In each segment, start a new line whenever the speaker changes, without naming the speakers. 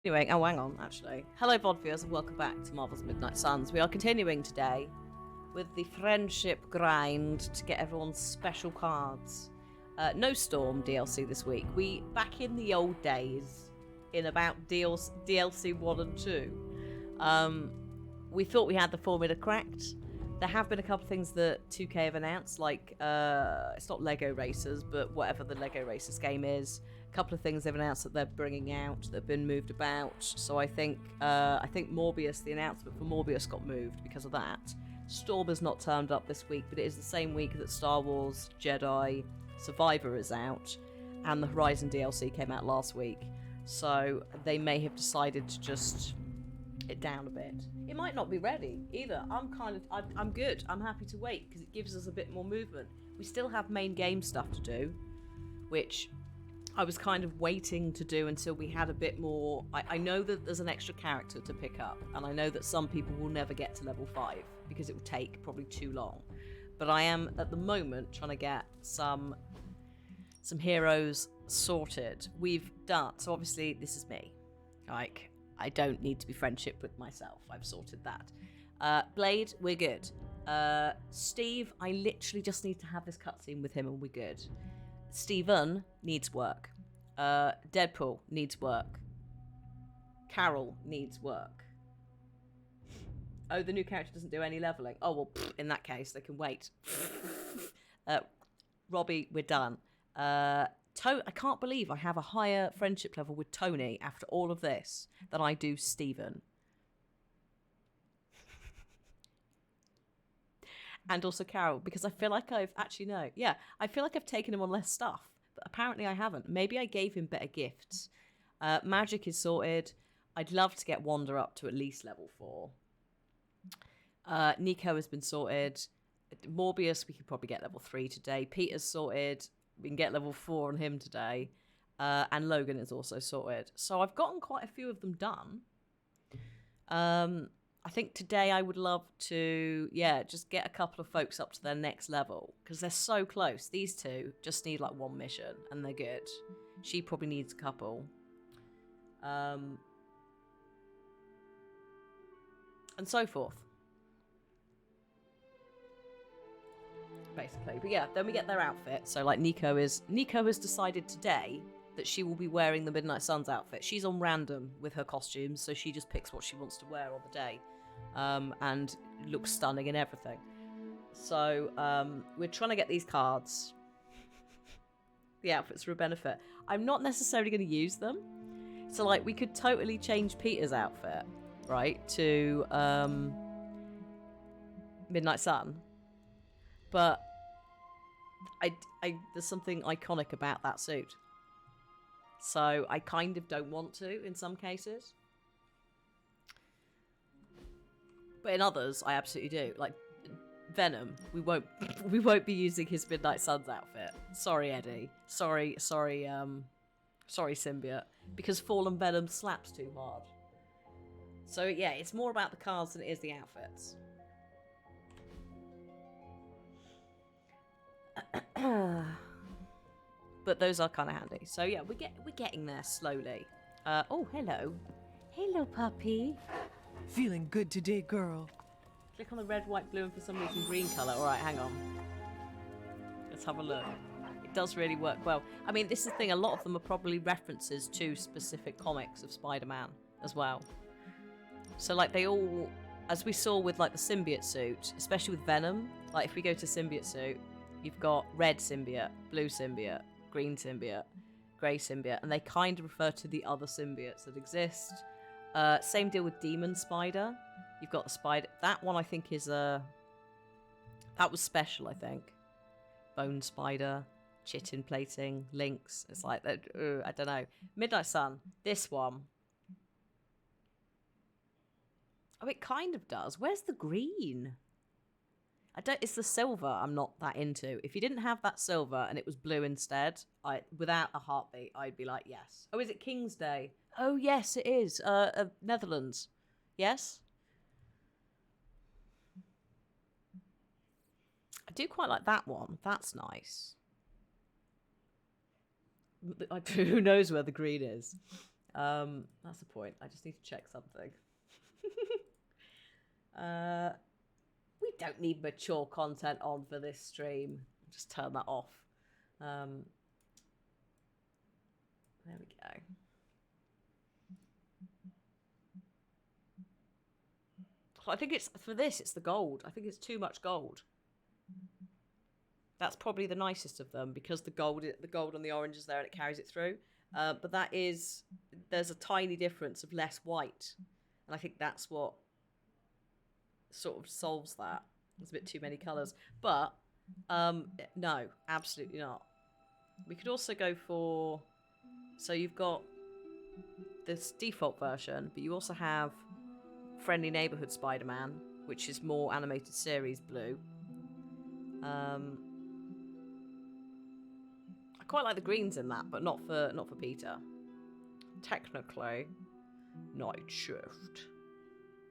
Anyway, oh, hang on, actually. Hello, VOD viewers, and welcome back to Marvel's Midnight Suns. We are continuing today with the friendship grind to get everyone's special cards. No Storm DLC this week. We back in the old days, in about DLC 1 and 2. We thought we had the formula cracked. There have been a couple of things that 2K have announced, like it's not Lego Racers, but whatever the Lego Racers game is. A couple of things they've announced that they're bringing out that have been moved about. So I think Morbius, the announcement for Morbius got moved because of that. Storm has not turned up this week, but it is the same week that Star Wars Jedi Survivor is out, and the Horizon DLC came out last week. So they may have decided to just it down a bit. It might not be ready either. I'm good. I'm happy to wait because it gives us a bit more movement. We still have main game stuff to do, which I was kind of waiting to do until we had a bit more. I know that there's an extra character to pick up, and I know that some people will never get to level 5 because it will take probably too long. But I am at the moment trying to get some heroes sorted. We've done, so obviously this is me. Like, I don't need to be friendship with myself. I've sorted that. Blade, we're good. Steve, I literally just need to have this cutscene with him and we're good. Steven needs work. Deadpool needs work. Carol needs work. Oh, the new character doesn't do any leveling. Oh, well, in that case, they can wait. Robbie, we're done. I can't believe I have a higher friendship level with Tony after all of this than I do Steven. And also Carol, because I feel like I've I feel like I've taken him on less stuff, but apparently I haven't. Maybe I gave him better gifts. Magic is sorted. I'd love to get Wanda up to at least level 4. Nico has been sorted. Morbius, we could probably get level 3 today. Peter's sorted. We can get level 4 on him today. And Logan is also sorted. So I've gotten quite a few of them done. I think today I would love to, just get a couple of folks up to their next level. Because they're so close. These two just need like one mission and they're good. She probably needs a couple. And so forth. Basically, but yeah, then we get their outfit. So like Nico has decided today that she will be wearing the Midnight Suns outfit. She's on random with her costumes, so she just picks what she wants to wear on the day, and looks stunning in everything. So we're trying to get these cards. The outfits are a benefit. I'm not necessarily going to use them, so like we could totally change Peter's outfit, right, to Midnight Sun. But there's something iconic about that suit. So I kind of don't want to in some cases. But in others, I absolutely do. Like Venom, we won't be using his Midnight Suns outfit. Sorry, Eddie. Sorry, Symbiote. Because Fallen Venom slaps too hard. So yeah, it's more about the cards than it is the outfits. But those are kind of handy. So yeah, we're getting there slowly. Oh, hello. Hello, puppy.
Feeling good today, girl.
Click on the red, white, blue, and for some reason green colour. All right, hang on. Let's have a look. It does really work well. I mean, this is the thing. A lot of them are probably references to specific comics of Spider-Man as well. So like they all, as we saw with like the symbiote suit, especially with Venom, like if we go to symbiote suit, you've got red symbiote, blue symbiote, green symbiote, grey symbiote, and they kind of refer to the other symbiotes that exist. Same deal with Demon Spider. You've got the spider. That one I think is that was special, I think. Bone Spider, chitin plating, Lynx. It's like that. I don't know. Midnight Sun. This one. Oh, it kind of does. Where's the green? It's the silver I'm not that into. If you didn't have that silver and it was blue instead, without a heartbeat, I'd be like, yes. Oh, is it King's Day? Oh, yes, it is. Netherlands. Yes? I do quite like that one. That's nice. Who knows where the green is? That's the point. I just need to check something. We don't need mature content on for this stream. Just turn that off. There we go. I think it's for this. It's the gold. I think it's too much gold. That's probably the nicest of them because the gold and the orange is there and it carries it through. But there's a tiny difference of less white, and I think that's what sort of solves that. There's a bit too many colours, but no, absolutely not. We could also go for, so you've got this default version, but you also have Friendly Neighborhood Spider-Man, which is more animated series blue. I quite like the greens in that, but not for Peter. Technically, Night Shift,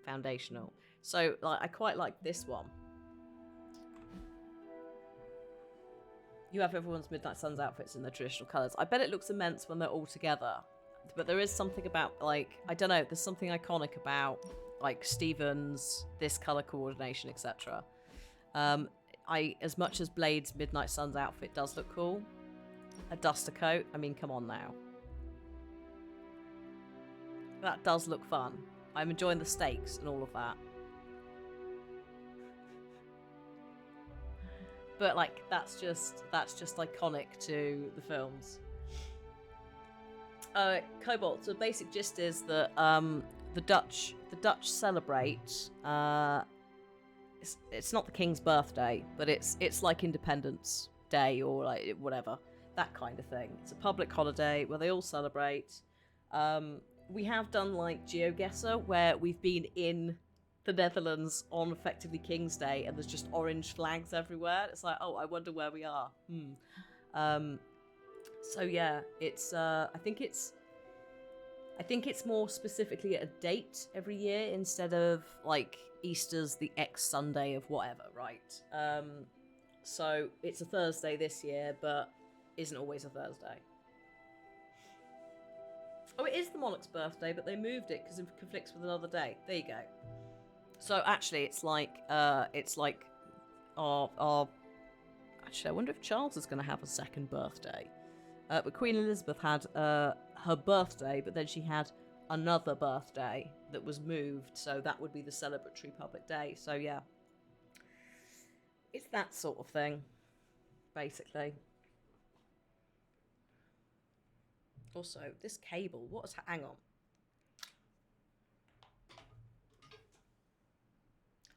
foundational. So I quite like this one. You have everyone's Midnight Suns outfits in their traditional colours. I bet it looks immense when they're all together. But there is something about, I don't know, there's something iconic about, Stephen's, this colour coordination, etc. As much as Blade's Midnight Suns outfit does look cool, a duster coat, I mean, come on now. That does look fun. I'm enjoying the stakes and all of that. But that's just iconic to the films. Cobalt. So the basic gist is that the Dutch celebrate. It's not the King's birthday, but it's like Independence Day or whatever, that kind of thing. It's a public holiday where they all celebrate. We have done GeoGuessr, where we've been in the Netherlands on effectively King's Day, and there's just orange flags everywhere. It's oh, I wonder where we are. So yeah, it's I think it's more specifically at a date every year instead of Easter's the X Sunday of whatever, right? So it's a Thursday this year, but isn't always a Thursday. Oh, it is the Monarch's birthday, but they moved it because it conflicts with another day. There you go. So actually, it's our actually, I wonder if Charles is going to have a second birthday. But Queen Elizabeth had her birthday, but then she had another birthday that was moved, so that would be the celebratory public day. So yeah, it's that sort of thing, basically. Also, this cable, hang on.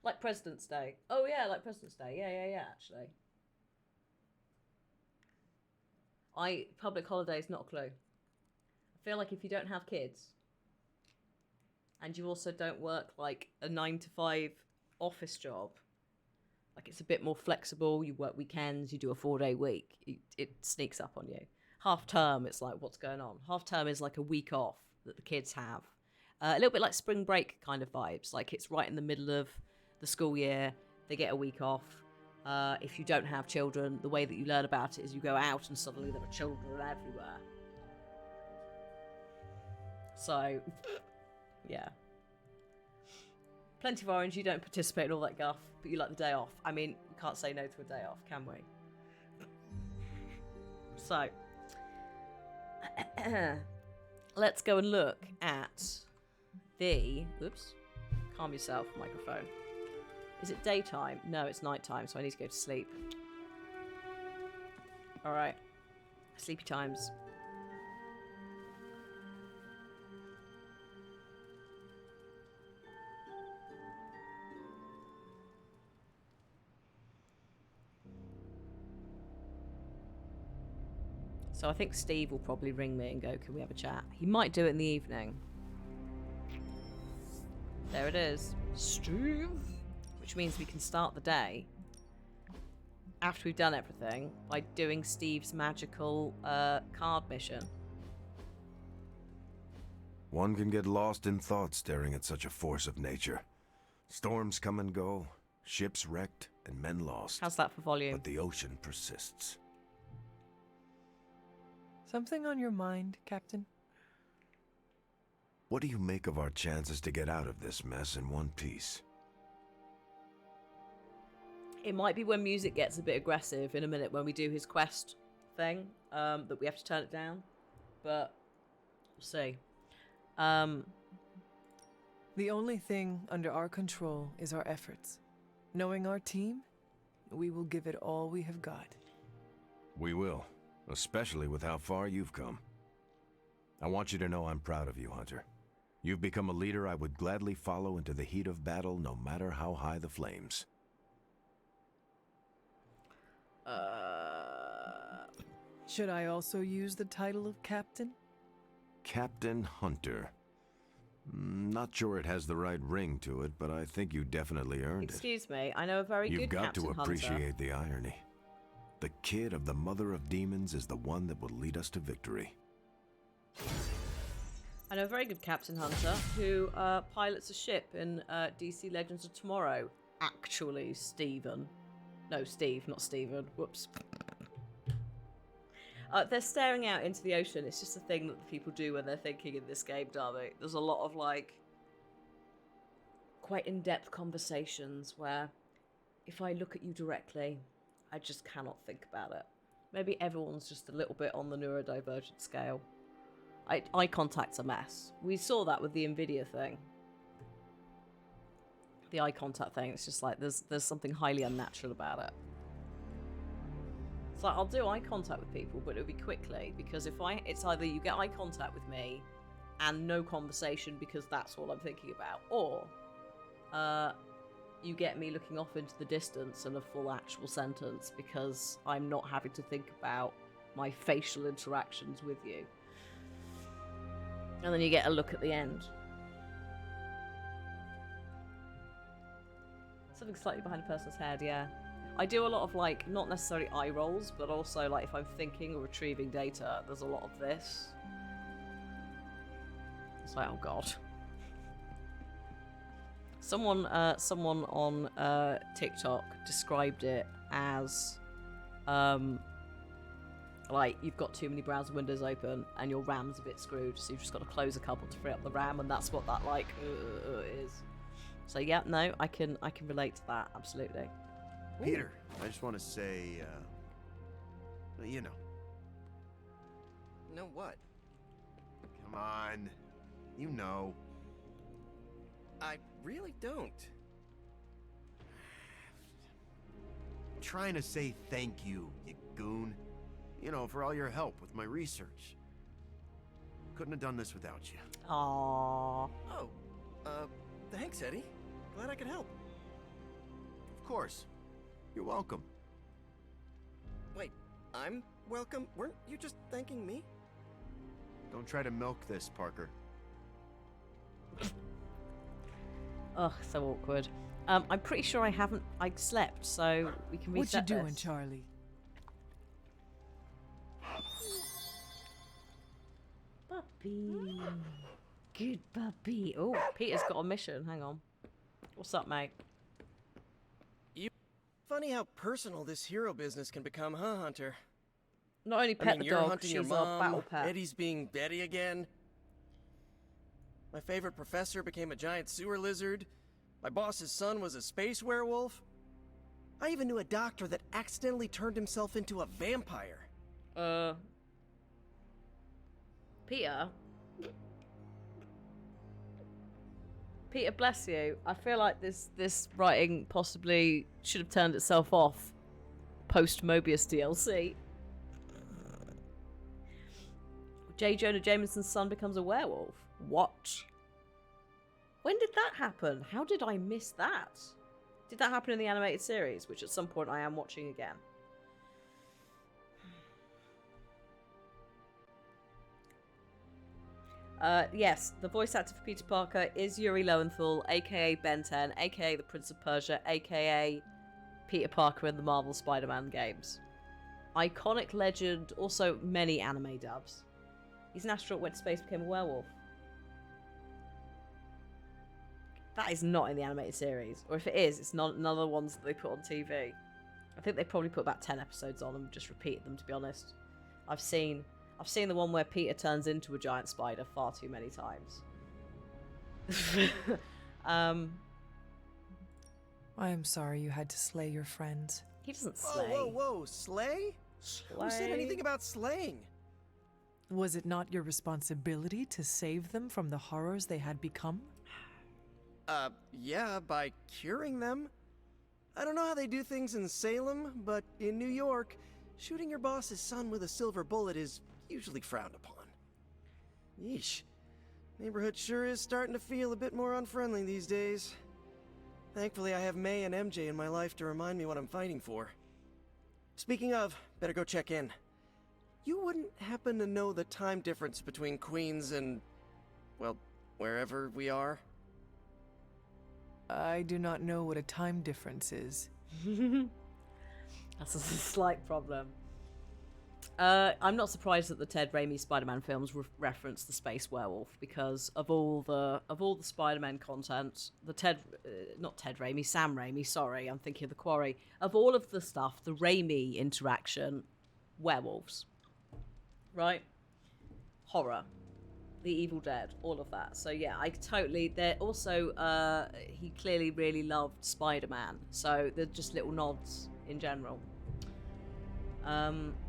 Like President's Day. Oh yeah, like President's Day. Yeah, actually. Public holidays, not a clue. I feel like if you don't have kids, and you also don't work a 9-to-5 office job, it's a bit more flexible, you work weekends, you do a 4-day week, it sneaks up on you. Half term, it's what's going on? Half term is a week off that the kids have. A little bit like spring break kind of vibes. It's right in the middle of the school year, they get a week off. If you don't have children, the way that you learn about it is you go out and suddenly there are children everywhere. So, yeah. Plenty of orange, you don't participate in all that guff, but you like the day off. I mean, we can't say no to a day off, can we? So, let's go and look at the... Oops. Calm yourself, microphone. Is it daytime? No, it's nighttime, so I need to go to sleep. Alright. Sleepy times. So I think Steve will probably ring me and go, can we have a chat? He might do it in the evening. There it is. Steve. Which means we can start the day after we've done everything by doing Steve's magical card mission.
One can get lost in thought staring at such a force of nature. Storms come and go, ships wrecked, and men lost.
How's that for volume?
But the ocean persists.
Something on your mind, Captain?
What do you make of our chances to get out of this mess in one piece?
It might be when music gets a bit aggressive in a minute when we do his quest thing, that we have to turn it down. But we'll see.
The only thing under our control is our efforts. Knowing our team, we will give it all we have got.
We will, especially with how far you've come. I want you to know I'm proud of you, Hunter. You've become a leader I would gladly follow into the heat of battle, no matter how high the flames.
Should I also use the title of captain?
Captain Hunter. Not sure it has the right ring to it, but I think you definitely earned it.
Excuse me, I know a very
You've
good
got
Captain
to
Hunter.
appreciate the irony. The kid of the Mother of Demons is the one that will lead us to victory.
I know a very good Captain Hunter who pilots a ship in DC Legends of Tomorrow. Actually, Steven. No, Steve, not Steven. Whoops. They're staring out into the ocean. It's just a thing that the people do when they're thinking in this game, Darby. There's a lot of, like, quite in-depth conversations where if I look at you directly, I just cannot think about it. Maybe everyone's just a little bit on the neurodivergent scale. Eye contact's a mess. We saw that with the Nvidia thing. The eye contact thing, it's just like there's something highly unnatural about it. It's like, I'll do eye contact with people, but it'll be quickly, because it's either you get eye contact with me and no conversation because that's all I'm thinking about, or you get me looking off into the distance and a full actual sentence because I'm not having to think about my facial interactions with you. And then you get a look at the end. Something slightly behind a person's head, yeah. I do a lot of, like, not necessarily eye rolls, but also, like, if I'm thinking or retrieving data, there's a lot of this. It's like, oh god. Someone on TikTok described it as, like, you've got too many browser windows open and your RAM's a bit screwed, so you've just got to close a couple to free up the RAM, and that's what that, like, is. So yeah, no, I can relate to that, absolutely.
Peter, I just want to say, you know.
Know what?
Come on. You know.
I really don't.
I'm trying to say thank you, you goon. You know, for all your help with my research. Couldn't have done this without you.
Aww.
Oh, thanks, Eddie. Glad I could help.
Of course. You're welcome.
Wait, I'm welcome? Weren't you just thanking me?
Don't try to milk this, Parker.
Ugh, so awkward. I'm pretty sure I slept, so we can
What you
reset
doing,
this.
Charlie?
Puppy. Good puppy. Oh, Peter's got a mission. Hang on. What's up, mate?
Funny how personal this hero business can become, huh, Hunter?
Not only
I
pet
mean,
the
you're
dog,
hunting
she's
your
a
mom,
battle pet.
Eddie's being Betty again. My favorite professor became a giant sewer lizard. My boss's son was a space werewolf. I even knew a doctor that accidentally turned himself into a vampire.
Peter? Peter, bless you. I feel like this writing possibly should have turned itself off post Mobius DLC. J. Jonah Jameson's son becomes a werewolf. What? When did that happen? How did I miss that? Did that happen in the animated series, which at some point I am watching again? Yes, the voice actor for Peter Parker is Yuri Lowenthal, aka Ben 10, aka the Prince of Persia, aka Peter Parker in the Marvel Spider-Man games. Iconic legend, also many anime dubs. He's an astronaut, went to space, became a werewolf. That is not in the animated series. Or if it is, it's not none of the ones that they put on TV. I think they probably put about 10 episodes on and just repeated them, to be honest. I've seen the one where Peter turns into a giant spider far too many times. um,
I am sorry you had to slay your friends.
he doesn't
Whoa,
slay.
whoa, whoa, slay? Who said
Slay.
anything about slaying?
Was it not your responsibility to save them from the horrors they had become?
Yeah, by curing them. I don't know how they do things in Salem, but in New York, shooting your boss's son with a silver bullet is usually frowned upon. Yeesh. Neighborhood sure is starting to feel a bit more unfriendly these days. Thankfully, I have May and MJ in my life to remind me what I'm fighting for. Speaking of, better go check in. You wouldn't happen to know the time difference between Queens and, well, wherever we are?
I do not know what a time difference is.
That's a slight problem. I'm not surprised that the Ted Raimi Spider-Man films reference the space werewolf because of all the Spider-Man content, not Ted Raimi, Sam Raimi. Sorry, I'm thinking of The Quarry. Of all of the stuff, the Raimi interaction, werewolves, right? Horror, The Evil Dead, all of that. So yeah, I totally. They're also he clearly really loved Spider-Man, so they're just little nods in general.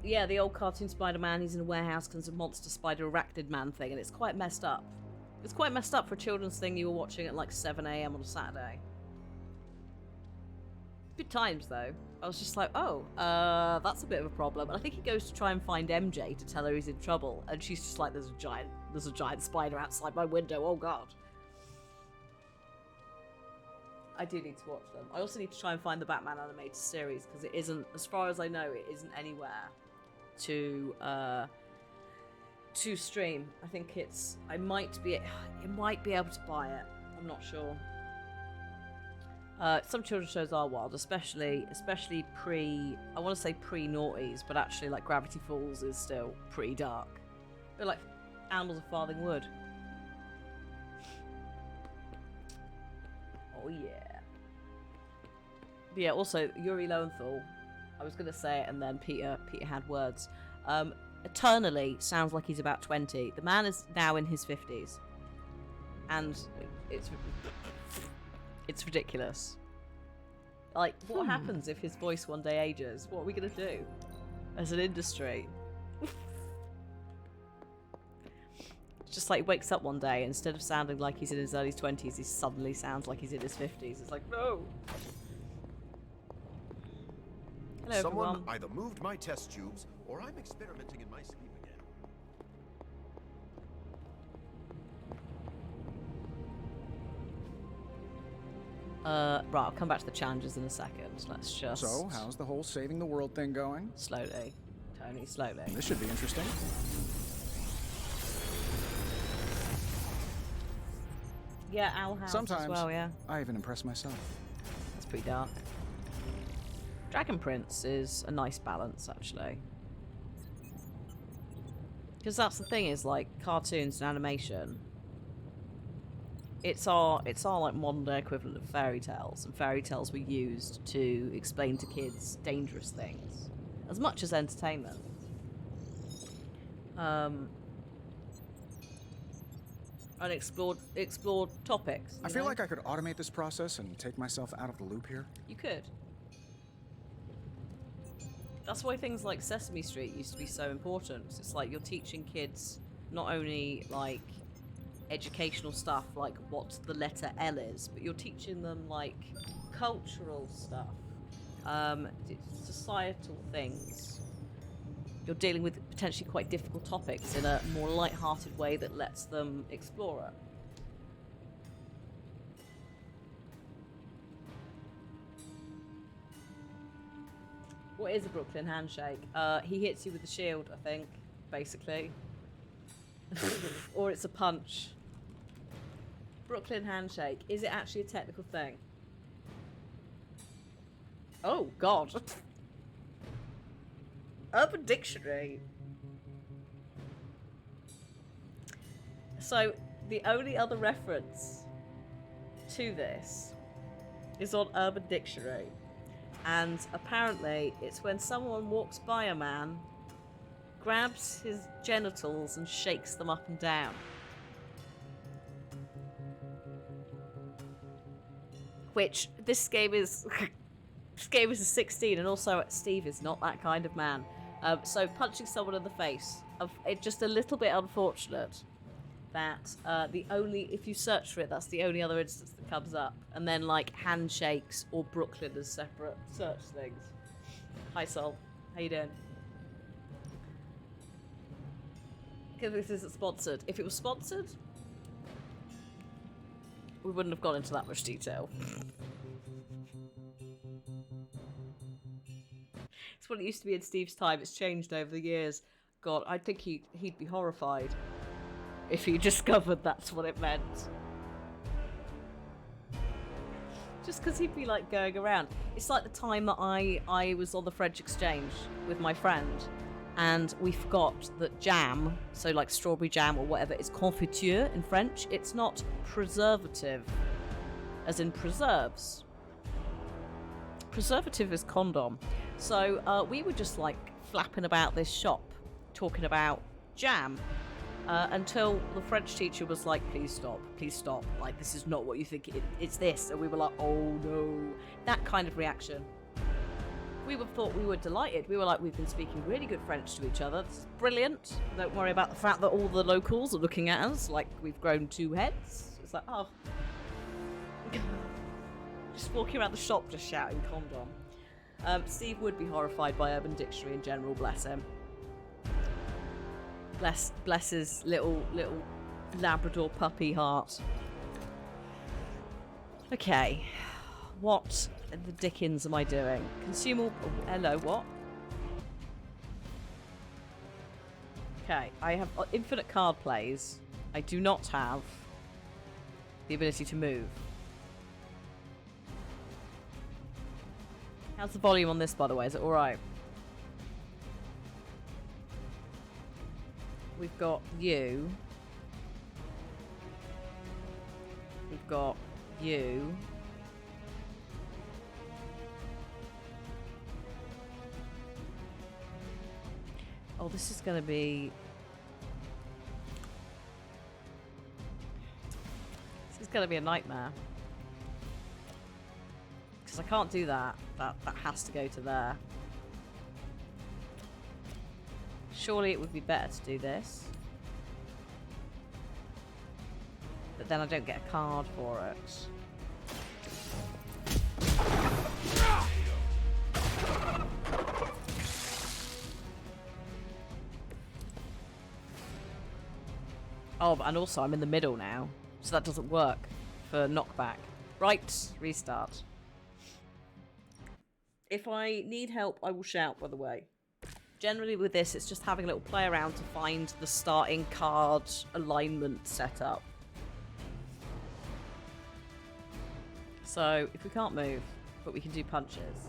Yeah, the old cartoon Spider-Man, he's in a warehouse because of a monster spider arachnid man thing, and it's quite messed up. It's quite messed up for a children's thing you were watching at like 7 a.m. on a Saturday. Good times, though. I was just like, oh, that's a bit of a problem. And I think he goes to try and find MJ to tell her he's in trouble, and she's just like, there's a giant spider outside my window, oh god. I do need to watch them. I also need to try and find the Batman animated series because it isn't, as far as I know, it isn't anywhere to stream. I think you might be able to buy it. I'm not sure. Some children's shows are wild, especially I want to say pre-noughties, but actually like Gravity Falls is still pretty dark. They're like Animals of Farthing Wood. Oh yeah. But yeah, also Yuri Lowenthal. I was gonna say it and then Peter had words. Eternally sounds like he's about 20. The man is now in his 50s. And it's ridiculous. Like, what happens if his voice one day ages? What are we gonna do as an industry? It's just like he wakes up one day, instead of sounding like he's in his early 20s, he suddenly sounds like he's in his 50s. It's like, no! Hello,
Someone
everyone.
either moved my test tubes, or I'm experimenting in my sleep again.
Right, I'll come back to the challenges in a second. Let's just...
So, how's the whole saving the world thing going?
Slowly. Tony, slowly.
This should be interesting.
Yeah, Owl House
Sometimes
as well, yeah.
I even impress myself.
That's pretty dark. Dragon Prince is a nice balance, actually. Because that's the thing, is like cartoons and animation. It's our like modern day equivalent of fairy tales, and fairy tales were used to explain to kids dangerous things, as much as entertainment. And explored topics.
I feel like I could automate this process and take myself out of the loop here.
You could. That's why things like Sesame Street used to be so important. It's like you're teaching kids not only like educational stuff, like what the letter L is, but you're teaching them like cultural stuff, societal things. You're dealing with potentially quite difficult topics in a more light-hearted way that lets them explore it. What is a Brooklyn handshake? He hits you with the shield, I think, basically. Or it's a punch. Brooklyn handshake. Is it actually a technical thing? Oh, God. Urban Dictionary. So, the only other reference to this is on Urban Dictionary. And apparently, it's when someone walks by a man, grabs his genitals and shakes them up and down. Which this game is this game is a 16, and also Steve is not that kind of man. So punching someone in the face, it's just a little bit unfortunate that if you search for it, that's the only other instance that comes up. And then like handshakes or Brooklyn as separate search things. Hi Sol, how you doing? Because this isn't sponsored. If it was sponsored, we wouldn't have gone into that much detail. It's what it used to be in Steve's time. It's changed over the years. God, I think he'd be horrified if he discovered that's what it meant. Just because he'd be like going around. It's like the time that I was on the French exchange with my friend, and we forgot that jam, so like strawberry jam or whatever, is confiture in French. It's not preservative, as in preserves. Preservative is condom. So we were just like flapping about this shop, talking about jam, until the French teacher was like, please stop, like this is not what you think it's this. And we were like, oh no, that kind of reaction. We thought we were delighted. We were like, we've been speaking really good French to each other. This is brilliant. Don't worry about the fact that all the locals are looking at us like we've grown 2 heads. It's like, oh. Just walking around the shop just shouting condom. Steve would be horrified by Urban Dictionary in general, bless him. Bless his little Labrador puppy heart. Okay. What the dickens am I doing? Consumable... Oh, hello, what? Okay, I have infinite card plays. I do not have the ability to move. How's the volume on this, by the way? Is it alright? We've got you. We've got you. Oh, this is going to be... This is going to be a nightmare. Because I can't do that. That has to go to there. Surely it would be better to do this. But then I don't get a card for it. Oh, and also I'm in the middle now, so that doesn't work for knockback. Right, restart. If I need help, I will shout, by the way. Generally with this, it's just having a little play around to find the starting card alignment setup. So, if we can't move, but we can do punches.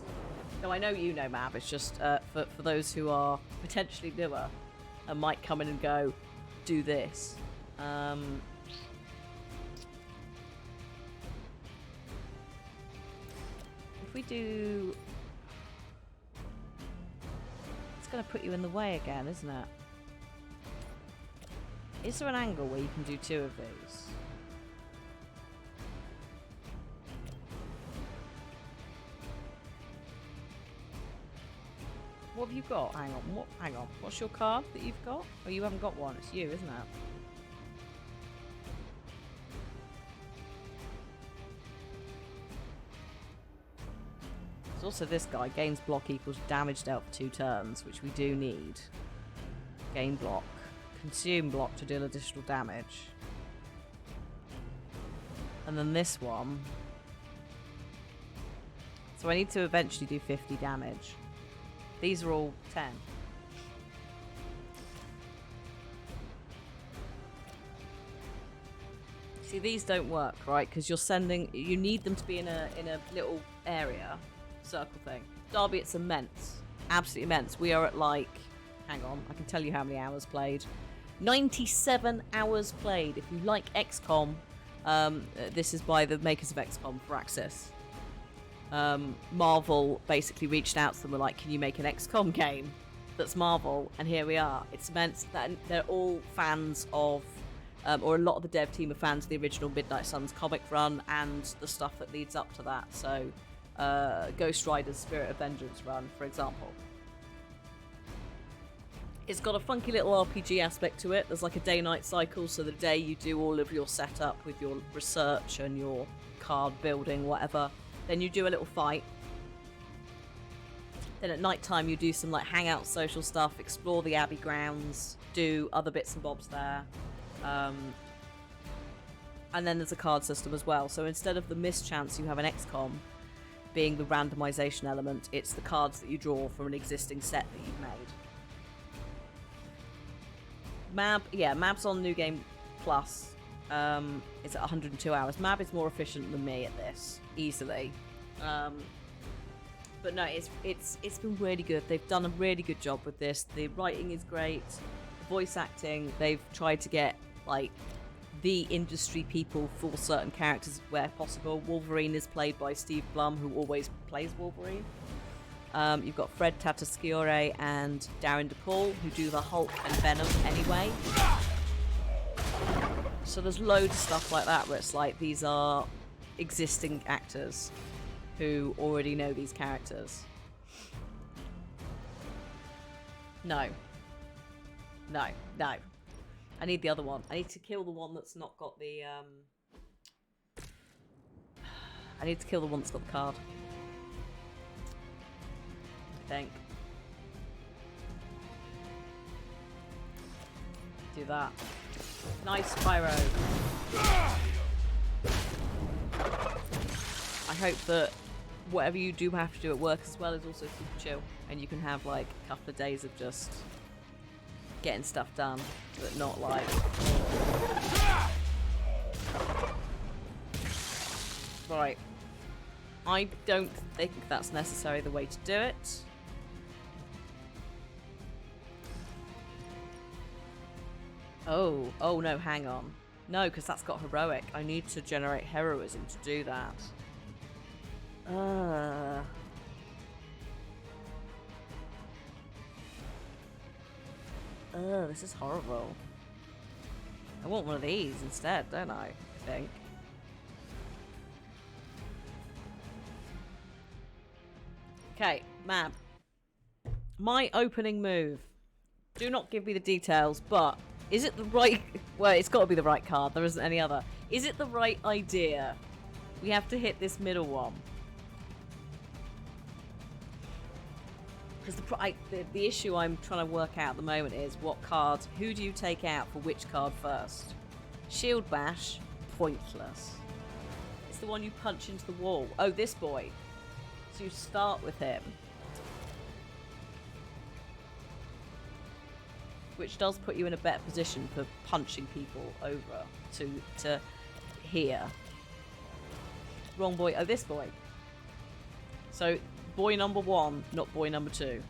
No, I know you know, Mav, it's just for those who are potentially newer and might come in and go, do this. If we do... It's going to put you in the way again, isn't it? Is there an angle where you can do 2 of these? What have you got? Hang on. Hang on. What's your card that you've got? Oh, you haven't got one. It's you, isn't it? There's also this guy. Gains block equals damage dealt for 2 turns, which we do need. Gain block. Consume block to deal additional damage. And then this one. So I need to eventually do 50 damage. These are all 10. See, these don't work, right? Because you're sending... You need them to be in a little area. Circle thing. Derby, it's immense. Absolutely immense. We are at like... Hang on. I can tell you how many hours played. 97 hours played. If you like XCOM, this is by the makers of XCOM for Axis. Marvel basically reached out to them and were like, can you make an XCOM game that's Marvel? And here we are. It's immense. That they're all fans of or a lot of the dev team are fans of the original Midnight Suns comic run and the stuff that leads up to that. So, Ghost Rider's Spirit of Vengeance run, for example. It's got a funky little RPG aspect to it. There's like a day-night cycle, so the day you do all of your setup with your research and your card building, whatever, then you do a little fight. Then at night time you do some like hangout social stuff, explore the Abbey grounds, do other bits and bobs there. And then there's a card system as well. So instead of the mischance you have in XCOM being the randomization element, it's the cards that you draw from an existing set that you've made. Mab's on New Game Plus. It's at 102 hours. Mab is more efficient than me at this, easily. But no, it's been really good. They've done a really good job with this. The writing is great. The voice acting, they've tried to get like the industry people for certain characters where possible. Wolverine is played by Steve Blum, who always plays Wolverine. You've got Fred Tatasciore and Darren DePaul, who do the Hulk and Venom anyway. So there's loads of stuff like that where it's like these are existing actors who already know these characters. No. I need the other one. I need to kill the one that's not got the, I need to kill the one that's got the card. I think. Do that. Nice, Pyro. I hope that whatever you do have to do at work as well is also super chill, and you can have like a couple of days of just getting stuff done, but not like... Right. I don't think that's necessarily the way to do it. Oh no, hang on. No, because that's got heroic. I need to generate heroism to do that. This is horrible. I want one of these instead, don't I think. Okay, Mab. My opening move. Do not give me the details, but is it the right... Well, it's got to be the right card. There isn't any other. Is it the right idea? We have to hit this middle one. Because the issue I'm trying to work out at the moment is what card... Who do you take out for which card first? Shield Bash, pointless. It's the one you punch into the wall. Oh, this boy. So you start with him. Which does put you in a better position for punching people over to here. Wrong boy. Oh, this boy. So, boy number 1, not boy number 2.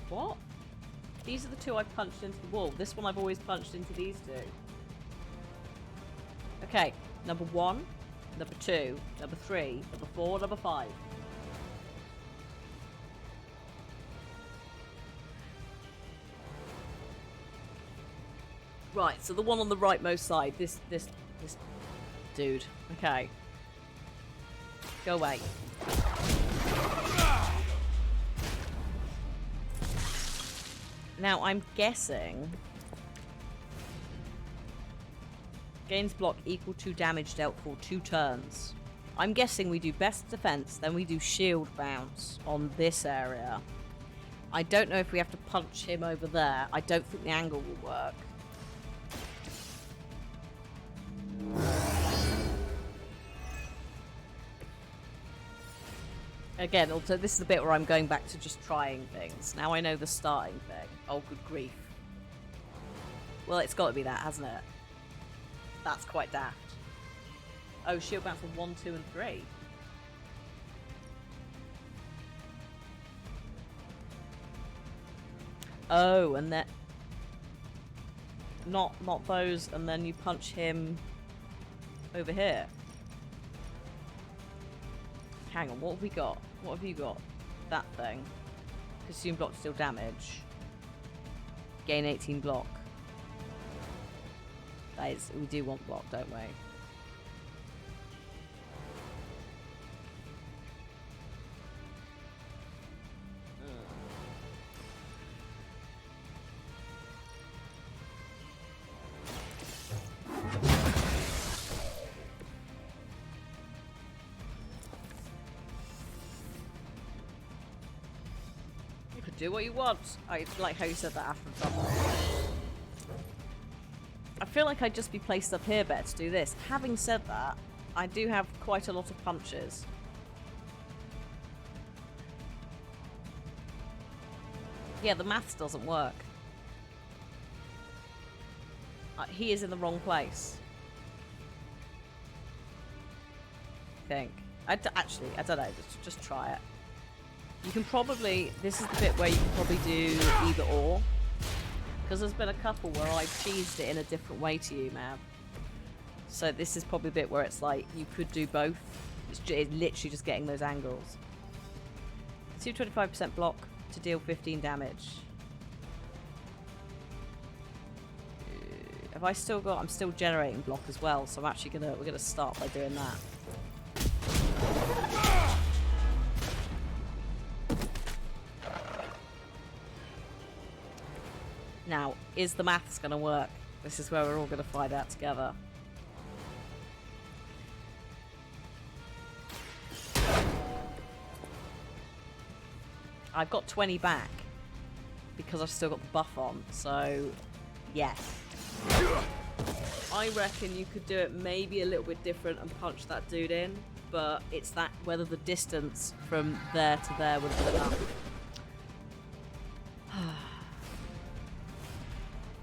What? These are the 2 I've punched into the wall. This one I've always punched into these 2. Okay, number 1, number 2, number 3, number 4, number 5. Right, so the one on the rightmost side, this dude. Okay. Go away. Now, I'm guessing... Gains block equal to damage dealt for 2 turns. I'm guessing we do best defense, then we do shield bounce on this area. I don't know if we have to punch him over there. I don't think the angle will work. Again, also, this is the bit where I'm going back to just trying things. Now I know the starting thing. Oh, good grief. Well, it's got to be that, hasn't it? That's quite daft. Oh, shield bounce on 1, 2, and 3. Oh, and that... Not those, and then you punch him over here. Hang on, what have we got? What have you got? that thing. Consume block to deal damage. Gain 18 block. That is, we do want block, don't we? Do what you want. I like how you said that after something. I feel like I'd just be placed up here better to do this. Having said that, I do have quite a lot of punches. Yeah, the maths doesn't work. He is in the wrong place. I think. Actually, I don't know. Just try it. You can probably, this is the bit where you can probably do either or. Because there's been a couple where I've cheesed it in a different way to you, Mav. So this is probably the bit where it's like, you could do both. It's literally just getting those angles. 25% block to deal 15 damage. Have I still got, I'm still generating block as well, so I'm actually we're gonna start by doing that. Now, is the maths going to work? This is where we're all going to find out together. I've got 20 back because I've still got the buff on, so yes. I reckon you could do it maybe a little bit different and punch that dude in, but it's that whether the distance from there to there would be enough.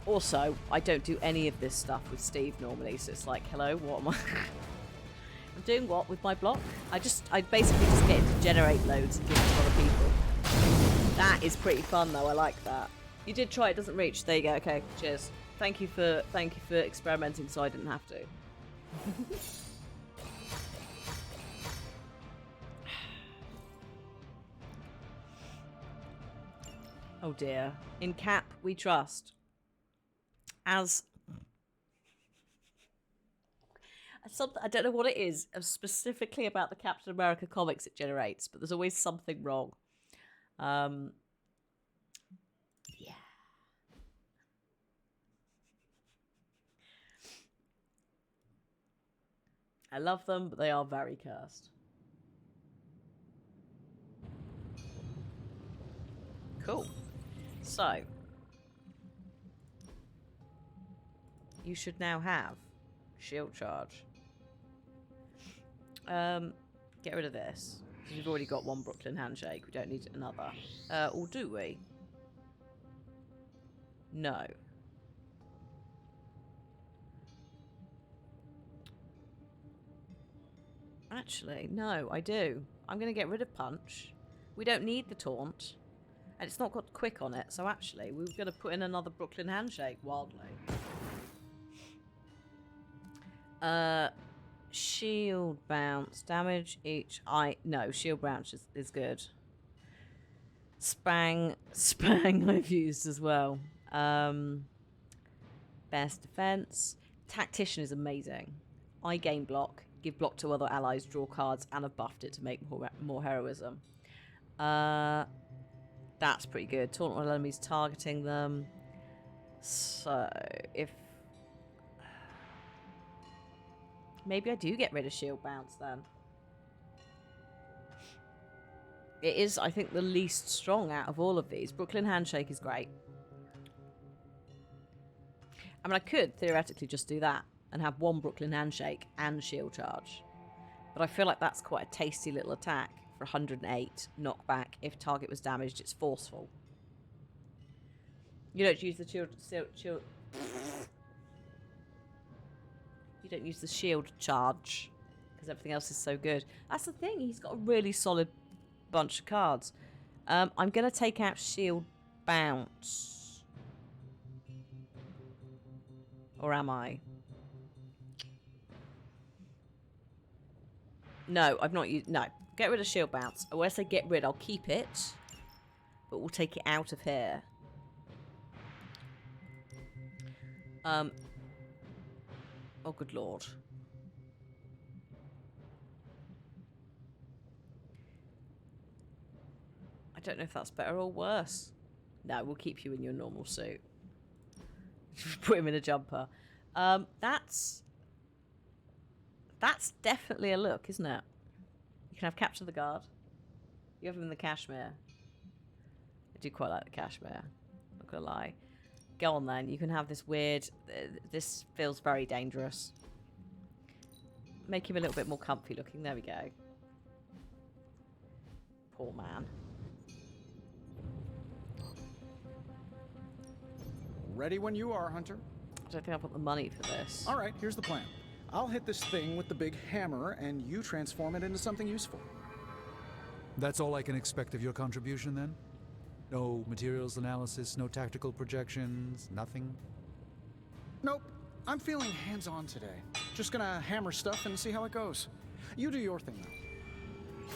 Also, I don't do any of this stuff with Steve normally, so it's like, hello, what am I? I'm doing what with my block? I basically just get it to generate loads and give it to other people. That is pretty fun though, I like that. You did try, it doesn't reach. There you go, okay, cheers. Thank you for experimenting so I didn't have to. Oh dear. In Cap, we trust. As something, I don't know what it is specifically about the Captain America comics it generates, but there's always something wrong. Yeah. I love them, but they are very cursed. Cool. So you should now have shield charge. Get rid of this. We've already got one Brooklyn handshake. We don't need another. Or do we? No. Actually, no, I do. I'm going to get rid of punch. We don't need the taunt. And it's not got quick on it, so actually, we're going to put in another Brooklyn handshake wildly. Shield bounce. Damage each no, shield bounce is good. Spang I've used as well. Best defense. Tactician is amazing. I gain block, give block to other allies, draw cards, and have buffed it to make more heroism. That's pretty good. Taunt while enemies targeting them. So, if... maybe I do get rid of shield bounce then. It is, I think, the least strong out of all of these. Brooklyn handshake is great. I mean, I could theoretically just do that and have one Brooklyn handshake and shield charge. But I feel like that's quite a tasty little attack for 108 knockback. If target was damaged, it's forceful. You don't use the shield. You don't use the shield charge because everything else is so good. That's the thing. He's got a really solid bunch of cards. I'm going to take out shield bounce. Or am I? No, I've not used... no, Get rid of shield bounce. Or when I say get rid, I'll keep it. But we'll take it out of here. Oh, good lord. I don't know if that's better or worse. No, we'll keep you in your normal suit. Put him in a jumper. That's definitely a look, isn't it? You can have capture the guard. You have him in the cashmere. I do quite like the cashmere. Not gonna lie. Go on then. You can have this weird. This feels very dangerous. Make him a little bit more comfy looking. There we go. Poor man.
Ready when you are, Hunter.
I don't think I've got the money for this.
All right, here's the plan. I'll hit this thing with the big hammer, and you transform it into something useful.
That's all I can expect of your contribution, then? No materials analysis, no tactical projections, nothing?
Nope. I'm feeling hands-on today. Just gonna hammer stuff and see how it goes. You do your thing, though.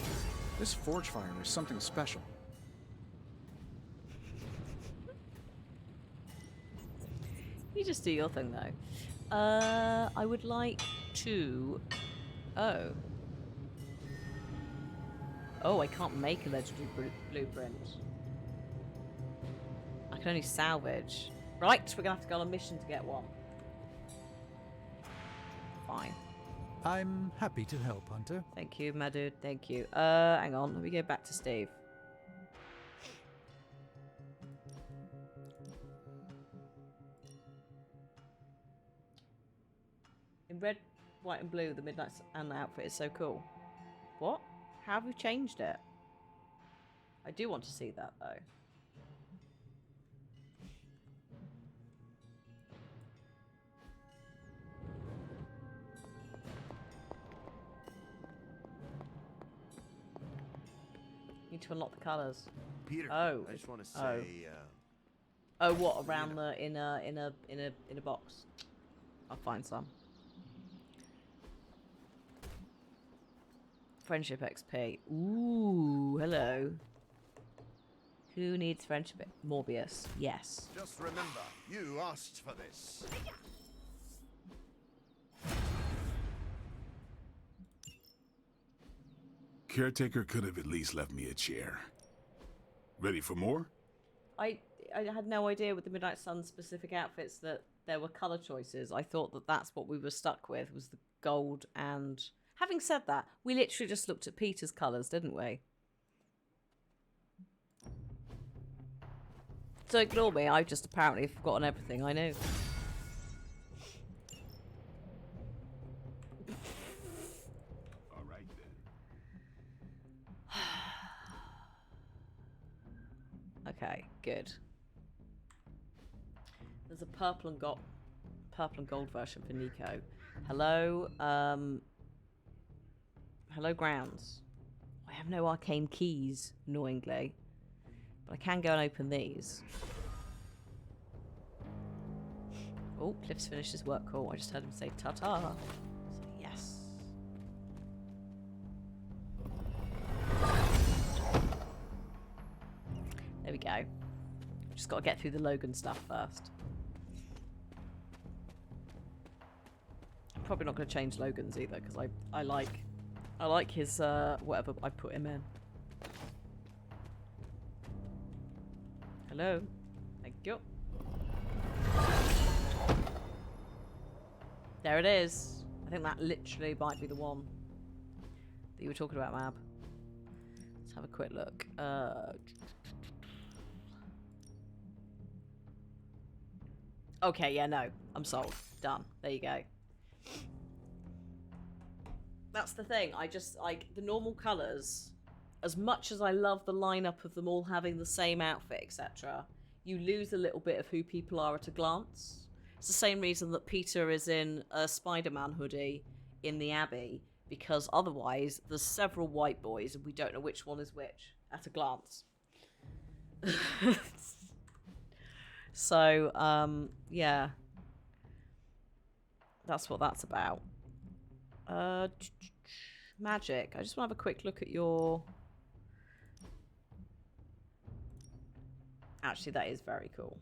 This forge fire is something special.
You just do your thing, though. I would like to... Oh. Oh, I can't make a legendary blueprint. I can only salvage. Right, we're gonna have to go on a mission to get one. Fine.
I'm happy to help, Hunter.
Thank you, my dude. Thank you. Hang on. Let me go back to Steve. In red, white, and blue, the Midnight Sun outfit is so cool. What? How have you changed it? I do want to see that, though. Need to unlock the colours.
Peter,
Oh.
I just want to
Oh.
say,
Oh, what? Around the in a box. I'll find some. Friendship XP. Ooh, hello. Who needs friendship? Morbius. Yes.
just remember, you asked for this.
Caretaker could have at least left me a chair. Ready for more?
I had no idea with the Midnight Sun specific outfits that there were colour choices. I thought that that's what we were stuck with, was the gold and... Having said that, we literally just looked at Peter's colours, didn't we? So ignore me, I've just apparently forgotten everything I knew.
All right then.
Okay, good. There's a purple and gold version for Nico. Hello, hello, grounds. I have no arcane keys, annoyingly, but I can go and open these. Oh, Cliff's finished his work call. I just heard him say ta-ta. So yes. There we go. Just got to get through the Logan stuff first. I'm probably not going to change Logan's either, because I like his whatever I put him in. Hello. Thank you. There it is. I think that literally might be the one that you were talking about, Mab. Let's have a quick look. Okay, yeah, no. I'm sold. Done. There you go. That's the thing. I just, like, the normal colours, as much as I love the lineup of them all having the same outfit, etc., you lose a little bit of who people are at a glance. It's the same reason that Peter is in a Spider-Man hoodie in the Abbey, because otherwise there's several white boys and we don't know which one is which at a glance. So, yeah. That's what that's about. magic. I just want to have a quick look at your... Actually, that is very cool.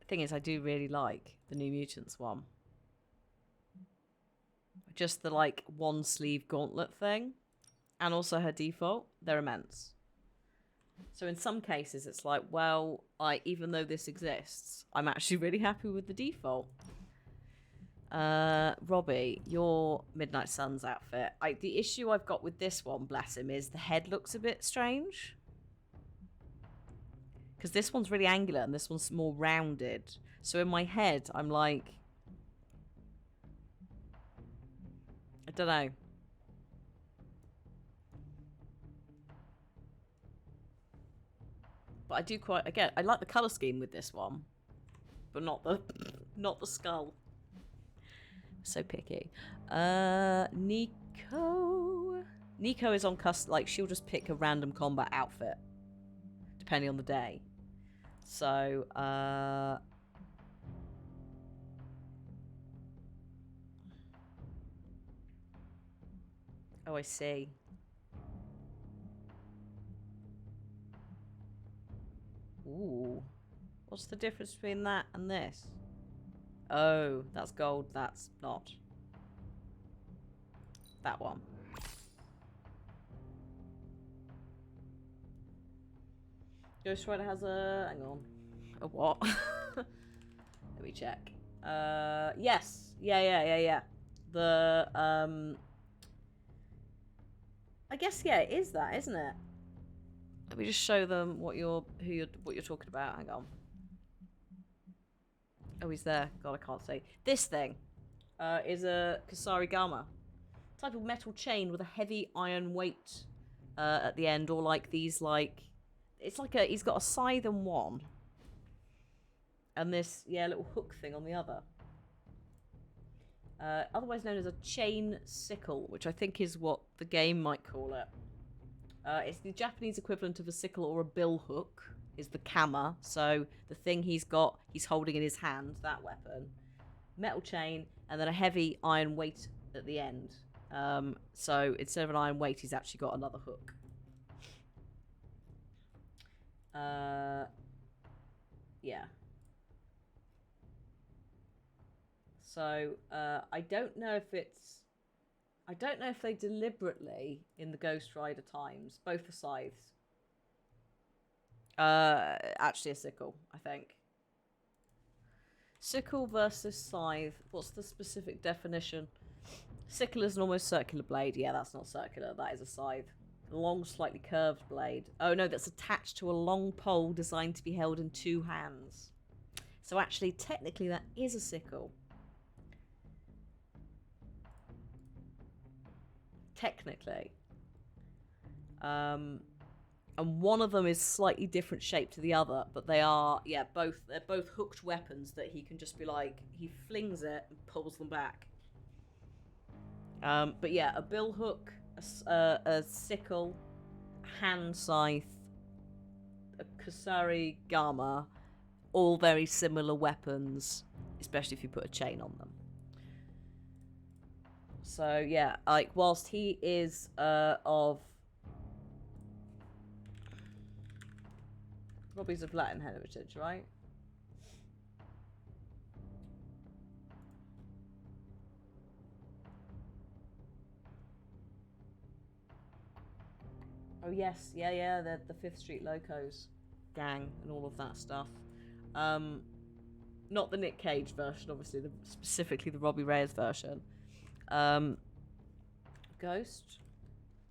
Thing is, I do really like the New Mutants one. Just the like one sleeve gauntlet thing, and also her default, they're immense. So in some cases it's like, well, even though this exists, I'm actually really happy with the default. Robbie, your Midnight Suns outfit. The issue I've got with this one, bless him, is the head looks a bit strange. Because this one's really angular and this one's more rounded. So in my head, I'm like... I don't know. But I do quite... Again, I like the colour scheme with this one. But not the... not the skull. So picky. Nico... Nico is on custom... Like, she'll just pick a random combat outfit. Depending on the day. So, oh, I see. Ooh. What's the difference between that and this? Oh, that's gold, that's not. That one. Ghost Rider has a... Hang on. A what? Let me check. Yes. Yeah. The, I guess, yeah, it is that, isn't it? Let me just show them what you're talking about. Hang on. Oh, he's there. God, I can't see. This thing is a Kusarigama. Type of metal chain with a heavy iron weight at the end, or like these, like... It's like he's got a scythe on one. And this, yeah, little hook thing on the other. Otherwise known as a chain sickle, which I think is what the game might call it. It's the Japanese equivalent of a sickle or a bill hook, is the kama. So the thing he's holding in his hand, that weapon. Metal chain, and then a heavy iron weight at the end. So instead of an iron weight, he's actually got another hook. Yeah. So, I don't know if they deliberately, in the Ghost Rider times, both the scythes. Actually a sickle, I think. Sickle versus scythe. What's the specific definition? Sickle is an almost circular blade. Yeah, that's not circular. That is a scythe. Long, slightly curved blade. Oh no, that's attached to a long pole designed to be held in two hands. So actually, technically, that is a sickle. Technically. And one of them is slightly different shape to the other, but they are, yeah, they're both hooked weapons that he can just be like, he flings it and pulls them back. But yeah, a bill hook, a sickle, a hand scythe, a Kusarigama, all very similar weapons, especially if you put a chain on them. So yeah, like whilst he is of Robbie's of Latin heritage, right? Oh yes, yeah, the Fifth Street Locos gang and all of that stuff. Not the Nick Cage version, obviously, specifically the Robbie Reyes version. Ghost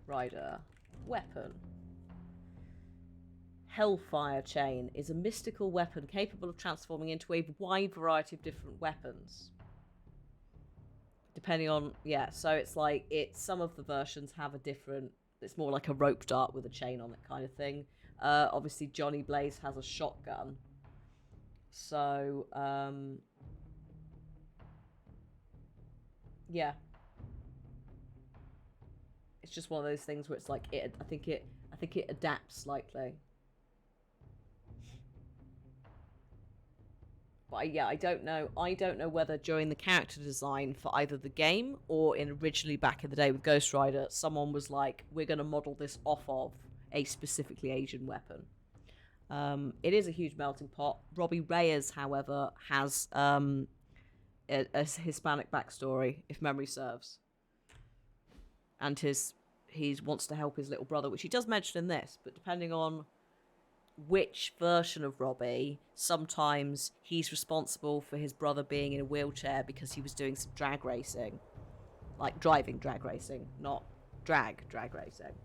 Rider weapon. Hellfire Chain is a mystical weapon capable of transforming into a wide variety of different weapons. Depending on, yeah, so it's like, some of the versions have a different, it's more like a rope dart with a chain on it kind of thing. Obviously Johnny Blaze has a shotgun. So, yeah. It's just one of those things where it's like, I think think it adapts slightly. But yeah, I don't know. I don't know whether during the character design for either the game or in originally back in the day with Ghost Rider, someone was like, we're going to model this off of a specifically Asian weapon. It is a huge melting pot. Robbie Reyes, however, has a Hispanic backstory, if memory serves. And he wants to help his little brother, which he does mention in this, but depending on which version of Robbie, sometimes he's responsible for his brother being in a wheelchair because he was doing some drag racing. Like driving drag racing, not drag racing.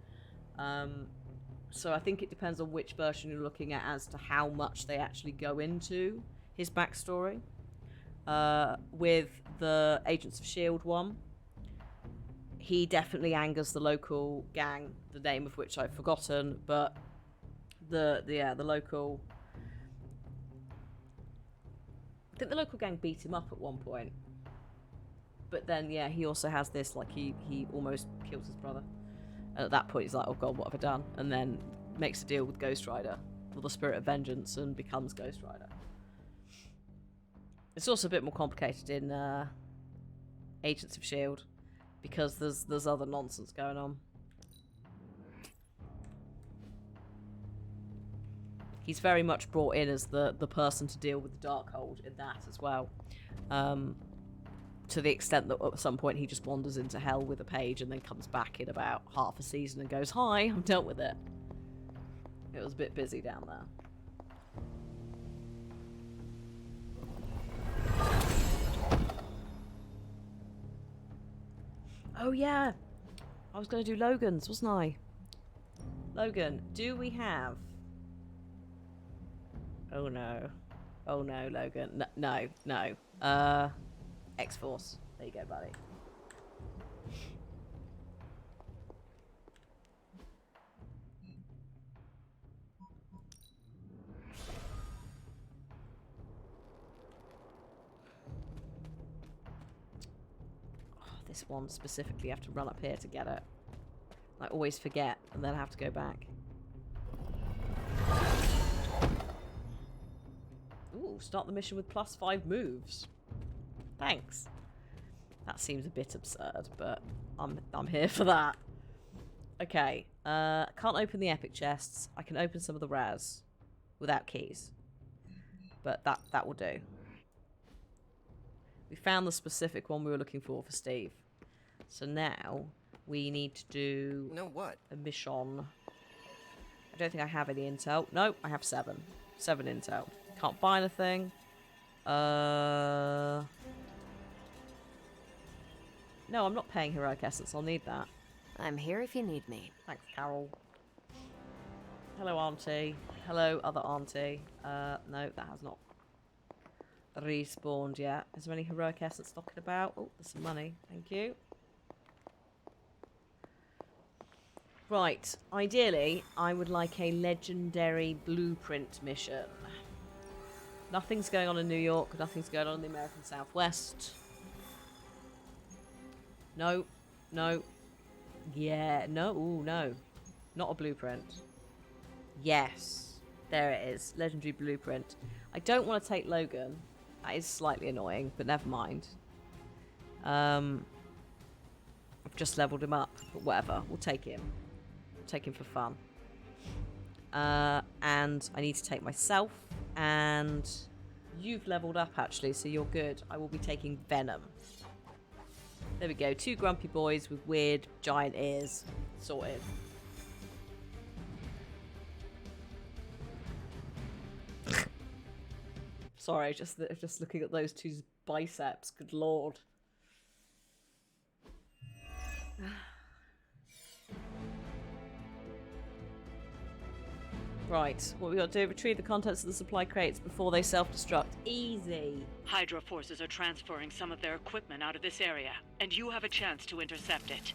So I think it depends on which version you're looking at as to how much they actually go into his backstory. With the Agents of S.H.I.E.L.D. one, he definitely angers the local gang, the name of which I've forgotten, but the local... I think the local gang beat him up at one point. But then, yeah, he also has this, like, he almost kills his brother. And at that point, he's like, oh god, what have I done? And then makes a deal with Ghost Rider, with the Spirit of Vengeance, and becomes Ghost Rider. It's also a bit more complicated in Agents of S.H.I.E.L.D. because there's other nonsense going on. He's very much brought in as the person to deal with the Darkhold in that as well. To the extent that at some point he just wanders into hell with a page and then comes back in about half a season and goes, hi, I'm dealt with it. It was a bit busy down there. Oh yeah, I was going to do Logan's, wasn't I? Logan, do we have... Oh no. Oh no, Logan. No. X-Force. There you go, buddy. This one specifically, you have to run up here to get it. I always forget and then I have to go back. Ooh, start the mission with +5 moves. Thanks. That seems a bit absurd, but I'm here for that. Okay, can't open the epic chests. I can open some of the rares without keys, but that will do. We found the specific one we were looking for Steve. So now we need to do a mission. I don't think I have any intel. No, I have 7 intel. Can't buy anything. No, I'm not paying heroic essence. I'll need that.
I'm here if you need me.
Thanks, Carol. Hello, Auntie. Hello, other Auntie. No, that has not respawned yet. Is there any heroic essence knocking about? Oh, there's some money. Thank you. Right. Ideally, I would like a legendary blueprint mission. Nothing's going on in New York. Nothing's going on in the American Southwest. No. Yeah, no. Ooh, no. Not a blueprint. Yes. There it is. Legendary blueprint. I don't want to take Logan. That is slightly annoying, but never mind. I've just leveled him up, but whatever. We'll take him. We'll take him for fun. And I need to take myself, and you've leveled up actually, so you're good. I will be taking Venom. There we go. 2 grumpy boys with weird giant ears. Sorted. Sorry, just looking at those 2's biceps. Good lord. Right, what we got to do, retrieve the contents of the supply crates before they self-destruct. Easy.
Hydra forces are transferring some of their equipment out of this area, and you have a chance to intercept it.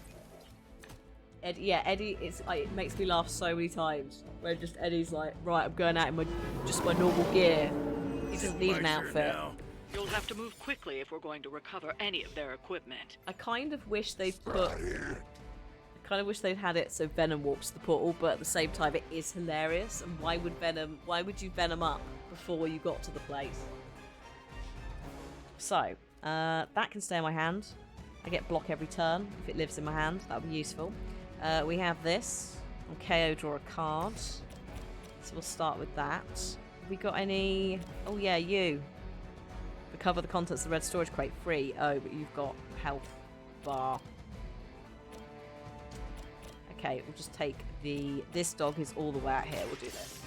Eddie, it makes me laugh so many times. Where just Eddie's like, right, I'm going out in my normal gear. He doesn't need an outfit.
You'll have to move quickly if we're going to recover any of their equipment.
I kind of wish they put kind of wish they'd had it so Venom walks the portal, but at the same time it is hilarious. And why would you Venom up before you got to the place? So, that can stay in my hand. I get block every turn if it lives in my hand. That would be useful. We have this. On KO, draw a card. So we'll start with that. Have we got any... Oh yeah, you. Recover the contents of the red storage crate. Free. Oh, but you've got health bar. Okay, we'll just take the... This dog is all the way out here. We'll do this.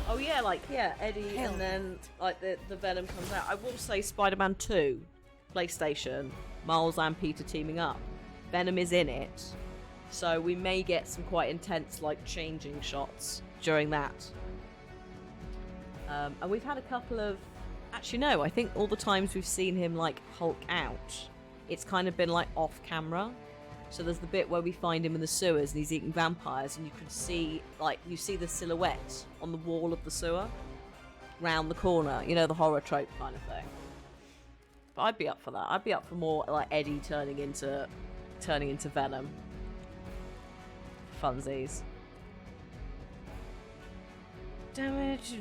Oh yeah, like, yeah, Eddie, and then, like, the Venom comes out. I will say Spider-Man 2, PlayStation, Miles and Peter teaming up. Venom is in it, so we may get some quite intense, like, changing shots during that. And we've had a couple of... Actually, no, I think all the times we've seen him, like, Hulk out, it's kind of been, like, off-camera. So there's the bit where we find him in the sewers and he's eating vampires, and you can see, like, you see the silhouette on the wall of the sewer round the corner, you know, the horror trope kind of thing. But I'd be up for that. I'd be up for more, like, Eddie turning into Venom. Funsies. Damage,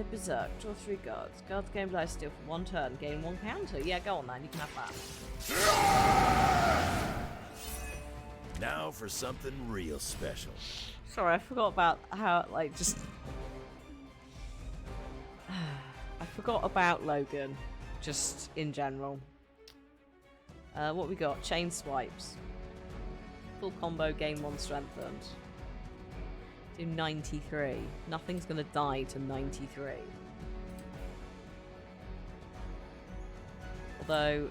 berserk, draw 3 cards. Guards gain life steal for 1 turn, gain 1 counter. Yeah, go on then, you can have that.
Now for something real special.
Sorry, I forgot about how, like, just... I forgot about Logan, just in general. What we got? Chain swipes. Full combo, gain 1 strengthened. Do 93. Nothing's gonna die to 93. Although...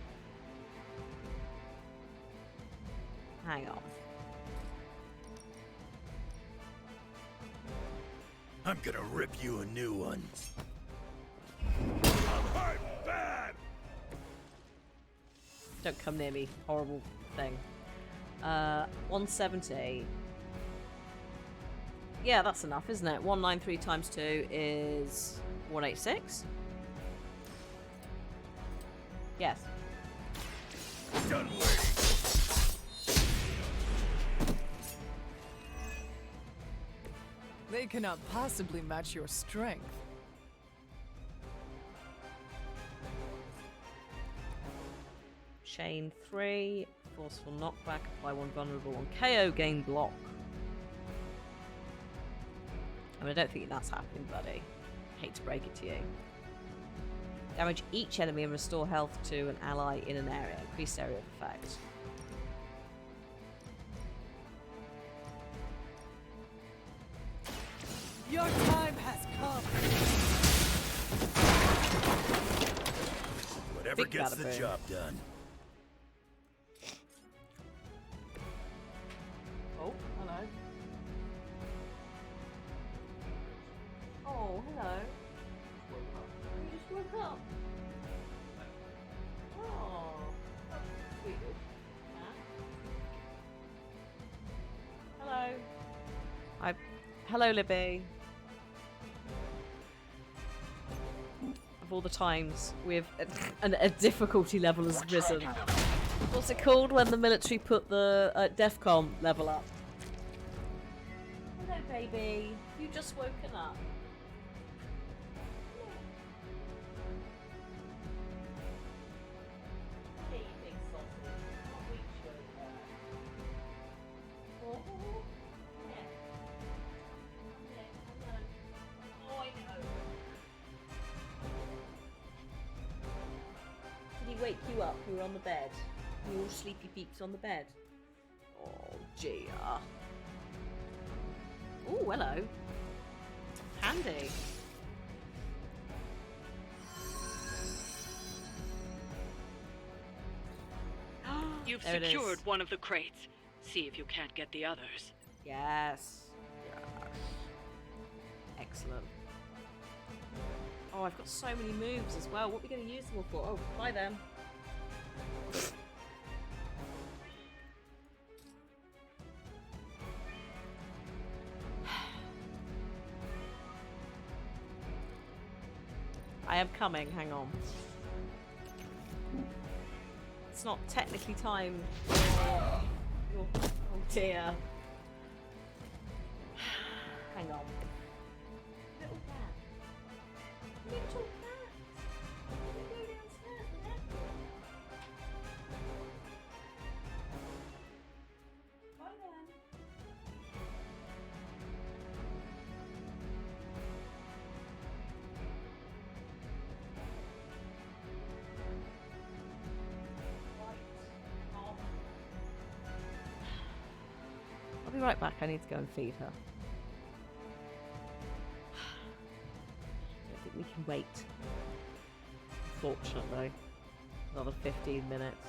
Hang on.
I'm gonna rip you a new one. I'm hurt bad!
Don't come near me, horrible thing. 170. Yeah, that's enough, isn't it? 193 times 2 is 186. Yes.
Done waiting.
They cannot possibly match your strength.
Chain 3, forceful knockback, apply 1 vulnerable on KO, gain block. I mean, I don't think that's happening, buddy. Hate to break it to you. Damage each enemy and restore health to an ally in an area. Increased area of effect.
Your time has come.
Whatever gets the job done.
Oh, hello. Oh, hello. You just woke up. Oh, that's sweet. Hello. Hello, Libby. Of all the times we've a difficulty level has risen. What's it called when the military put the DEFCON level up? Hello, baby. You just woken up. Hey, you big sausage. I'll reach you over there. Oh, yeah. Yeah, I know. Oh, I know. Did he wake you up? You were on the bed. You all sleepy peeps on the bed. Oh, dear. Oh, hello. Handy.
You've
There it
secured
is.
one of the crates. See if you can't get the others.
Yes. Excellent. Oh, I've got so many moves as well. What are we going to use them all for? Oh, bye then. I am coming, hang on. it's not technically time for your... Oh dear. Hang on. Little cat. Little cat. You go downstairs and let me. Bye then. I'll be right back. I need to go and feed her. I don't think we can wait. Unfortunately. Another 15 minutes.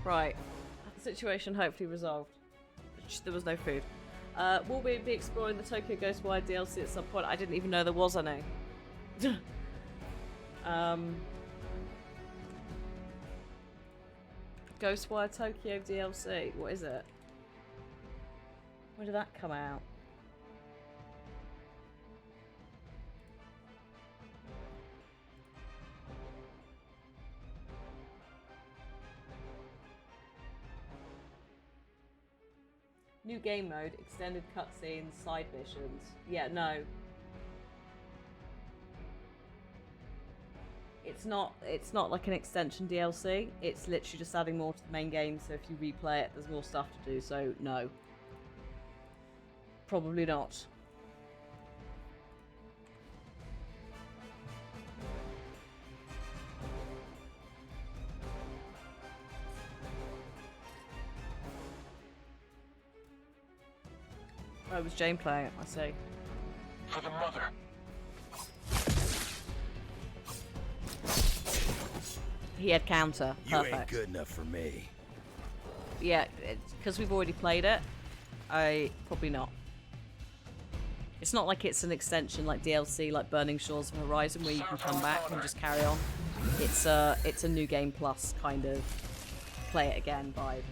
Right. Situation hopefully resolved. There was no food. Will we be exploring the Tokyo Ghostwire DLC at some point? I didn't even know there was any. Ghostwire Tokyo DLC. What is it? When did that come out? New game mode, extended cutscenes, side missions. Yeah, no. It's not like an extension DLC. It's literally just adding more to the main game, so if you replay it, there's more stuff to do, so no. Probably not. Oh, it was Jane playing it, I see.
For the mother.
He had counter.
You
Perfect.
ain't good enough for me.
Yeah, because we've already played it, probably not. It's not like it's an extension like DLC, like Burning Shores of Horizon, where you can come back and just carry on. It's a new game plus kind of play it again vibe.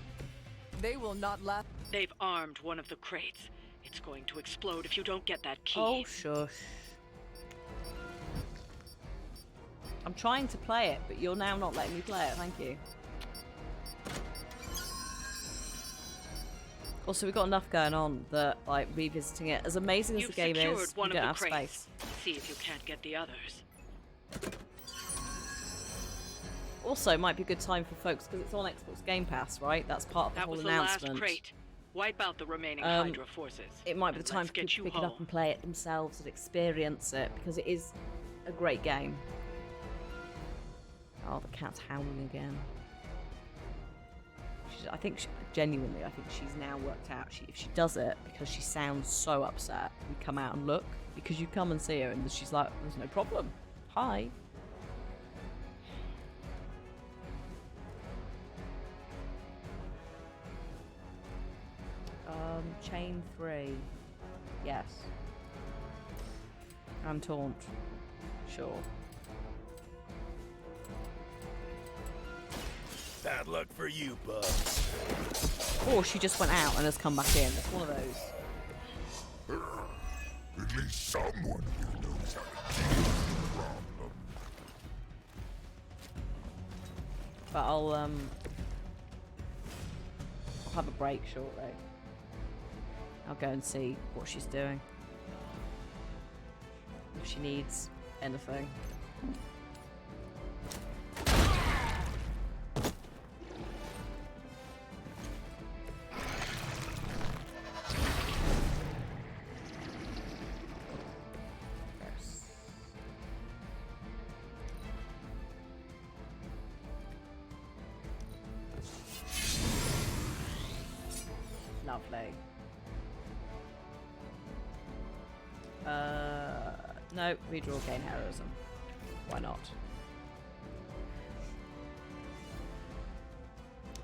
They will not laugh.
They've armed one of the crates. It's going to explode if you don't get that key.
Oh, shush. I'm trying to play it, but you're now not letting me play it. Thank you. Also, we've got enough going on that, like, revisiting it, as amazing as the game is, you don't have space.
See if you can't get the others.
Also, it might be a good time for folks, because it's on Xbox Game Pass, right? That's part of the whole
That was
announcement.
the last crate. Wipe out the remaining Hydra forces.
It might be the time for people to pick it up and play it themselves and experience it, because it is a great game. Oh, the cat's howling again. Genuinely, I think she's now worked out. If she does it because she sounds so upset, we come out and look, because you come and see her and she's like, there's no problem. Hi. Chain 3. Yes. And taunt. Sure.
Bad luck for you, bub.
Or she just went out and has come back in. It's one of those.
At least someone here knows how to deal with the problem.
But I'll have a break shortly. I'll go and see what she's doing. If she needs anything. Lovely. No, redraw, gain heroism. Why not?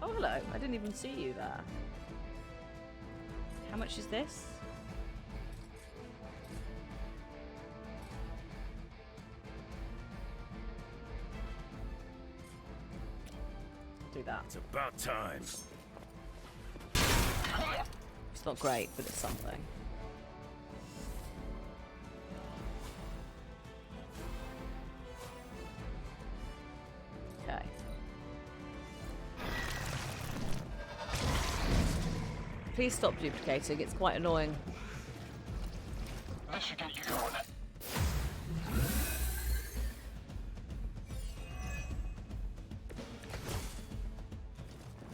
Oh, hello. I didn't even see you there. How much is this? Do that.
It's about time.
It's not great, but it's something. Okay. Please stop duplicating, it's quite annoying.
That should get you going.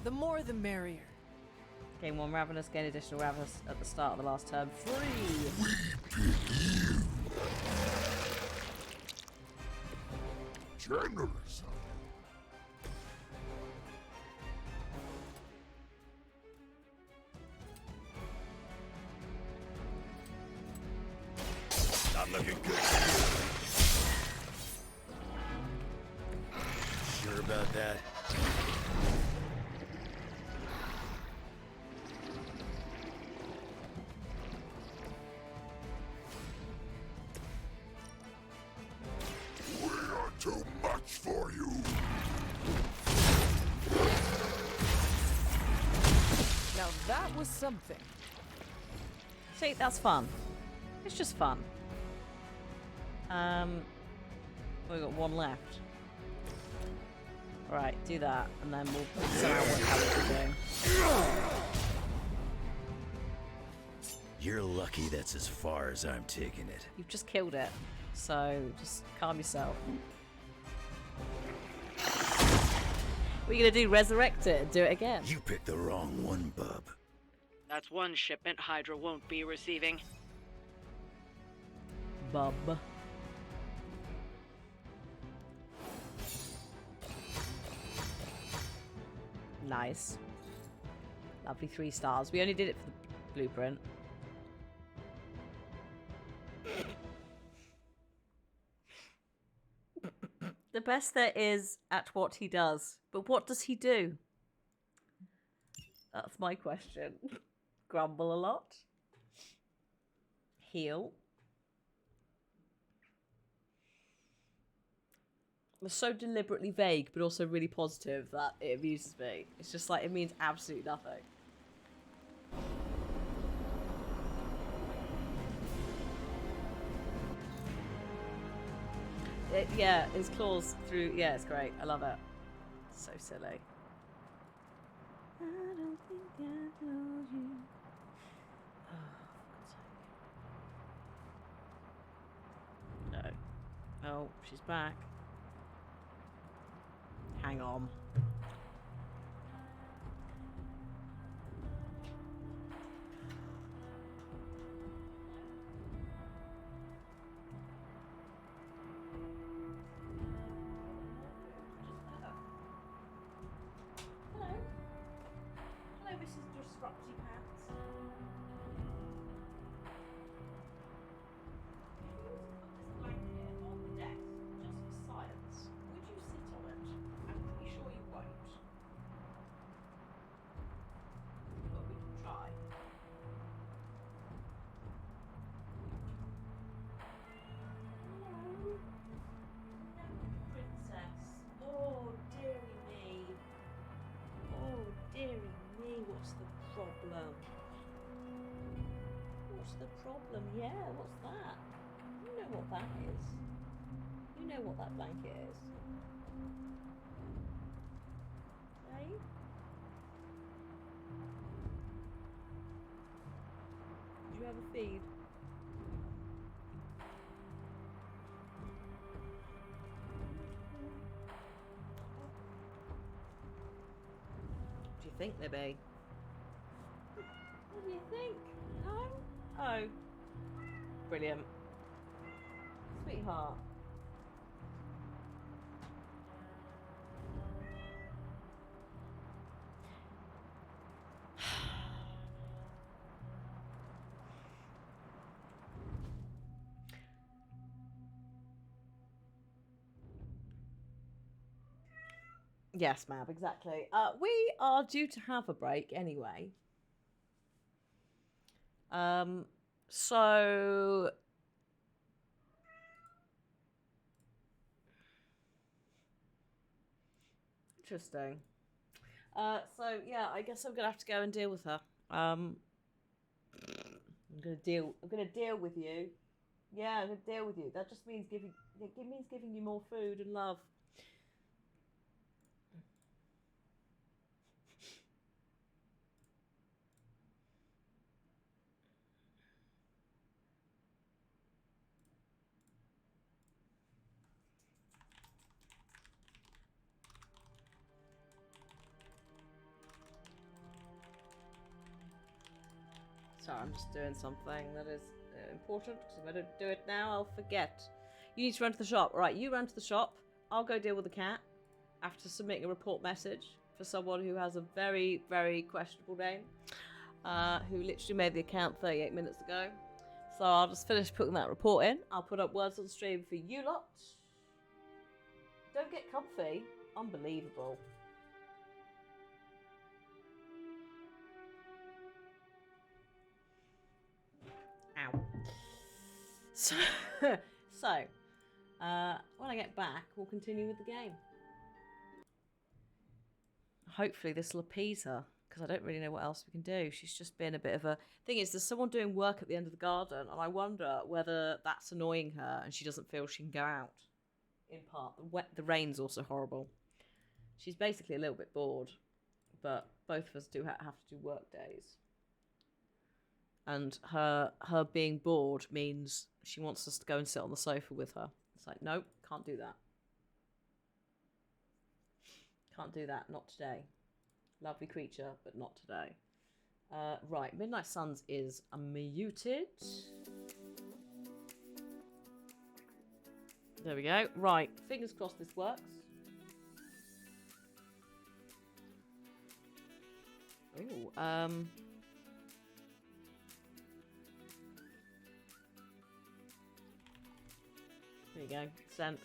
The more the merrier.
Gain 1 Ravenous, gain additional Ravenous at the start of the last turn. Free!
Generous.
Not looking good. Sure about that?
We are too much for you.
Now that was something.
See, that's fun. It's just fun. We've got 1 left. Right, do that, and then we'll somehow work out what we're doing.
You're lucky that's as far as I'm taking it.
You've just killed it, so just calm yourself. What are you gonna do? Resurrect it and do it again?
You picked the wrong one, bub.
That's one shipment Hydra won't be receiving.
Bub. Nice. Lovely 3 stars. We only did it for the blueprint. The best there is at what he does. But what does he do? That's my question. Grumble a lot? Heal? It's so deliberately vague, but also really positive that it amuses me. It's just like, it means absolutely nothing. Yeah, his claws through, yeah, it's great. I love it. So silly. I don't think I told you. Oh, for God's sake. No. Oh, she's back. Hang on. Hello. Hello, Mrs. Disrupty Pants. Blanket on the desk just for science. Would you sit on it? I'm pretty sure you won't. But we can try. Hello. Princess. Oh, dearie me. Oh, dearie me. What's the problem? What's the problem? Yeah, what's that? You know what that is. You know what that blanket is. Hey? Did you have a feed? What do you think, Libby? What do you think? No? Oh. Brilliant. Sweetheart. Yes, Mab, exactly. We are due to have a break anyway. So interesting. So yeah, I guess I'm gonna have to go and deal with her. I'm gonna deal with you. Yeah, I'm gonna deal with you. That just means giving you more food and love. Sorry, I'm just doing something that is important, because if I don't do it now, I'll forget. You need to run to the shop. Right, you run to the shop. I'll go deal with the cat after submitting a report message for someone who has a very, very questionable name, who literally made the account 38 minutes ago. So I'll just finish putting that report in. I'll put up words on stream for you lot. Don't get comfy. Unbelievable. Ow. So, when I get back, we'll continue with the game. Hopefully this will appease her, because I don't really know what else we can do. She's just been a bit of a... Thing is, there's someone doing work at the end of the garden, and I wonder whether that's annoying her and she doesn't feel she can go out. In part. The rain's also horrible. She's basically a little bit bored, but both of us do have to do work days. And her being bored means she wants us to go and sit on the sofa with her. It's like, nope, can't do that. Can't do that, not today. Lovely creature, but not today. Right, Midnight Suns is muted. There we go. Right, fingers crossed this works. Ooh, there you go. Sent.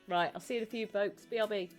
Right, I'll see you in a few, folks. BRB.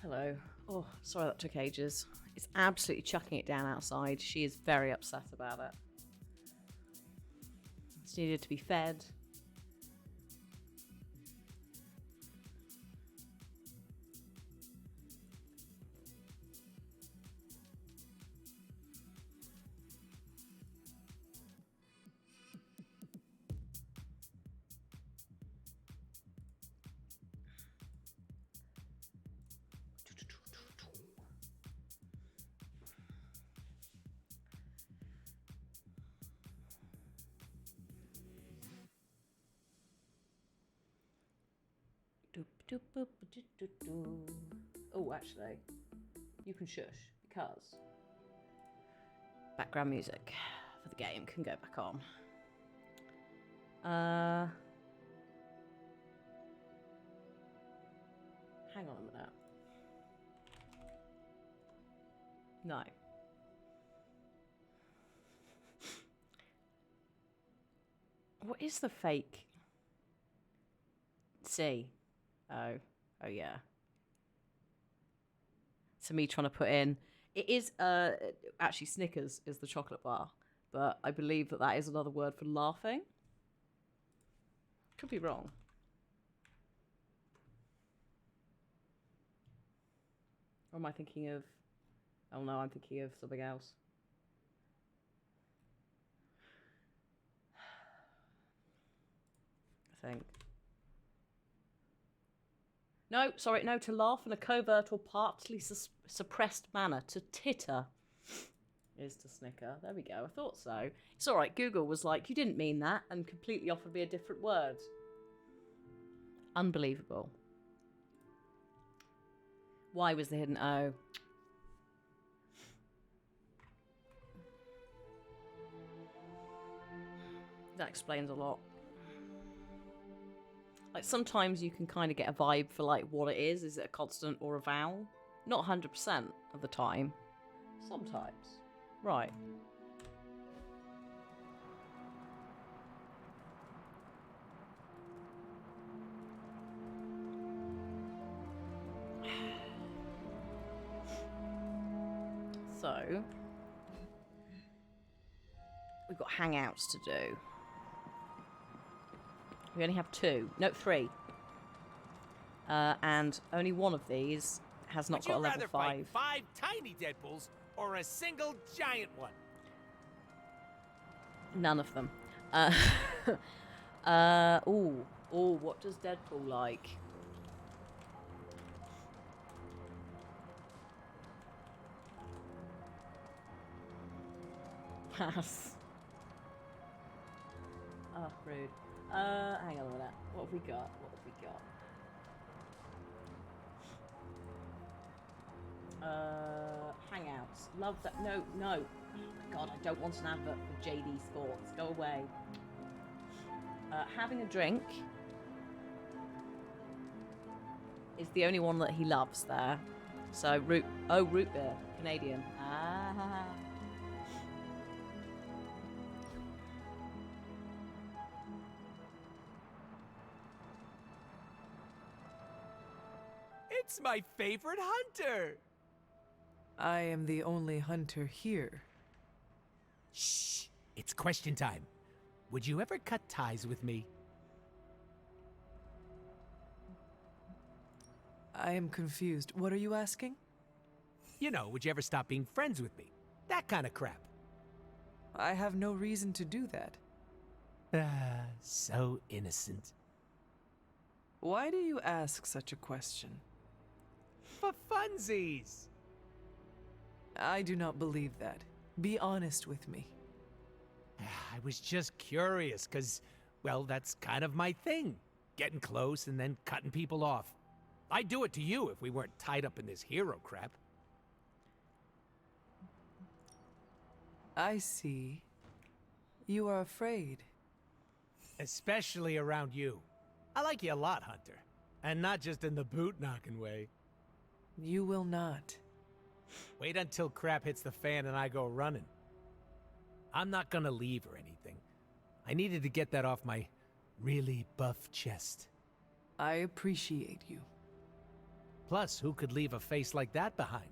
Hello. Oh, sorry that took ages. It's absolutely chucking it down outside. She is very upset about it. It's needed to be fed. Oh, actually, you can shush because background music for the game can go back on. Hang on a minute. No. What is the fake? C. Oh yeah. So me trying to put in, it is actually Snickers is the chocolate bar, but I believe that is another word for laughing. Could be wrong. Or am I thinking of? Oh no, I'm thinking of something else. I think. No, sorry, no, to laugh in a covert or partly suppressed manner. To titter is to snicker. There we go, I thought so. It's alright, Google was like, you didn't mean that, and completely offered me a different word. Unbelievable. Why was the hidden O? That explains a lot. Like, sometimes you can kind of get a vibe for, like, what it is. Is it a consonant or a vowel? Not 100% of the time. Sometimes. Right. So, we've got hangouts to do. We only have 2. No, 3. And only one of these has not got a level 5.
Fight 5 tiny Deadpools or a single giant one?
None of them. Ooh, what does Deadpool like? Pass. Oh, rude. Hang on a minute. What have we got? What have we got? Hangouts. Love that. No. Oh my god, I don't want an advert for JD Sports. Go away. Having a drink is the only one that he loves there. So, root beer. Canadian. Ah.
It's my favorite hunter!
I am the only hunter here.
Shh! It's question time. Would you ever cut ties with me?
I am confused. What are you asking?
You know, would you ever stop being friends with me? That kind of crap.
I have no reason to do that.
So innocent.
Why do you ask such a question?
For funsies!
I do not believe that. Be honest with me.
I was just curious, because, well, that's kind of my thing. Getting close and then cutting people off. I'd do it to you if we weren't tied up in this hero crap.
I see. You are afraid.
Especially around you. I like you a lot, Hunter. And not just in the boot-knocking way.
You will not.
Wait until crap hits the fan and I go running. I'm not gonna leave or anything. I needed to get that off my really buff chest.
I appreciate you.
Plus, who could leave a face like that behind?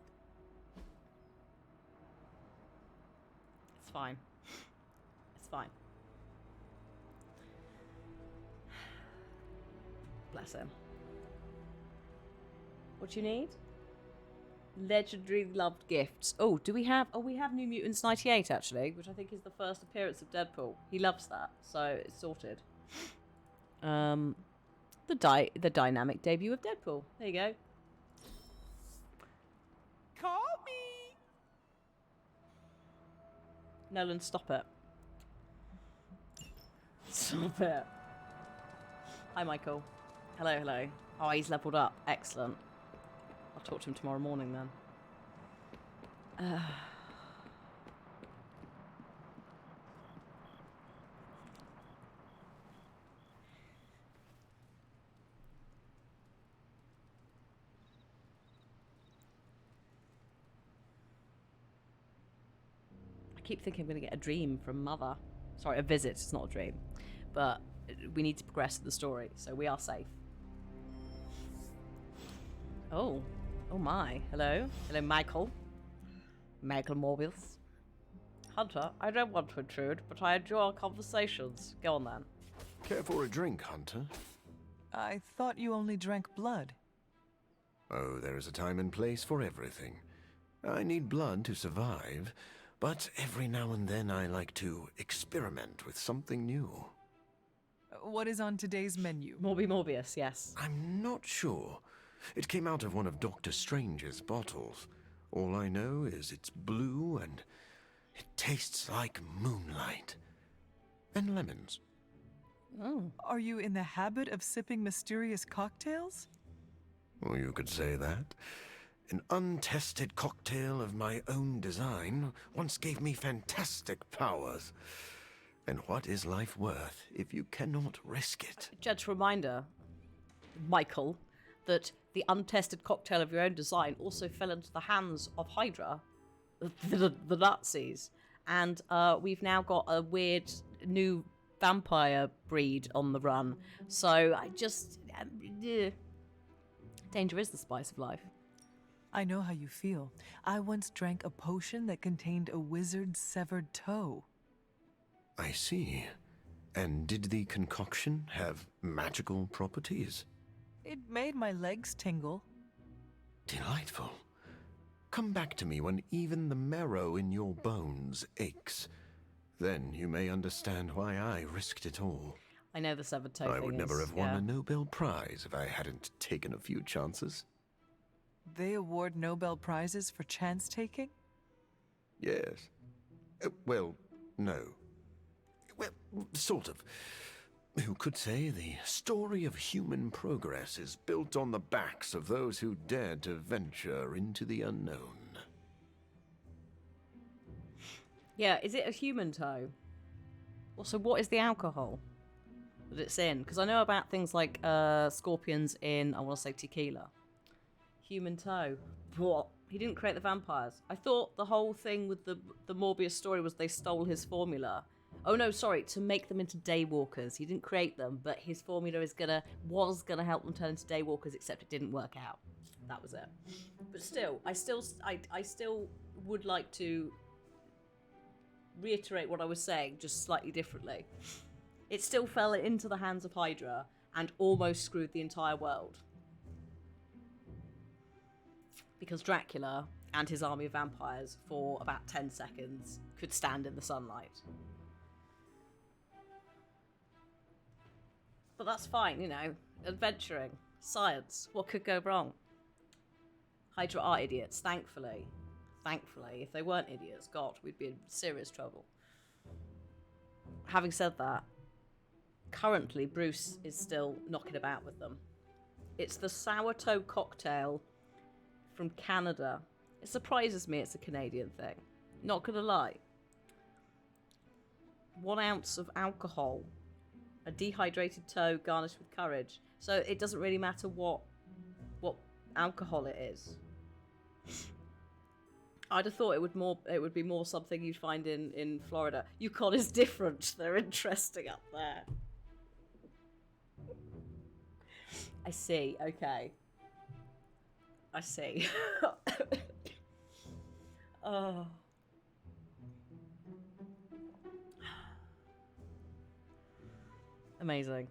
It's fine. It's fine. Bless him. What do you need? Legendary loved gifts. Oh, do we have... Oh, we have New Mutants 98, actually, which I think is the first appearance of Deadpool. He loves that, so it's sorted. The dynamic debut of Deadpool. There you go.
Call me!
Nolan, stop it. Stop it. Hi, Michael. Hello, hello. Oh, he's leveled up. Excellent. I'll talk to him tomorrow morning then. I keep thinking I'm going to get a dream from Mother. Sorry, a visit. It's not a dream. But we need to progress the story, so we are safe. Oh. Oh my. Hello. Hello, Michael. Michael Morbius. Hunter, I don't want to intrude, but I enjoy our conversations. Go on then.
Care for a drink, Hunter?
I thought you only drank blood.
Oh, there is a time and place for everything. I need blood to survive, but every now and then I like to experiment with something new.
What is on today's menu?
Morbius, yes.
I'm not sure. It came out of one of Doctor Strange's bottles. All I know is it's blue and it tastes like moonlight. And lemons.
Oh.
Are you in the habit of sipping mysterious cocktails?
Well, you could say that. An untested cocktail of my own design once gave me fantastic powers. And what is life worth if you cannot risk it?
Gentle reminder, Michael, that the untested cocktail of your own design also fell into the hands of Hydra, the Nazis. And we've now got a weird new vampire breed on the run. So I just... danger is the spice of life.
I know how you feel. I once drank a potion that contained a wizard's severed toe.
I see. And did the concoction have magical properties?
It made my legs tingle.
Delightful. Come back to me when even the marrow in your bones aches. Then you may understand why I risked it all.
I know the severed toe
I
thing
would never
is,
have won
yeah.
a Nobel Prize if I hadn't taken a few chances.
They award Nobel Prizes for chance taking?
Yes. Well, no. Well, sort of. Who could say the story of human progress is built on the backs of those who dared to venture into the unknown?
Yeah, is it a human toe? Also, what is the alcohol that it's in? Because I know about things like scorpions in, I want to say tequila. Human toe. What? He didn't create the vampires. I thought the whole thing with the Morbius story was they stole his formula. Oh no, sorry, to make them into daywalkers. He didn't create them, but his formula was gonna help them turn into daywalkers, except it didn't work out. That was it. But still, I still would like to reiterate what I was saying, just slightly differently. It still fell into the hands of Hydra and almost screwed the entire world. Because Dracula and his army of vampires, for about 10 seconds, could stand in the sunlight. But that's fine, you know. Adventuring. Science. What could go wrong? Hydra are idiots, thankfully. Thankfully. If they weren't idiots, God, we'd be in serious trouble. Having said that, currently Bruce is still knocking about with them. It's the sour toe cocktail from Canada. It surprises me it's a Canadian thing. Not gonna lie. 1 ounce of alcohol. A dehydrated toe garnished with courage. So it doesn't really matter what alcohol it is. I'd have thought it would be more something you'd find in Florida. Yukon is different. They're interesting up there. I see. Okay. I see. Oh. Amazing.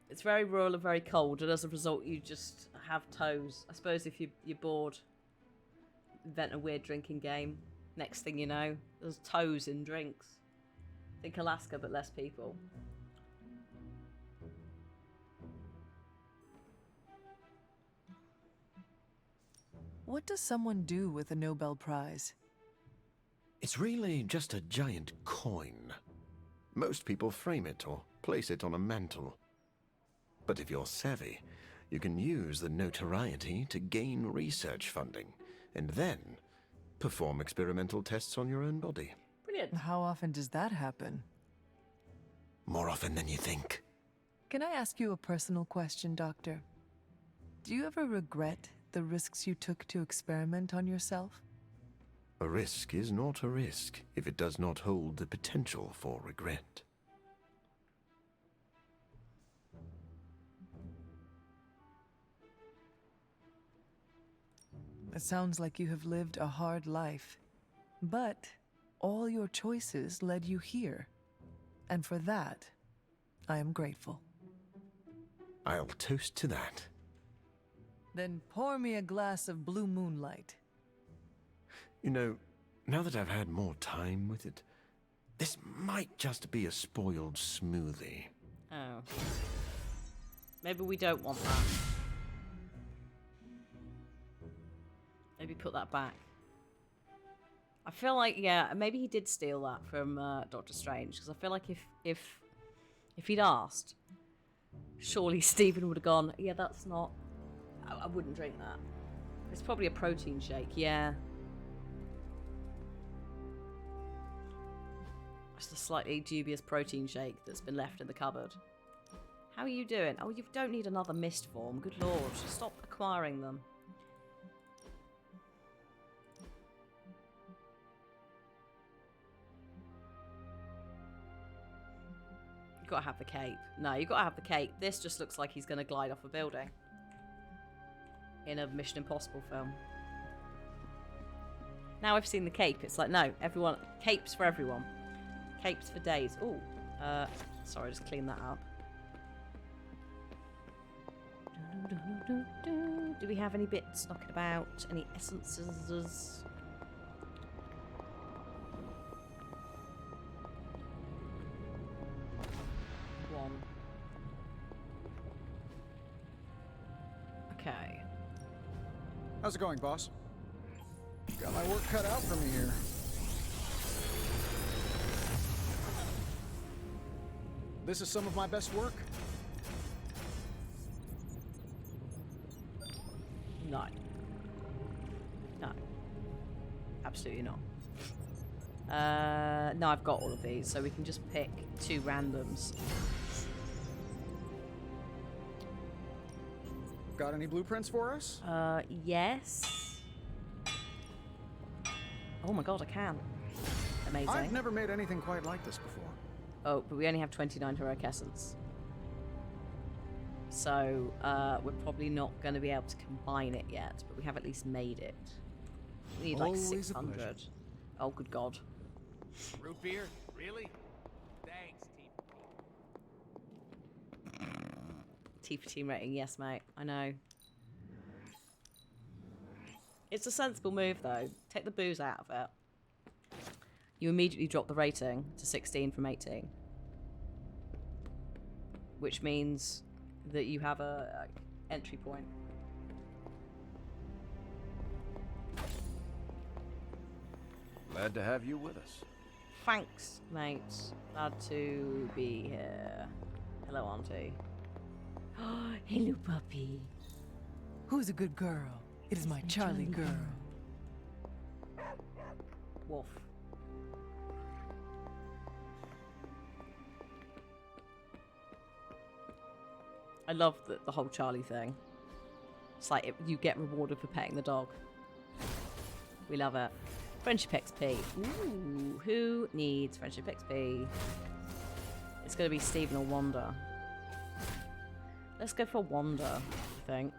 It's very rural and very cold, and as a result, you just have toes. I suppose if you're bored, invent a weird drinking game. Next thing you know, there's toes in drinks. Think Alaska, but less people.
What does someone do with a Nobel Prize?
It's really just a giant coin. Most people frame it or place it on a mantle. But if you're savvy, you can use the notoriety to gain research funding, and then perform experimental tests on your own body.
Brilliant.
How often does that happen?
More often than you think.
Can I ask you a personal question, Doctor? Do you ever regret the risks you took to experiment on yourself?
A risk is not a risk if it does not hold the potential for regret.
It sounds like you have lived a hard life, but all your choices led you here. And for that, I am grateful.
I'll toast to that.
Then pour me a glass of blue moonlight.
You know, now that I've had more time with it, this might just be a spoiled smoothie.
Oh. Maybe we don't want that. Maybe put that back. I feel like, yeah, maybe he did steal that from Doctor Strange, because I feel like if he'd asked, surely Stephen would have gone, yeah, that's not... I wouldn't drink that. It's probably a protein shake, yeah. Just a slightly dubious protein shake that's been left in the cupboard. How are you doing? Oh, you don't need another mist form. Good lord. Stop acquiring them. You've got to have the cape. No, you've got to have the cape. This just looks like he's going to glide off a building. In a Mission Impossible film. Now I've seen the cape, it's like, no, everyone, capes for everyone. Capes for days. Ooh, sorry, just clean that up. Do we have any bits knocking about? Any essences? One. Okay.
How's it going, boss? Got my work cut out for me here. This is some of my best work.
No. No. Absolutely not. No, I've got all of these, so we can just pick 2 randoms.
Got any blueprints for us?
Yes. Oh my god, I can. Amazing.
I've never made anything quite like this before.
Oh, but we only have 29 heroic essence. So, we're probably not going to be able to combine it yet, but we have at least made it. We need like
Always a
600. Oh, good god.
Root beer? Really? Thanks, team.
T for team rating, yes, mate. I know. It's a sensible move, though. Take the booze out of it. You immediately drop the rating to 16 from 18. Which means that you have a entry point.
Glad to have you with us.
Thanks, mate. Glad to be here. Hello, Auntie. Hello, puppy.
Who's a good girl? It is my Charlie girl.
Wolf. I love the whole Charlie thing. It's like you get rewarded for petting the dog. We love it. Friendship XP. Ooh, who needs friendship XP? It's going to be Stephen or Wanda. Let's go for Wanda, I think.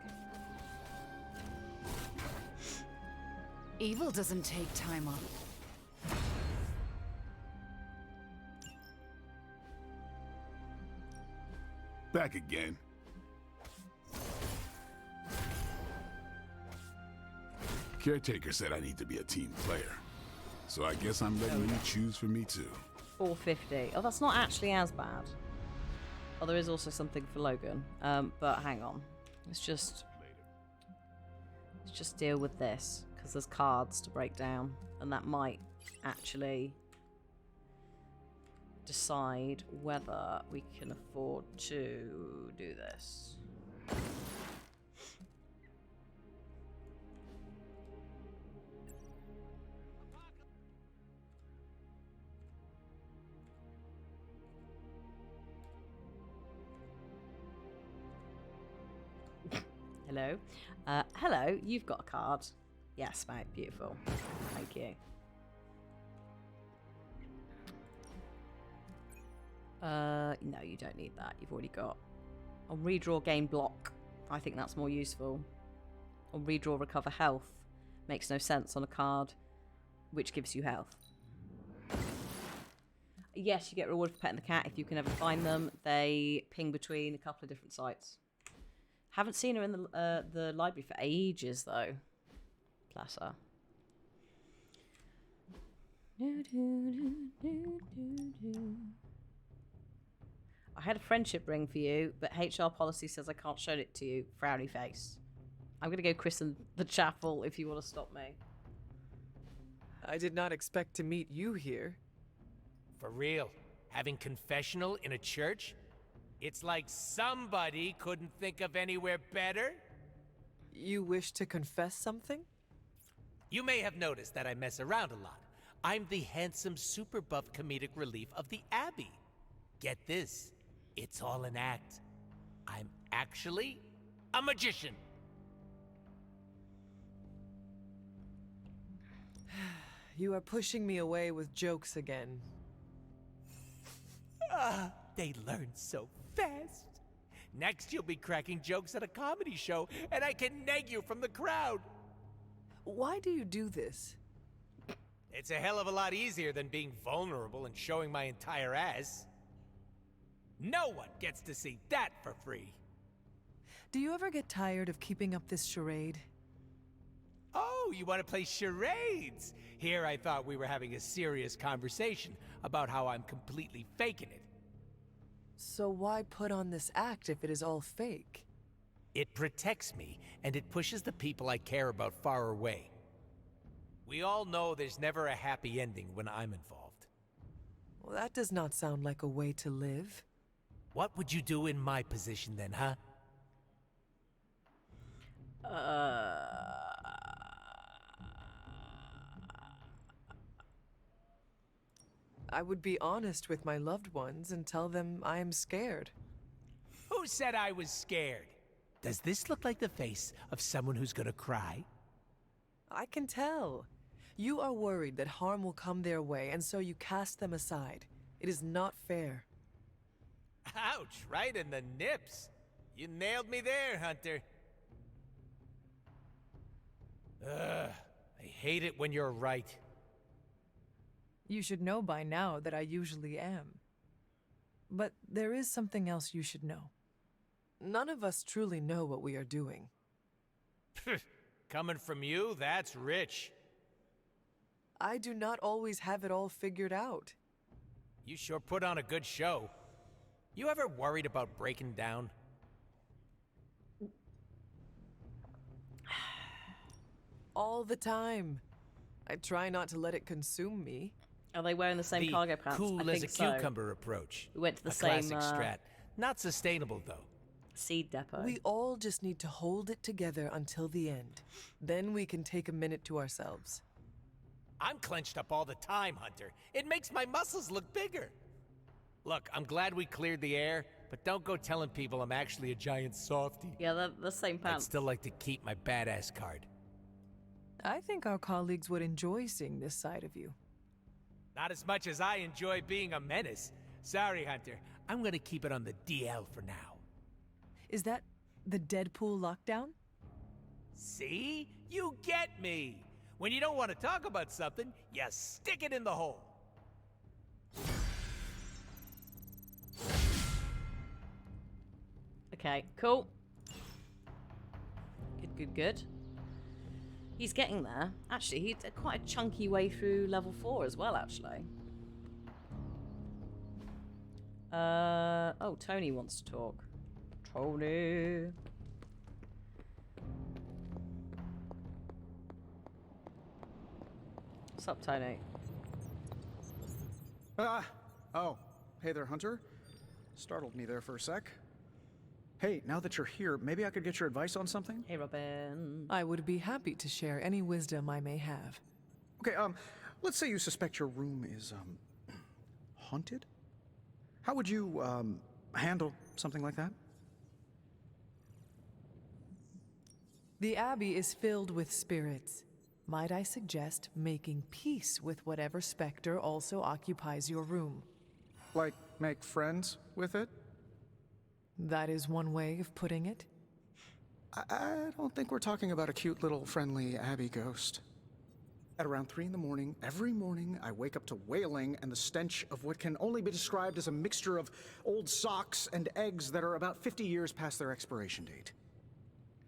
Evil doesn't take time off.
Back again. Caretaker said I need to be a team player. So I guess I'm letting you choose for me too.
450. Oh, that's not actually as bad. Oh, there is also something for Logan. But hang on. Let's just deal with this, because there's cards to break down, and that might actually decide whether we can afford to do this. Hello. Hello, you've got a card. Yes, mate, beautiful. Thank you. No, you don't need that. You've already got. I'll redraw gain block. I think that's more useful. Or redraw recover health. Makes no sense on a card which gives you health. Yes, you get reward for petting the cat if you can ever find them. They ping between a couple of different sites. Haven't seen her in the library for ages, though. Bless her. I had a friendship ring for you, but HR policy says I can't show it to you. Frowny face. I'm going to go christen the chapel if you want to stop me.
I did not expect to meet you here.
For real, having confessional in a church? It's like somebody couldn't think of anywhere better.
You wish to confess something?
You may have noticed that I mess around a lot. I'm the handsome, super buff comedic relief of the Abbey. Get this, it's all an act. I'm actually a magician.
You are pushing me away with jokes again.
They learn so fast. Next, you'll be cracking jokes at a comedy show, and I can nag you from the crowd.
Why do you do this?
It's a hell of a lot easier than being vulnerable and showing my entire ass. No one gets to see that for free.
Do you ever get tired of keeping up this charade?
Oh, you want to play charades? Here I thought we were having a serious conversation about how I'm completely faking it.
So why put on this act if it is all fake?
It protects me, and it pushes the people I care about far away. We all know there's never a happy ending when I'm involved.
Well, that does not sound like a way to live.
What would you do in my position then, huh?
I would be honest with my loved ones and tell them I am scared.
Who said I was scared? Does this look like the face of someone who's gonna cry?
I can tell. You are worried that harm will come their way, and so you cast them aside. It is not fair.
Ouch, right in the nips. You nailed me there, Hunter. Ugh, I hate it when you're right.
You should know by now that I usually am. But there is something else you should know. None of us truly know what we are doing.
Coming from you, that's rich.
I do not always have it all figured out.
You sure put on a good show. You ever worried about breaking down?
All the time. I try not to let it consume me.
Are they wearing the same cargo pants?
Cool
I
as
think
a
so.
cucumber approach.
We went to the
a
same
classic strat. Not sustainable though.
Seed depot.
We all just need to hold it together until the end. Then we can take a minute to ourselves.
I'm clenched up all the time, Hunter. It makes my muscles look bigger. Look, I'm glad we cleared the air, but don't go telling people I'm actually a giant softie.
Yeah, they're the same
I'd
pants.
still like to keep my badass card.
I think our colleagues would enjoy seeing this side of you.
Not as much as I enjoy being a menace. Sorry, Hunter. I'm gonna keep it on the DL for now.
Is that the Deadpool lockdown?
See? You get me! When you don't want to talk about something, you stick it in the hole.
Okay, cool. Good. He's getting there. Actually, he's quite a chunky way through level 4 as well, actually. Oh, Tony wants to talk. Tony. What's up, Tony?
Oh. Hey there, Hunter. Startled me there for a sec. Hey, now that you're here, maybe I could get your advice on something?
Hey, Robin.
I would be happy to share any wisdom I may have.
Okay, let's say you suspect your room is, haunted? How would you, handle something like that?
The Abbey is filled with spirits. Might I suggest making peace with whatever specter also occupies your room?
Like, make friends with it?
That is one way of putting it.
I don't think we're talking about a cute little friendly Abbey ghost. At around 3 in the morning, every morning, I wake up to wailing and the stench of what can only be described as a mixture of old socks and eggs that are about 50 years past their expiration date.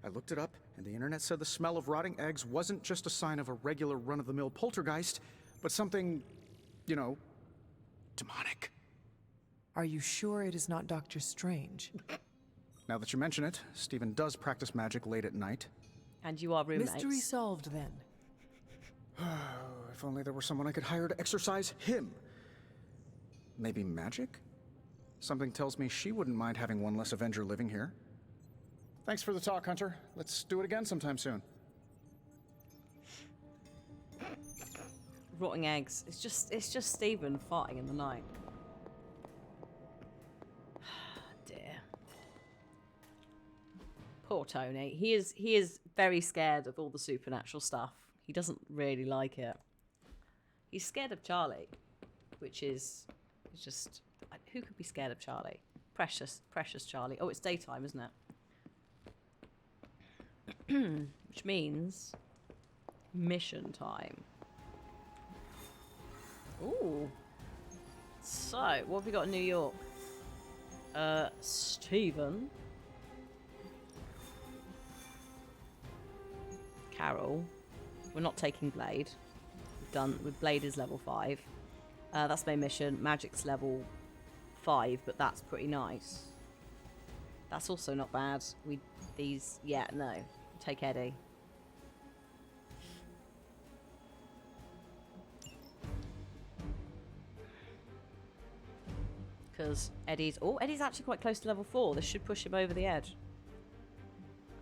I looked it up, and the internet said the smell of rotting eggs wasn't just a sign of a regular run-of-the-mill poltergeist, but something, you know, demonic.
Are you sure it is not Dr. Strange?
Now that you mention it, Stephen does practice magic late at night.
And you are roommates.
Mystery solved, then.
If only there were someone I could hire to exorcise him. Maybe magic? Something tells me she wouldn't mind having one less Avenger living here. Thanks for the talk, Hunter. Let's do it again sometime soon.
Rotting eggs. It's just Stephen farting in the night. Dear. Poor Tony. He is very scared of all the supernatural stuff. He doesn't really like it. He's scared of Charlie, which is just, who could be scared of Charlie? Precious Charlie. Oh, it's daytime, isn't it? Which means mission time. Ooh. So, what have we got in New York? Stephen. Carol. We're not taking Blade. We've done with Blade is level 5. That's my mission. Magic's level 5, but that's pretty nice. That's also not bad. No. Take Eddie. Because Eddie's actually quite close to level 4. This should push him over the edge.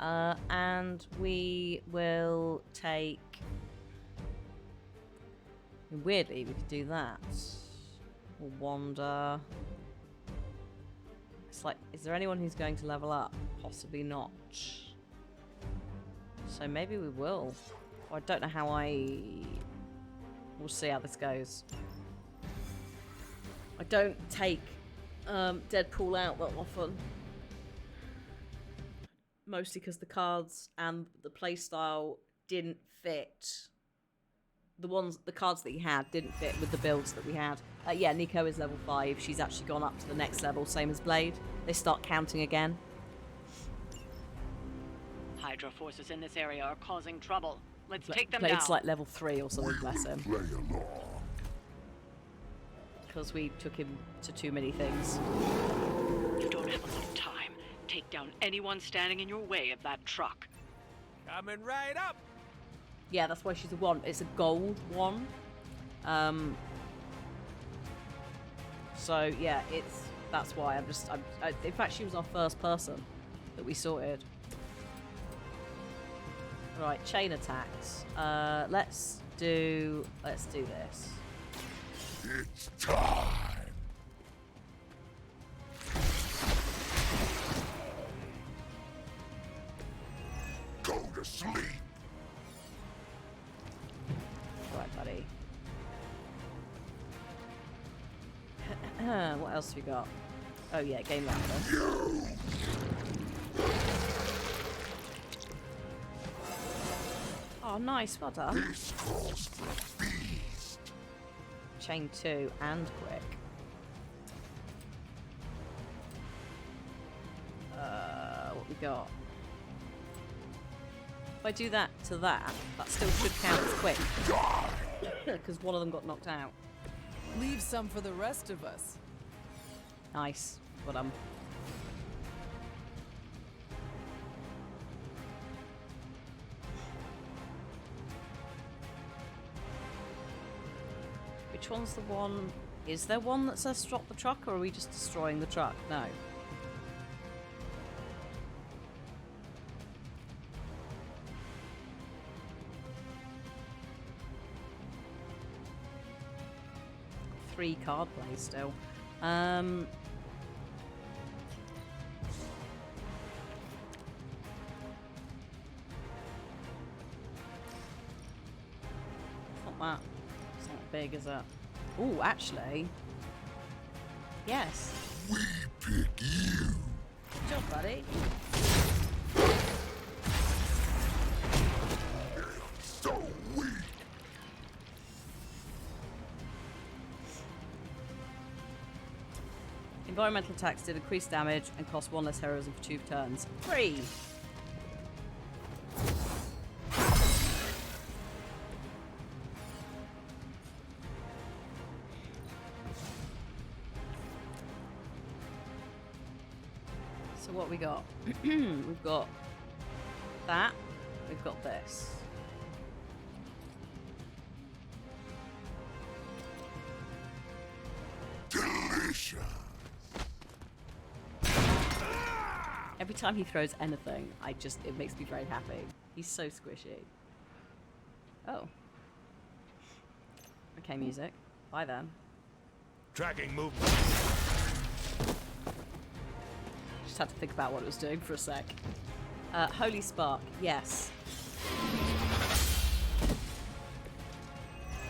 And we will take... Weirdly, we could do that. Or wander. It's like, is there anyone who's going to level up? Possibly not. So maybe we will. I don't know how We'll see how this goes. I don't take Deadpool out that often. Mostly because the cards and the playstyle didn't fit. The cards that he had didn't fit with the builds that we had. Yeah, Nico is level 5. She's actually gone up to the next level, same as Blade. They start counting again.
Hydra forces in this area are causing trouble. Let's take them
Blade's
down.
like level 3 or something, bless him. Because we took him to too many things.
You don't have enough time. Take down anyone standing in your way of that truck.
Coming right up.
Yeah, that's why she's a 1. It's a gold 1. So yeah, that's why in fact, she was our first person that we sorted. Right, chain attacks. Let's do this.
It's time. Go to sleep.
Right, buddy. What else have we got? Oh yeah, Game Raptor. Oh, Oh, nice. Well done. Chain 2 and quick. What we got? If I do that to that, that still should count as quick. Because one of them got knocked out.
Leave some for the rest of us.
Nice. But which one's the one? Is there one that says stop the truck, or are we just destroying the truck? No. Three card plays still. That. It's not big, is it? Oh, actually. Yes.
We pick you.
Good job, buddy.
So weak.
Environmental attacks did increased damage and cost 1 less heroism for 2 turns. 3! So what we got? We've got that. We've got this.
Delicious.
Every time he throws anything, it makes me very happy. He's so squishy. Oh. Okay, music. Bye then.
Tracking movement.
Just had to think about what it was doing for a sec. Holy Spark, yes.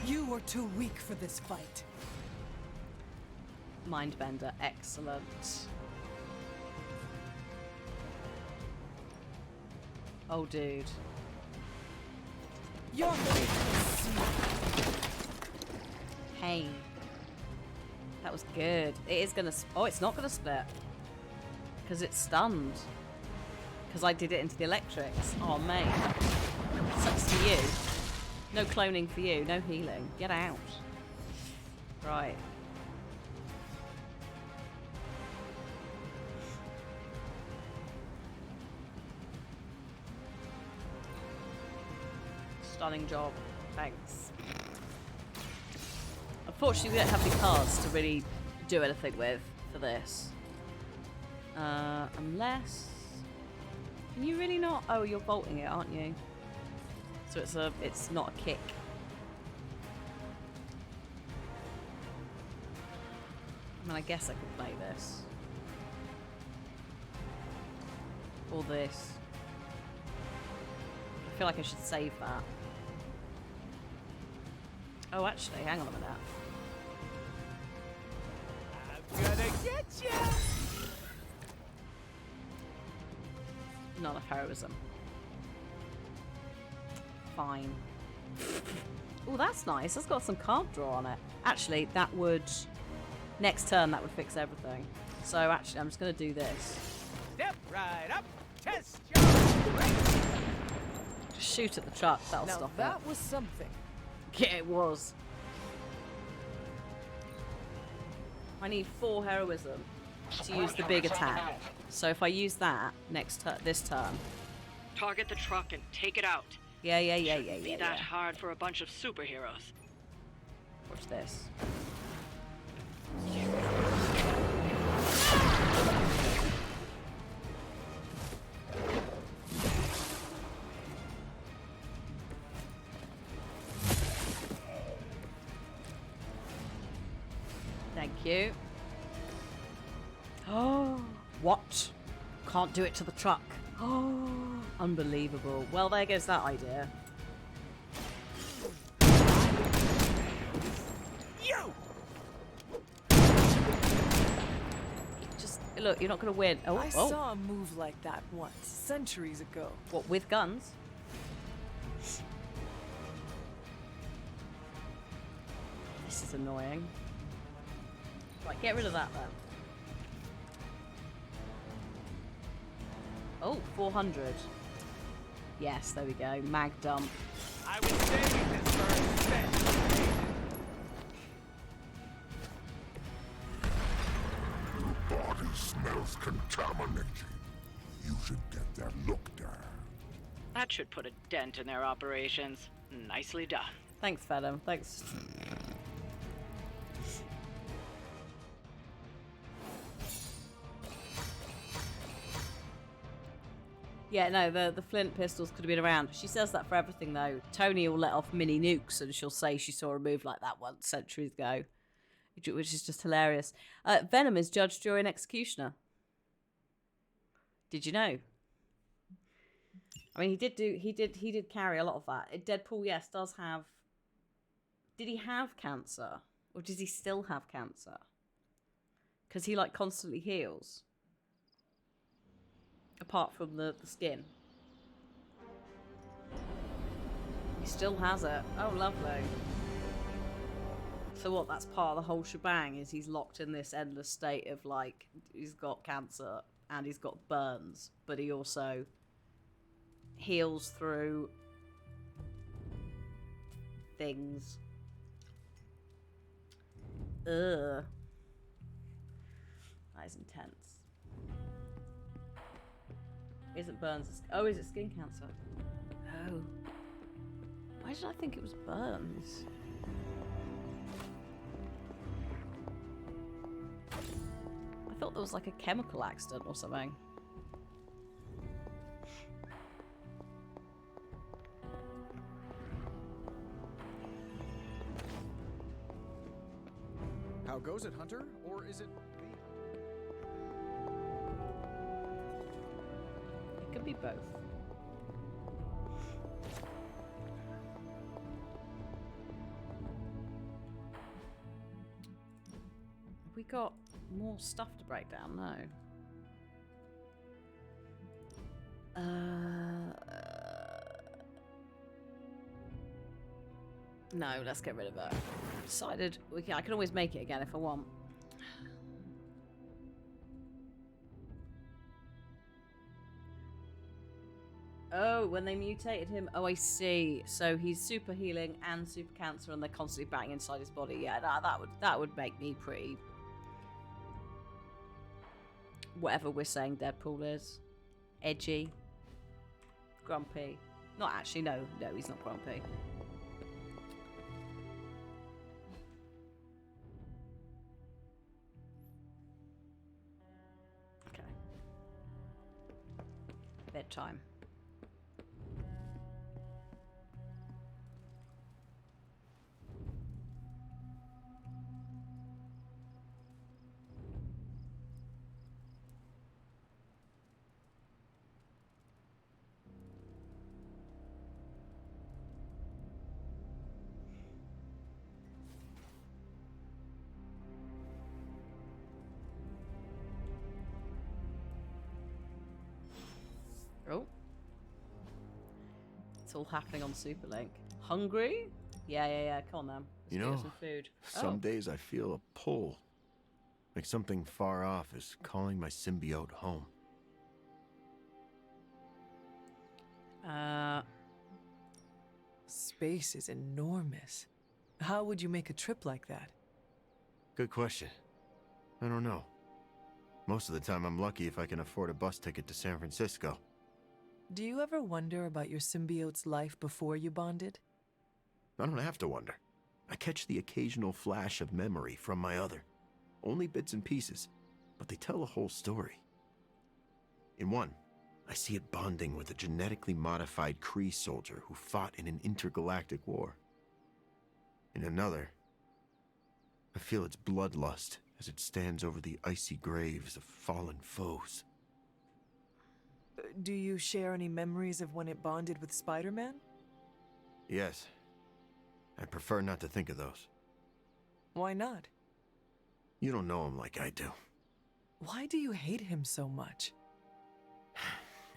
You are too weak for this fight.
Mindbender, excellent. Oh, dude.
You're
Pain. That was good. It is gonna. Oh, it's not gonna split. Because it's stunned. Because I did it into the electrics. Oh, mate. Sucks to you. No cloning for you. No healing. Get out. Right. Stunning job. Thanks. Unfortunately, we don't have any cards to really do anything with for this. Unless... Can you really not? Oh, you're bolting it, aren't you? So it's not a kick. I mean, I guess I could play this. Or this. I feel like I should save that. Oh, actually, hang on a minute.
I'm gonna get you!
Not enough heroism. Fine. Oh, that's nice. It's got some card draw on it. Actually, that would... Next turn, that would fix everything. So, actually, I'm just going to do this.
Step right up, test your strength.
Just shoot at the truck. That'll
now
stop
that
it.
was something.
Yeah, it was. I need 4 heroism to use the big attack. So if I use that this turn.
Target the truck and take it out.
Yeah.
Shouldn't be that hard for a bunch of superheroes.
Watch this. Thank you. Oh, what? Can't do it to the truck. Oh, unbelievable. Well, there goes that idea.
You!
Just, look, you're not going to win. Oh,
I saw a move like that once, centuries ago.
What, with guns? this is annoying. Right, get rid of that then. Oh, 400. Yes, there we go. Mag dump.
I was saving this for a special.
Your body smells contaminated. You should get that looked at.
That should put a dent in their operations. Nicely done.
Thanks, Venom. Thanks. Yeah, no, the flint pistols could have been around. She says that for everything, though. Tony will let off mini nukes, and she'll say she saw a move like that once centuries ago, which is just hilarious. Venom is judge, jury, and executioner. Did you know? I mean, he did carry a lot of that. Deadpool, yes, does have. Did he have cancer, or does he still have cancer? Because he like constantly heals. Apart from the skin. He still has it. Oh, lovely. So what, that's part of the whole shebang, is he's locked in this endless state of, like, he's got cancer and he's got burns, but he also heals through things. Ugh. That is intense. Isn't burns? Oh, is it skin cancer? Oh. Why did I think it was burns? I thought there was like a chemical accident or something.
How goes it, Hunter? Or is it the
It could be both. Have we got more stuff to break down? No. No, let's get rid of her. Decided I can always make it again if I want. Oh, when they mutated him. Oh, I see. So he's super healing and super cancer, and they're constantly banging inside his body. Yeah, that would make me pretty. Whatever we're saying, Deadpool is edgy, grumpy. Not actually. No, he's not grumpy. Okay. Bedtime. Oh. It's all happening on Superlink. Hungry? Yeah. Come on, then. Let's get some food.
Some days I feel a pull. Like something far off is calling my symbiote home.
Space is enormous. How would you make a trip like that?
Good question. I don't know. Most of the time I'm lucky if I can afford a bus ticket to San Francisco.
Do you ever wonder about your symbiote's life before you bonded?
I don't have to wonder. I catch the occasional flash of memory from my other. Only bits and pieces, but they tell a whole story. In one, I see it bonding with a genetically modified Kree soldier who fought in an intergalactic war. In another, I feel its bloodlust as it stands over the icy graves of fallen foes.
Do you share any memories of when it bonded with Spider-Man?
Yes. I prefer not to think of those.
Why not?
You don't know him like I do.
Why do you hate him so much?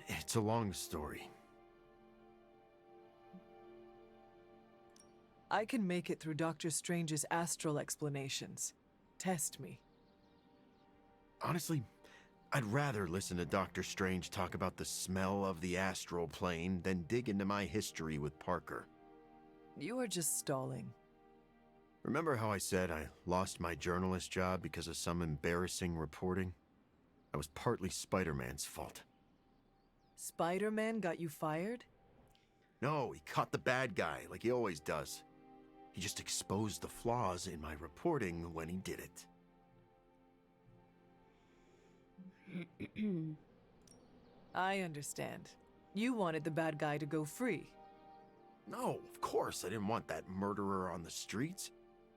It's a long story.
I can make it through Doctor Strange's astral explanations. Test me.
Honestly, I'd rather listen to Doctor Strange talk about the smell of the astral plane than dig into my history with Parker.
You are just stalling.
Remember how I said I lost my journalist job because of some embarrassing reporting? That was partly Spider-Man's fault.
Spider-Man got you fired?
No, he caught the bad guy, like he always does. He just exposed the flaws in my reporting when he did it.
I understand. You wanted the bad guy to go free.
No, of course I didn't want that murderer on the streets.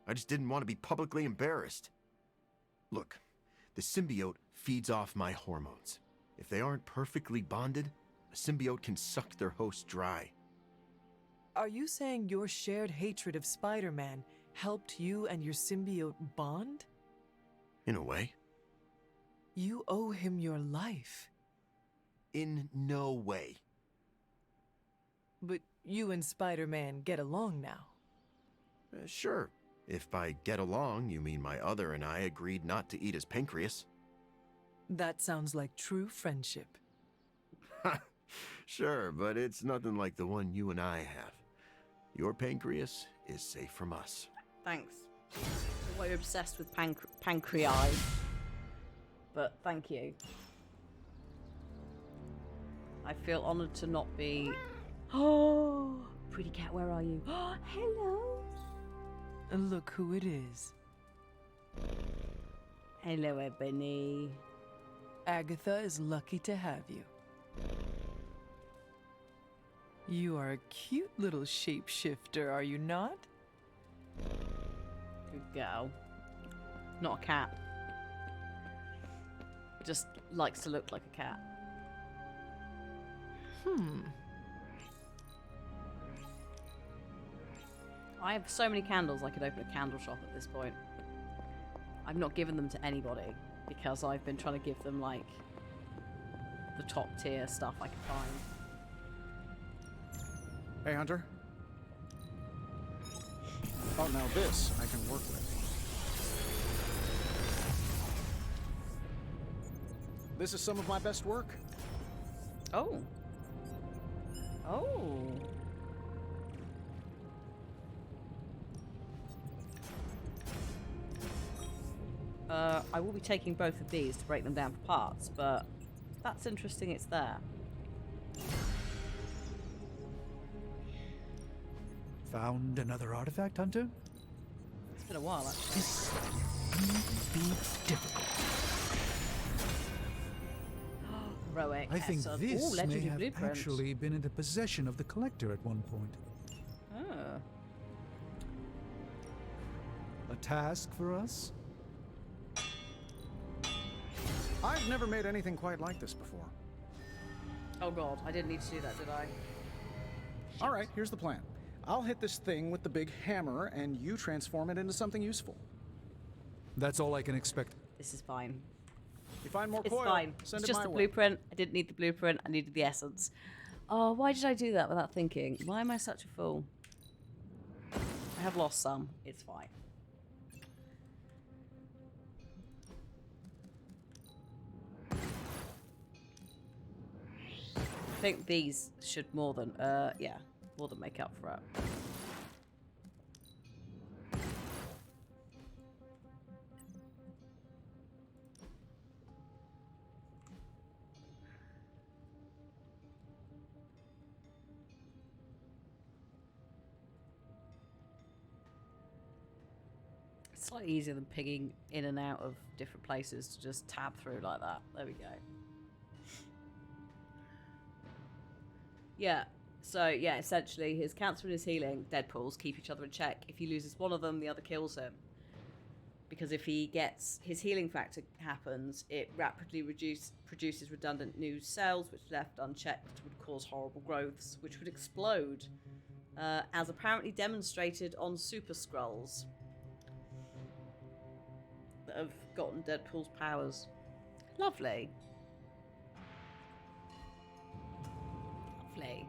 I just didn't want to be publicly embarrassed. Look, the symbiote feeds off my hormones. If they aren't perfectly bonded, a symbiote can suck their host dry.
Are you saying your shared hatred of Spider-Man helped you and your symbiote bond?
In a way.
You owe him your life.
In no way.
But you and Spider-Man get along now.
Sure. If by get along, you mean my other and I agreed not to eat his pancreas.
That sounds like true friendship.
Sure, but it's nothing like the one you and I have. Your pancreas is safe from us.
Thanks. Why you're obsessed with pancreas. But thank you. I feel honoured to not be... Oh, pretty cat, where are you? Oh, hello.
Look who it is.
Hello, Ebony.
Agatha is lucky to have you. You are a cute little shapeshifter, are you not?
Good girl. Not a cat. Just likes to look like a cat. I have so many candles I could open a candle shop at this point. I've not given them to anybody because I've been trying to give them like the top tier stuff I can find.
Hey, Hunter. Oh, now this I can work with. This is some of my best work.
Oh. Oh. I will be taking both of these to break them down for parts, but that's interesting it's there.
Found another artifact, Hunter?
It's been a while, actually.
This will be difficult.
Heroic.
I think
Ooh,
this may
legendary
have
blueprint.
actually been in the possession of the Collector at one point.
Oh.
A task for us?
I've never made anything quite like this before.
Oh god, I didn't need to do that, did I?
All right, here's the plan. I'll hit this thing with the big hammer, and you transform it into something useful.
That's all I can expect.
This is fine.
If you find more
It's
coil,
fine.
send
It's
it
just
my
the
way.
blueprint. I didn't need the blueprint. I needed the essence. Oh, why did I do that without thinking? Why am I such a fool? I have lost some. It's fine. I think these should more than make up for it. It's slightly easier than pinging in and out of different places to just tab through like that. There we go. Yeah, so yeah, essentially his cancer and his healing, Deadpool's, keep each other in check. If he loses one of them, the other kills him. Because if he gets his healing factor happens, it rapidly produces redundant new cells, which left unchecked would cause horrible growths, which would explode, as apparently demonstrated on Super Skrulls that have gotten Deadpool's powers. Lovely. Lovely.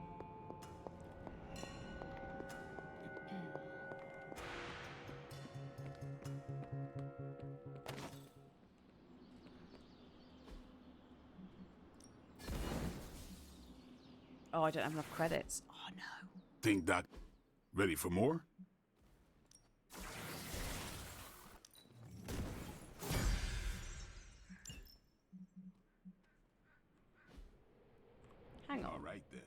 Oh, I don't have enough credits. Oh, no.
Think Doc ready for more?
Hang on.
All right, then.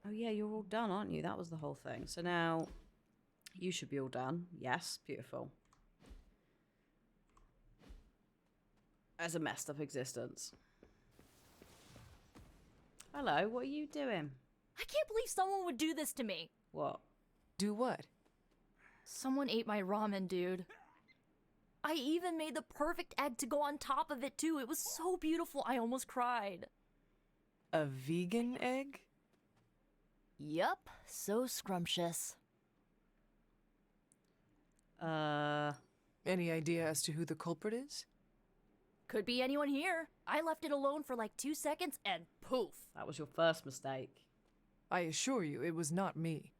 Oh, yeah, you're all done, aren't you? That was the whole thing. So now you should be all done. Yes, beautiful. As a messed up existence. Hello, what are you doing?
I can't believe someone would do this to me.
What?
Do what?
Someone ate my ramen, dude. I even made the perfect egg to go on top of it, too. It was so beautiful, I almost cried.
A vegan egg?
Yup, so scrumptious.
Any idea as to who the culprit is?
Could be anyone here. I left it alone for like 2 seconds and poof.
That was your first mistake.
I assure you, it was not me.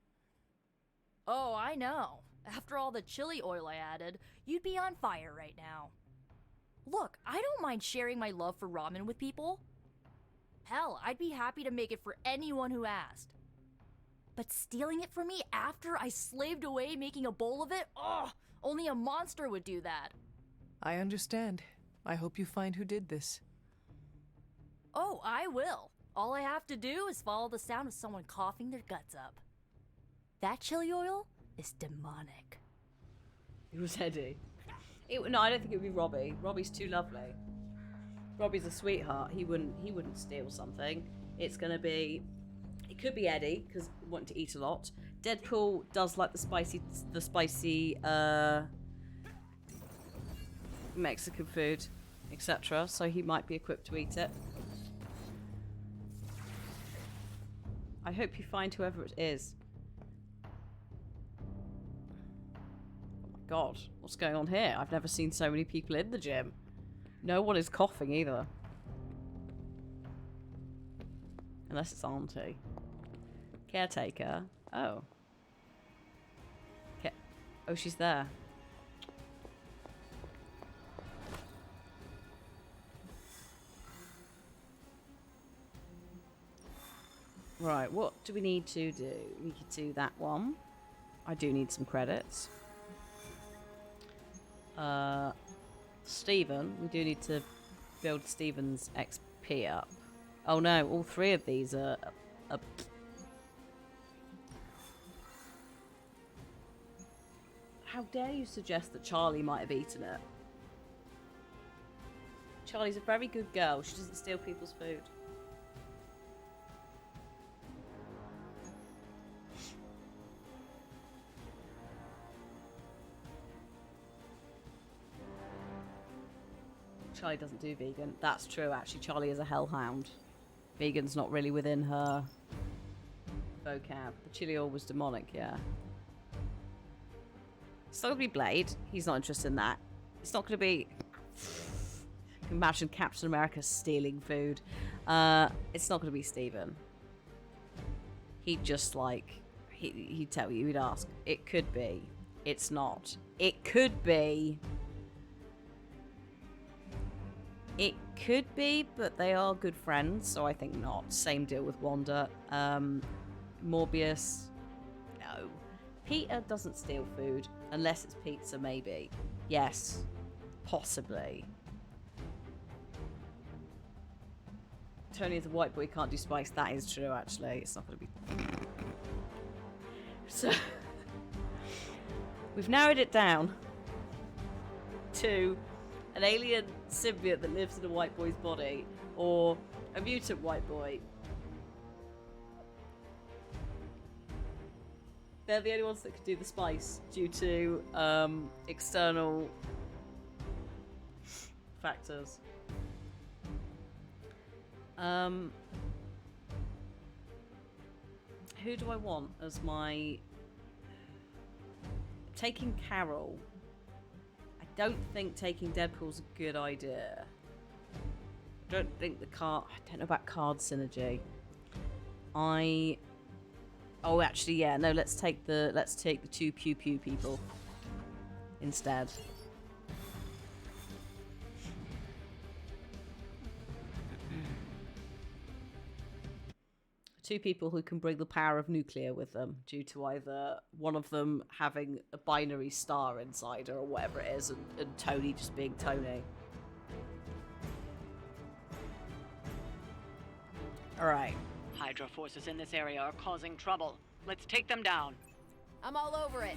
Oh, I know. After all the chili oil I added, you'd be on fire right now. Look, I don't mind sharing my love for ramen with people. Hell, I'd be happy to make it for anyone who asked. But stealing it from me after I slaved away making a bowl of it? Ugh, only a monster would do that.
I understand. I hope you find who did this.
Oh, I will. All I have to do is follow the sound of someone coughing their guts up. That chili oil is demonic.
It was Eddie. No, I don't think it would be Robbie. Robbie's too lovely. Robbie's a sweetheart. He wouldn't steal something. It's gonna be. It could be Eddie because wanting to eat a lot. Deadpool does like the spicy Mexican food, etc. So he might be equipped to eat it. I hope you find whoever it is. Oh my god, what's going on here? I've never seen so many people in the gym. No one is coughing either. Unless it's Auntie. Caretaker. Oh. Oh, she's there. Right, what do we need to do? We could do that one. I do need some credits. Stephen, we do need to build Stephen's XP up. Oh no, all three of these are How dare you suggest that Charlie might have eaten it? Charlie's a very good girl. She doesn't steal people's food. Charlie doesn't do vegan. That's true, actually. Charlie is a hellhound. Vegan's not really within her vocab. The chili oil was demonic, yeah. It's not going to be Blade. He's not interested in that. It's not going to be... Imagine Captain America stealing food. It's not going to be Stephen. He'd just like... He'd tell you, he'd ask. It could be. It's not. It could be... It could be, but they are good friends, so I think not. Same deal with Wanda. Morbius, no. Peter doesn't steal food, unless it's pizza, maybe. Yes, possibly. Tony is a white boy, can't do spice. That is true, actually. It's not going to be... So, we've narrowed it down to... an alien symbiote that lives in a white boy's body, or a mutant white boy. They're the only ones that could do the spice due to external factors. Who do I want as my... Taking Carol. I don't think taking Deadpool's a good idea. I don't think the card... I don't know about card synergy. Oh, actually, yeah. No, let's take the two Pew Pew people instead. 2 people who can bring the power of nuclear with them due to either one of them having a binary star inside her or whatever it is, and Tony just being Tony. Alright.
Hydra forces in this area are causing trouble. Let's take them down.
I'm all over it.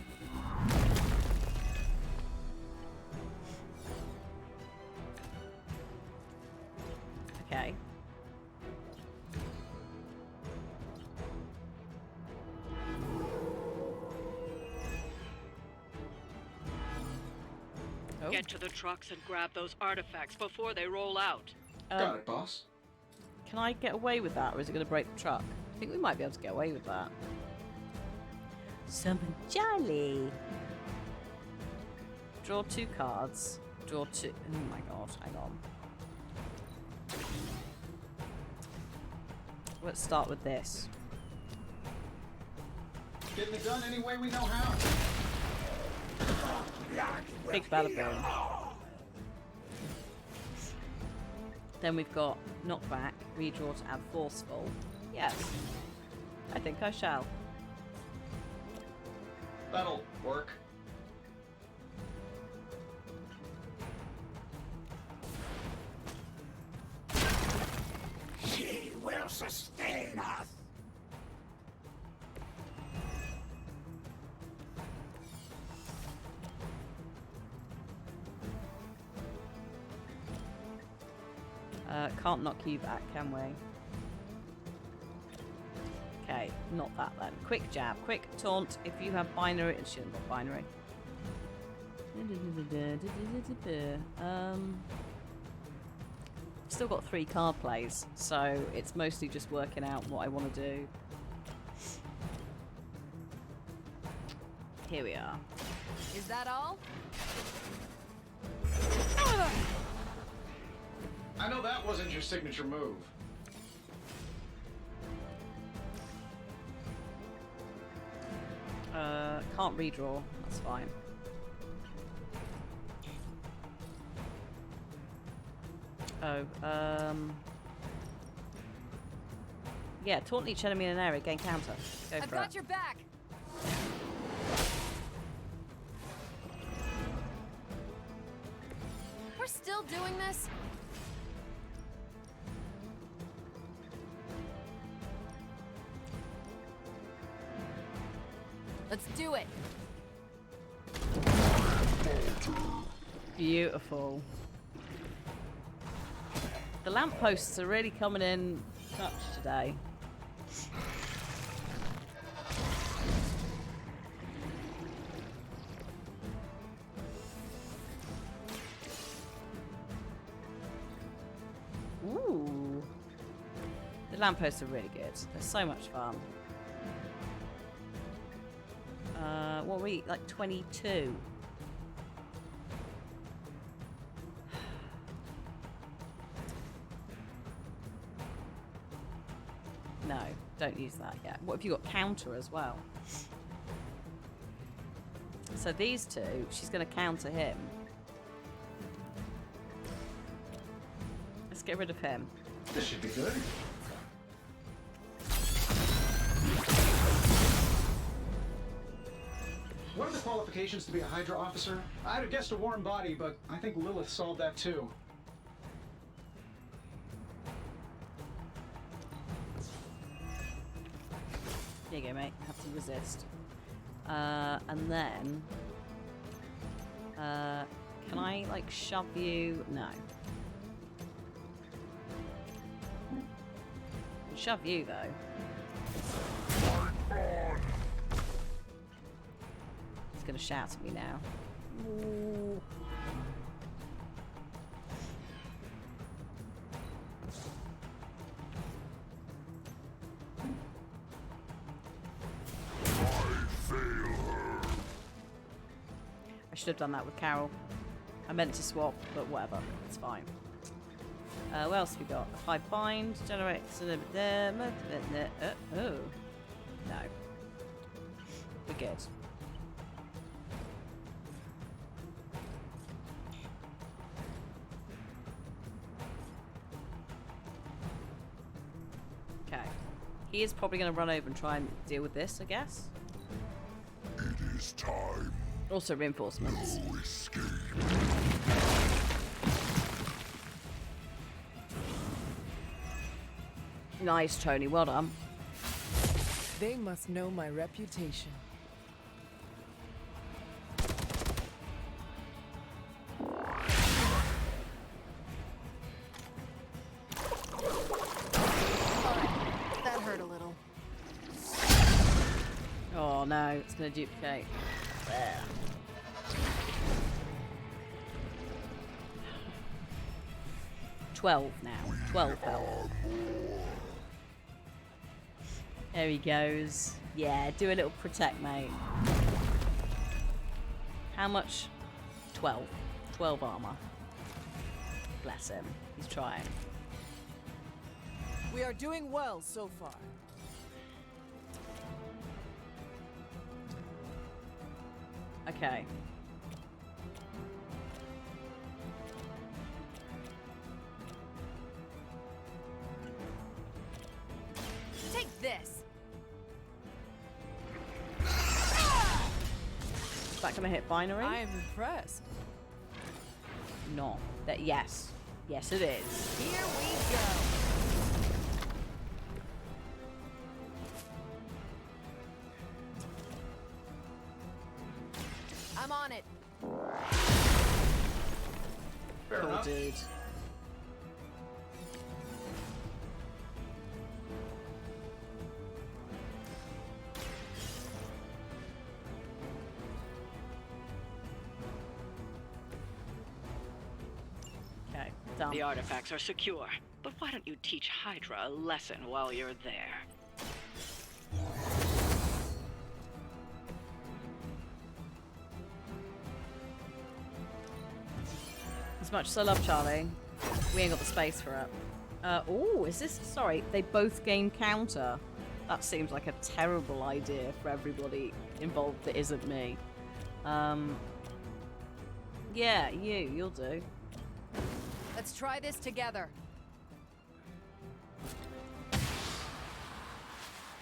Okay. Oh.
Get to the trucks and grab those artifacts before they roll out.
Got it, boss.
Can I get away with that, or is it going to break the truck? I think we might be able to get away with that. Summon Charlie. Draw 2 cards. Draw 2. Oh my god, hang on. Let's start with this.
Getting it done any way we know how.
Big bada boom. Then we've got knockback, redraw to add forceful. Yes. I think I shall.
That'll work.
She will sustain us.
Can't knock you back, can we? Okay, not that then. Quick jab, quick taunt. If you have binary, it shouldn't have binary. Still got 3 card plays, so it's mostly just working out what I want to do. Here we are.
Is that all?
I know that wasn't your signature move.
Can't redraw. That's fine. Oh, yeah, taunt each enemy in an area, gain counter. Go
I've
for
got
it.
your back. We're still doing this? Let's do it.
Beautiful. The lampposts are really coming in clutch today. Ooh. The lampposts are really good. They're so much fun. What were we, like 22? No, don't use that yet. What have you got? Counter as well. So these 2, she's going to counter him. Let's get rid of him.
This should be good. What are the qualifications to be a Hydra officer? I'd have guessed a warm body, but I think Lilith solved that too.
Here you go, mate. Have to resist. And then... can I, like, shove you? No. Shove you, though. He's gonna shout at me now. Ooh. I should have done that with Carol. I meant to swap, but whatever. It's fine. What else have we got? If I bind, generates... oh. No. We're good. Okay. He is probably going to run over and try and deal with this, I guess.
It is time.
Also reinforcements.
No escape.
Nice, Tony. Well done.
They must know my reputation.
That hurt a little.
Oh no, it's going to duplicate. There. $12 now. 12 health. There he goes. Yeah, do a little protect, mate. How much? 12. 12 armor. Bless him. He's trying.
We are doing well so far.
Okay.
Take this.
Is that gonna hit binary?
I am impressed.
No. That yes. Yes it is.
Here we go. I'm on it.
Cool, dude. Okay, done.
The artifacts are secure, but why don't you teach Hydra a lesson while you're there?
As much as I love Charlie, we ain't got the space for it. Oh, is this... Sorry, they both gain counter. That seems like a terrible idea for everybody involved that isn't me. Yeah, you'll do.
Let's try this together.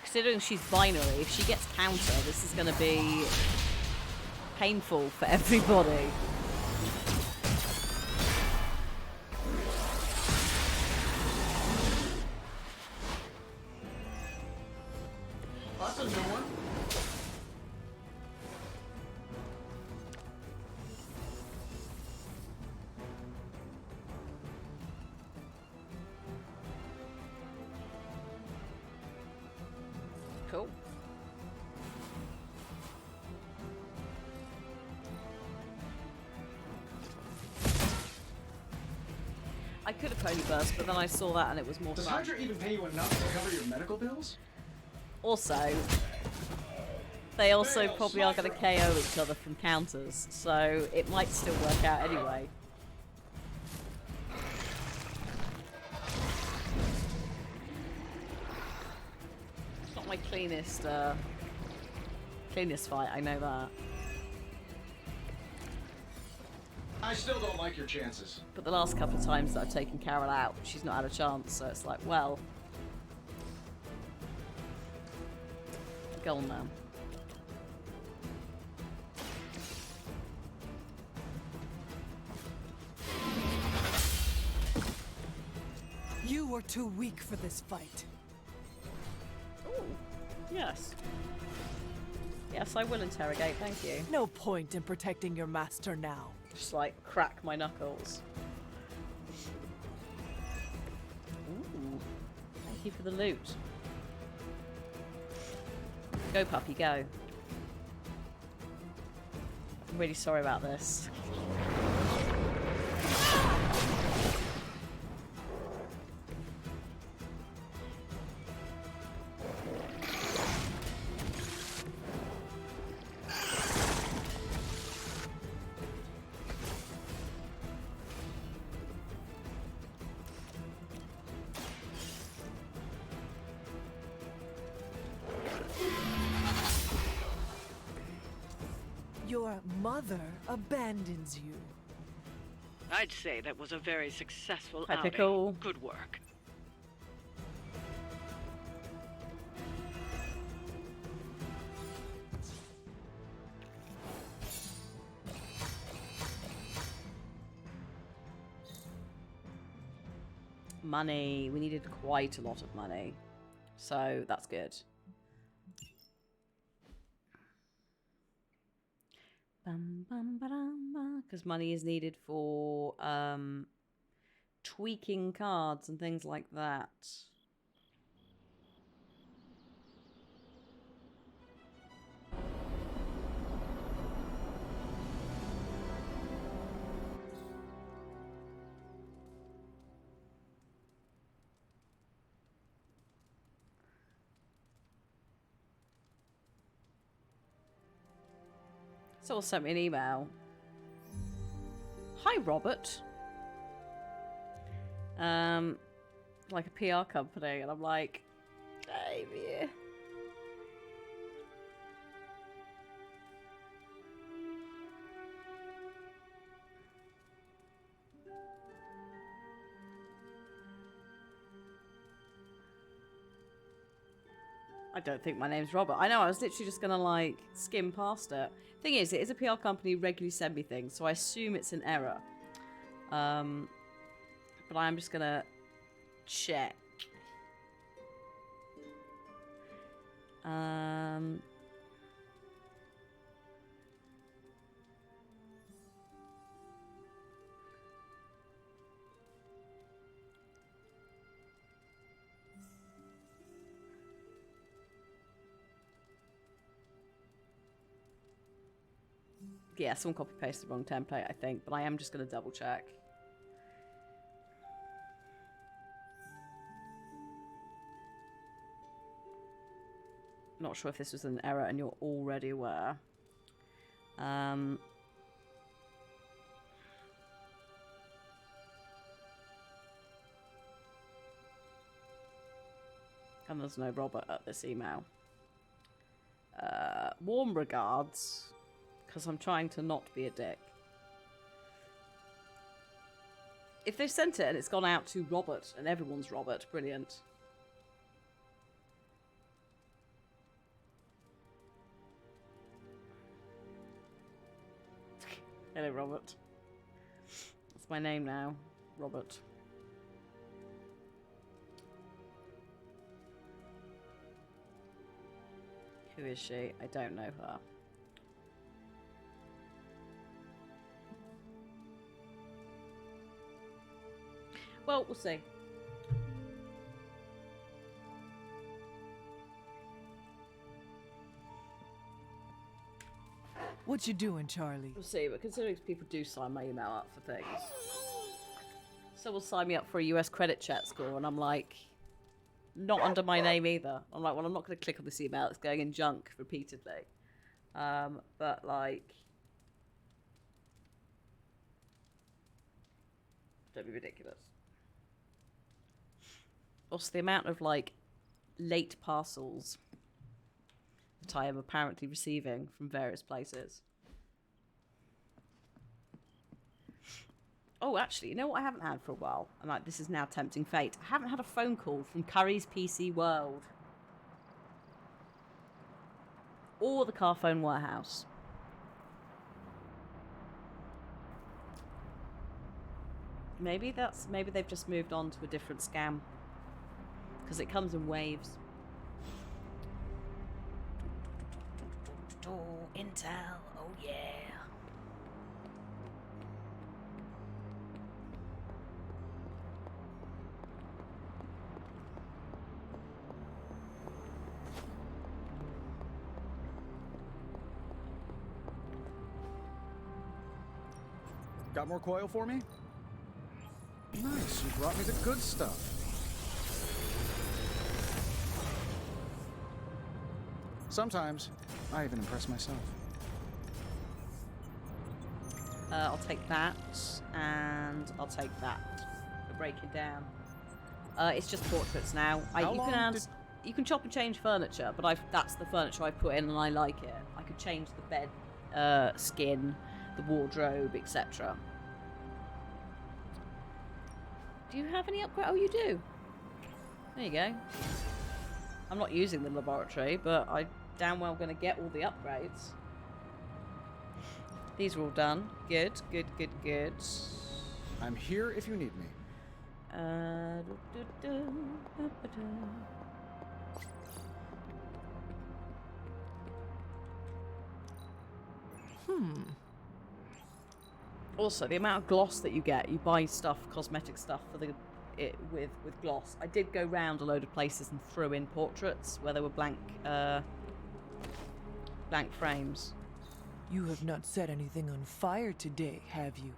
Considering she's binary, if she gets counter, this is going to be painful for everybody.
That's a new one.
Cool. I could have pony burst, but then I saw that and it was more
Does
fun.
Hydra even pay you enough to cover your medical bills?
Also, they also probably are going to KO each other from counters, so it might still work out anyway. It's not my cleanest fight, I know that.
I still don't like your chances.
But the last couple of times that I've taken Carol out, she's not had a chance, so it's like, well... Go on now.
You were too weak for this fight.
Ooh, yes. Yes, I will interrogate, thank you.
No point in protecting your master now.
Just like crack my knuckles. Ooh, thank you for the loot. Go, puppy, go. I'm really sorry about this.
Your mother abandons you.
I'd say that was a very successful
Hi,
outing.
Pickle.
Good work.
Money. We needed quite a lot of money. So that's good. Because money is needed for tweaking cards and things like that. Someone sent me an email. Hi, Robert. Like a PR company, and I'm like, hey, yeah. I don't think my name's Robert. I know, I was literally just gonna like skim past it. Thing is, it is a PR company who regularly send me things, so I assume it's an error. But I'm just gonna check. Yeah, someone copy-pasted the wrong template, I think, but I am just going to double-check. Not sure if this was an error and you're already aware. And there's no Robert at this email. Warm regards. Because I'm trying to not be a dick. If they've sent it and it's gone out to Robert and everyone's Robert, brilliant. Hello, Robert. That's my name now, Robert. Who is she? I don't know her. Well, we'll see.
What you doing, Charlie?
We'll see, but considering people do sign my email up for things. Someone signed me up for a US credit check score, and I'm like, not under my name either. I'm like, well, I'm not going to click on this email. It's going in junk repeatedly. But, like, don't be ridiculous. Also, the amount of, like, late parcels that I am apparently receiving from various places. Oh, actually, you know what I haven't had for a while? And, like, this is now tempting fate. I haven't had a phone call from Curry's PC World. Or the Carphone Warehouse. Maybe they've just moved on to a different scam. Because it comes in waves. Intel, oh yeah.
Got more coil for me? Nice, you brought me the good stuff. Sometimes, I even impress myself.
I'll take that, and I'll take that. For breaking down. It's just portraits now. You can chop and change furniture, but that's the furniture I put in and I like it. I could change the bed skin, the wardrobe, etc. Do you have any upgrade? Oh, you do. There you go. I'm not using the laboratory, but I damn well going to get all the upgrades. These are all done. Good, good, good, good.
I'm here if you need me.
Also, the amount of gloss that you get, you buy stuff, cosmetic stuff for with gloss. I did go round a load of places and threw in portraits where there were blank frames.
You have not set anything on fire today, have you?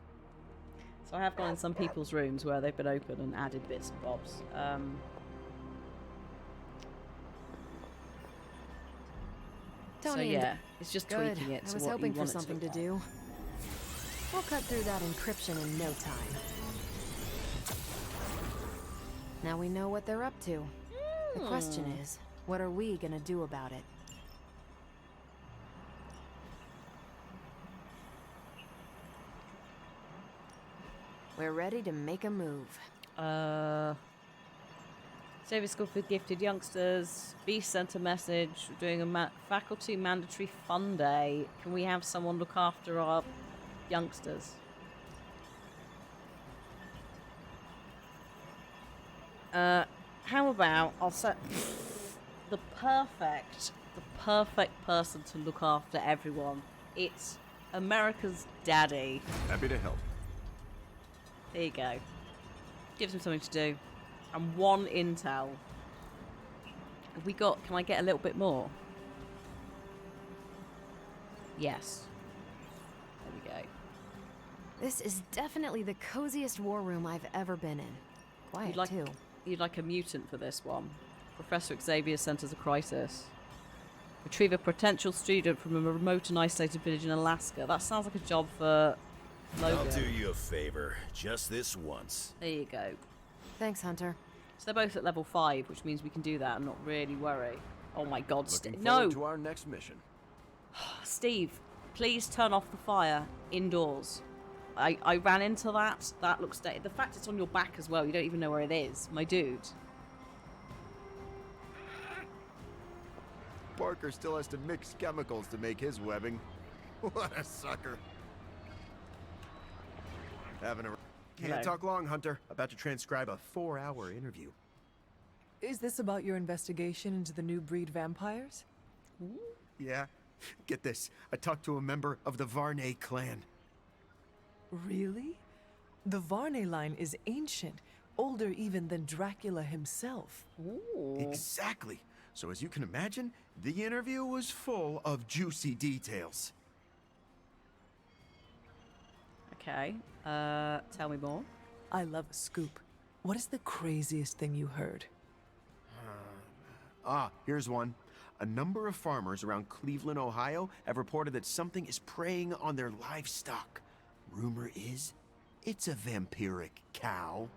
So I have gone in some people's rooms where they've been open and added bits and bobs. So
Tony,
yeah, it's just
good.
tweaking it
I
to
was
what
hoping
you
for
want it to
something
look
to
like.
do. We'll cut through that encryption in no time. Now we know what they're up to. The question is, what are we gonna do about it? We're ready to make a move.
Service School for Gifted Youngsters. Beast sent a message. We're doing a faculty mandatory fun day. Can we have someone look after our youngsters? How about I'll set the perfect person to look after everyone. It's America's daddy.
Happy to help.
There you go. Gives him something to do. And 1 intel. Have we got... Can I get a little bit more? Yes. There we go.
This is definitely the coziest war room I've ever been in. Quiet, too.
You'd like a mutant for this one. Professor Xavier centers a crisis. Retrieve a potential student from a remote and isolated village in Alaska. That sounds like a job for Logan.
I'll do you a favor. Just this once.
There you go.
Thanks, Hunter.
So they're both at level 5, which means we can do that and not really worry. Oh my god,
Looking
no!
forward to our next mission.
Steve, please turn off the fire indoors. I ran into that. That looks... The fact it's on your back as well, you don't even know where it is. My dude.
Parker still has to mix chemicals to make his webbing. What a sucker. Having a... Can't
Hello.
talk long, Hunter. About to transcribe a 4-hour interview.
Is this about your investigation into the new breed vampires?
Yeah. Get this. I talked to a member of the Varney clan.
Really? The Varney line is ancient, older even than Dracula himself.
Exactly. So as you can imagine, the interview was full of juicy details.
Okay. Tell me more.
I love a scoop. What is the craziest thing you heard?
Here's one. A number of farmers around Cleveland, Ohio have reported that something is preying on their livestock. Rumor is, it's a vampiric cow.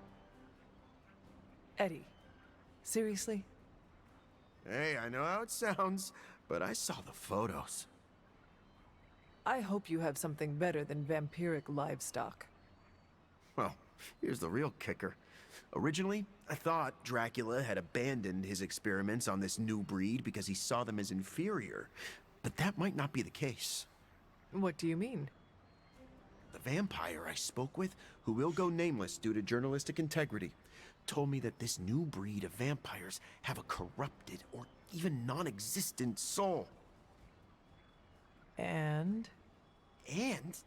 Eddie, seriously?
Hey, I know how it sounds, but I saw the photos.
I hope you have something better than vampiric livestock.
Well, here's the real kicker. Originally, I thought Dracula had abandoned his experiments on this new breed because he saw them as inferior. But that might not be the case.
What do you mean?
The vampire I spoke with, who will go nameless due to journalistic integrity, told me that this new breed of vampires have a corrupted or even non-existent soul.
And?
And?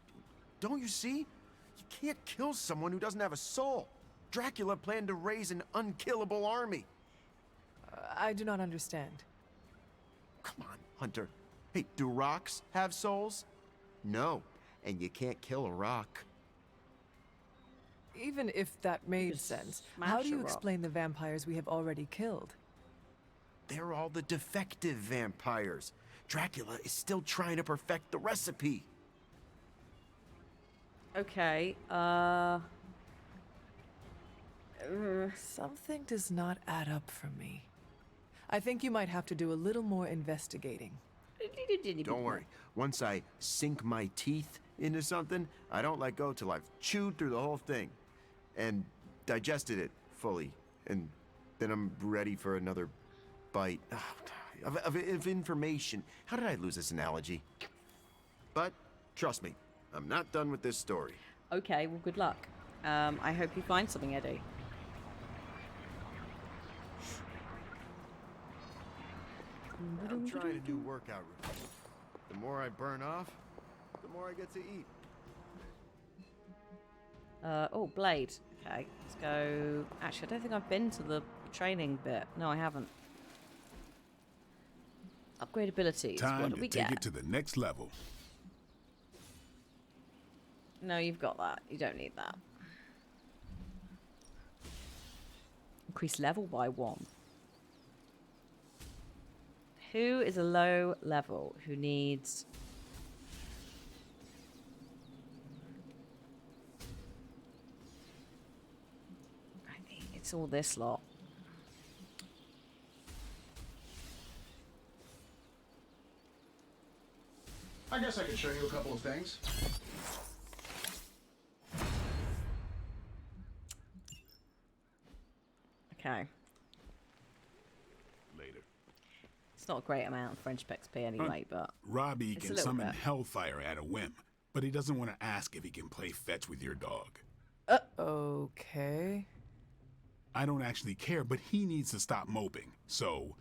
Don't you see? You can't kill someone who doesn't have a soul. Dracula planned to raise an unkillable army.
I do not understand.
Come on, Hunter. Hey, do rocks have souls? No, and you can't kill a rock.
Even if that made sense, how do you
a rock.
explain the vampires we have already killed?
They're all the defective vampires. Dracula is still trying to perfect the recipe.
Okay,
Something does not add up for me. I think you might have to do a little more investigating.
Don't worry. Once I sink my teeth into something, I don't let go till I've chewed through the whole thing and digested it fully. And then I'm ready for another bite of information. How did I lose this analogy? But trust me, I'm not done with this story.
okay, well, good luck. I hope you find something, Eddie.
I'm trying a new workout routine. The more I burn off, the more I get to eat.
Oh, Blade. Okay, let's go. Actually, I don't think I've been to the training bit. No, I haven't. Upgrade abilities. What
Time
do we
to take
get?
it to the next level.
No, you've got that. You don't need that. Increase level by 1. Who is a low level who needs... I think it's all this lot.
I guess I could show you a couple of things.
Okay.
Later.
It's not a great amount of friendship XP anyway, but...
Robbie
it's a
can
little
summon
bit.
Hellfire at a whim, but he doesn't want to ask if he can play fetch with your dog.
Okay.
I don't actually care, but he needs to stop moping. So,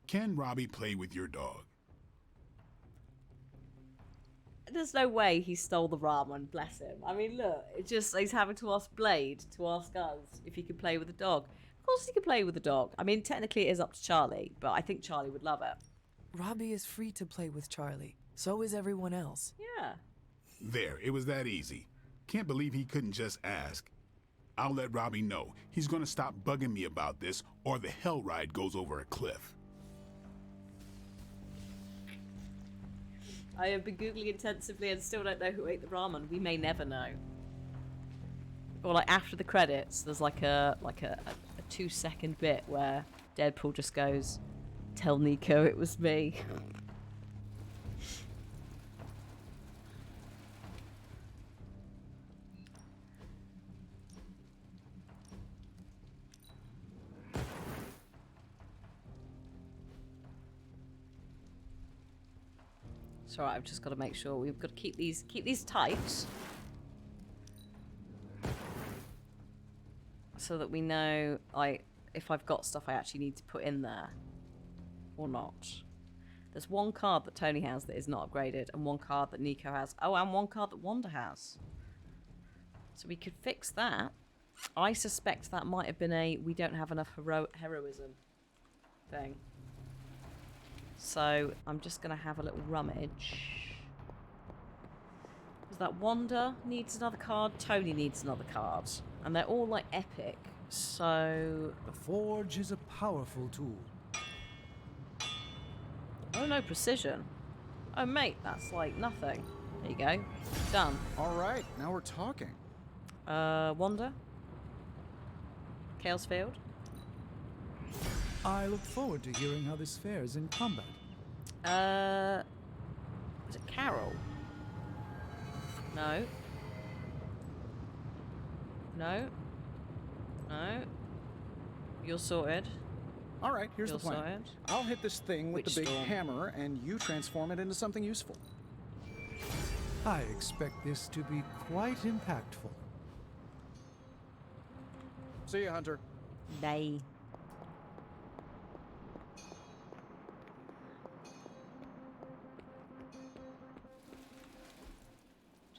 can Robbie play with your dog?
There's no way he stole the ramen, bless him. I mean, look, it's just he's having to ask Blade to ask us if he can play with the dog. Of course he can play with the dog. I mean, technically it is up to Charlie, but I think Charlie would love it.
Robbie is free to play with Charlie. So is everyone else.
Yeah.
There, it was that easy. Can't believe he couldn't just ask. I'll let Robbie know. He's gonna stop bugging me about this, or the hell ride goes over a cliff.
I have been Googling intensively and still don't know who ate the ramen. We may never know. Or like after the credits, there's like a 2-second bit where Deadpool just goes, "Tell Nico it was me." It's alright, I've just got to make sure we've got to keep these tight. So that we know, like, if I've got stuff I actually need to put in there or not. There's one card that Tony has that is not upgraded, and one card that Nico has. Oh, and one card that Wanda has. So we could fix that. I suspect that might have been a we don't have enough heroism thing. So I'm just going to have a little rummage. Because that Wanda needs another card, Tony needs another card. And they're all like epic, so...
The Forge is a powerful tool.
Oh no, precision. Oh mate, that's like nothing. There you go. Done.
Alright, now we're talking.
Wanda? Chaos Field?
I look forward to hearing how this fares in combat.
Is it Carol? No. No. No. You're sorted.
Alright, here's
You're
the plan.
sorted.
I'll hit this thing with
Witch
the big
Storm.
hammer, and you transform it into something useful.
I expect this to be quite impactful.
See ya, Hunter.
Nay.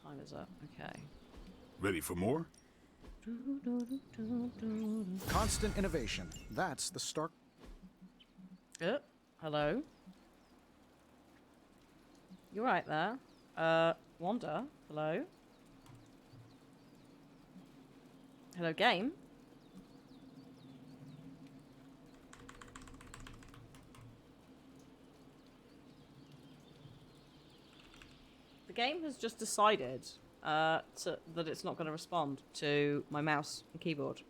Time is up. Okay.
Ready for more?
Constant innovation. That's the Stark.
Hello? You're right there. Wanda? Hello? Hello, game? The game has just decided that it's not going to respond to my mouse and keyboard.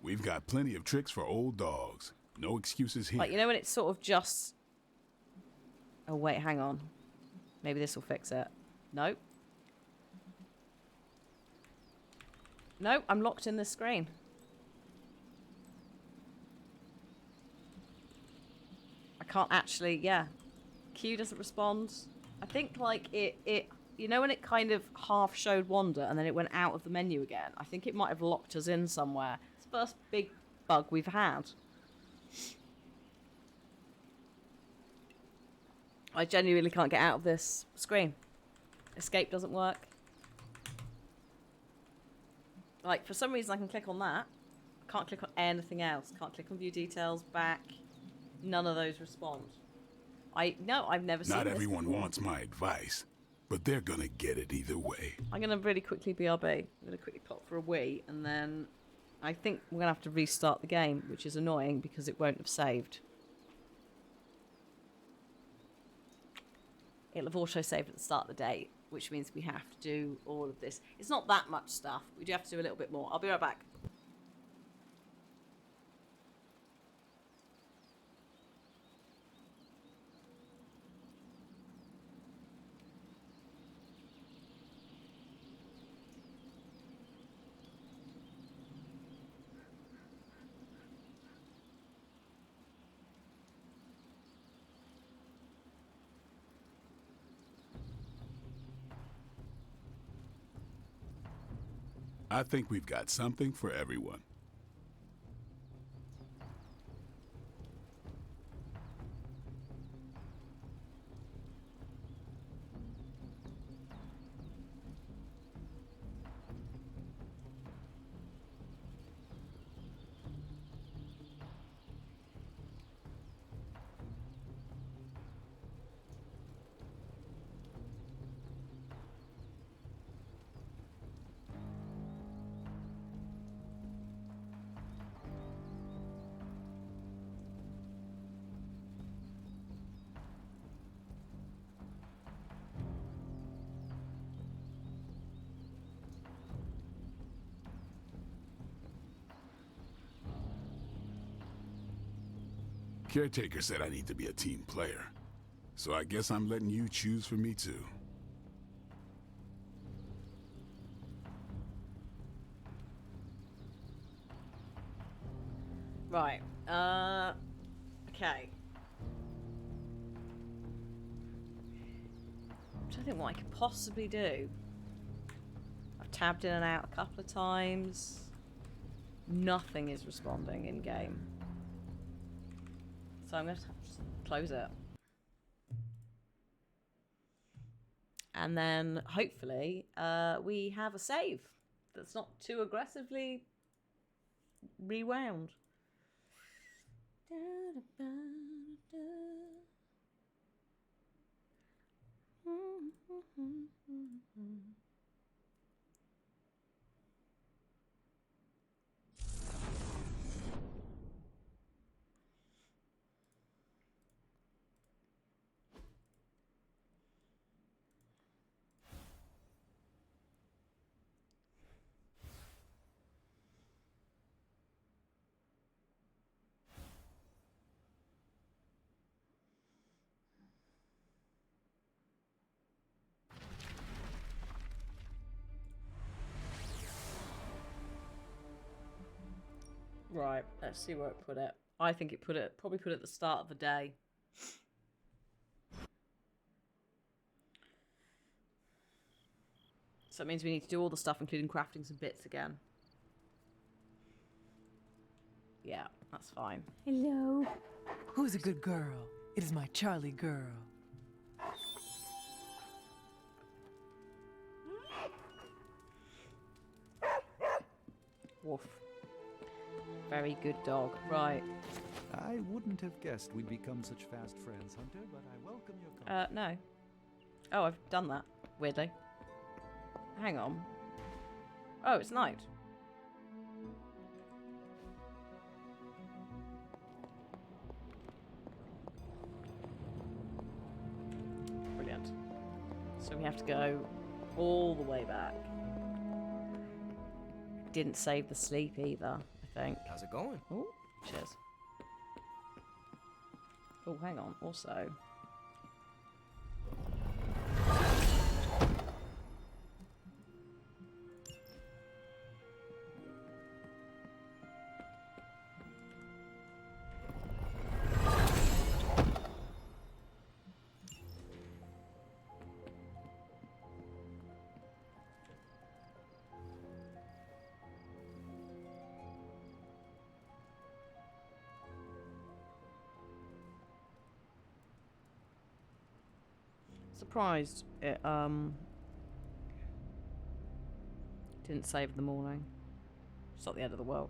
We've got plenty of tricks for old dogs. No excuses here.
Like, you know when it's sort of just... Oh, wait, hang on. Maybe this will fix it. Nope. Nope, I'm locked in this screen. I can't actually, yeah. Q doesn't respond. I think, like, it you know when it kind of half showed Wanda and then it went out of the menu again? I think it might have locked us in somewhere. It's the first big bug we've had. I genuinely can't get out of this screen. Escape doesn't work. Like, for some reason I can click on that. I can't click on anything else. Can't click on view details, back. None of those respond. I've never seen this.
Not everyone wants my advice, but they're gonna get it either way.
I'm gonna really quickly BRB. I'm gonna quickly pop for a wee, and then I think we're gonna have to restart the game, which is annoying because it won't have saved. It'll have auto saved at the start of the day, which means we have to do all of this. It's not that much stuff. We do have to do a little bit more. I'll be right back.
I think we've got something for everyone. Caretaker said I need to be a team player, so I guess I'm letting you choose for me too.
Right. Okay. I'm trying to think what I could possibly do. I've tabbed in and out a couple of times. Nothing is responding in game. So I'm going to just close it. And then, hopefully, we have a save that's not too aggressively rewound. Right, let's see where it put it. I think it probably put it at the start of the day. So it means we need to do all the stuff, including crafting some bits again. Yeah, that's fine.
Hello. Who's a good girl? It is my Charlie girl.
Woof. Very good dog. Right.
I wouldn't have guessed we'd become such fast friends, Hunter, but I welcome your company.
No. Oh, I've done that. Weirdly. Hang on. Oh, it's night. Brilliant. So we have to go all the way back. Didn't save the sleep either, I think.
How's it going?
Oh, cheers. Oh, hang on. Also... Surprised it didn't save in the morning. It's not the end of the world.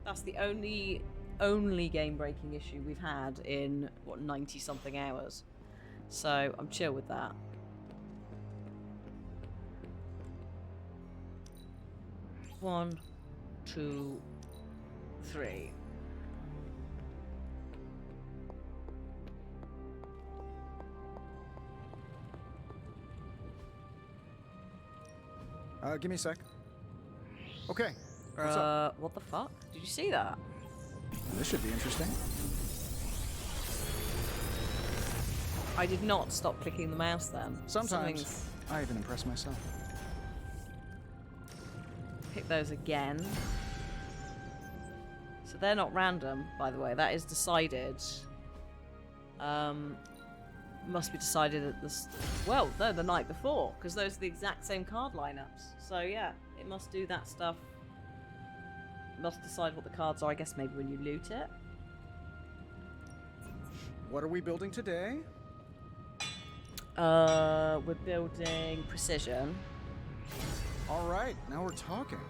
That's the only game-breaking issue we've had in what 90-something hours. So I'm chill with that. One, two, three.
Give me a sec. Okay. What's up?
What the fuck? Did you see that?
This should be interesting.
I did not stop clicking the mouse then.
Sometimes I even impress myself.
Pick those again. So they're not random, by the way. That is decided. Must be decided at this. Well, no, the night before, because those are the exact same card lineups. So yeah, it must do that stuff. Must decide what the cards are. I guess maybe when you loot it.
What are we building today?
We're building precision.
All right, now we're talking.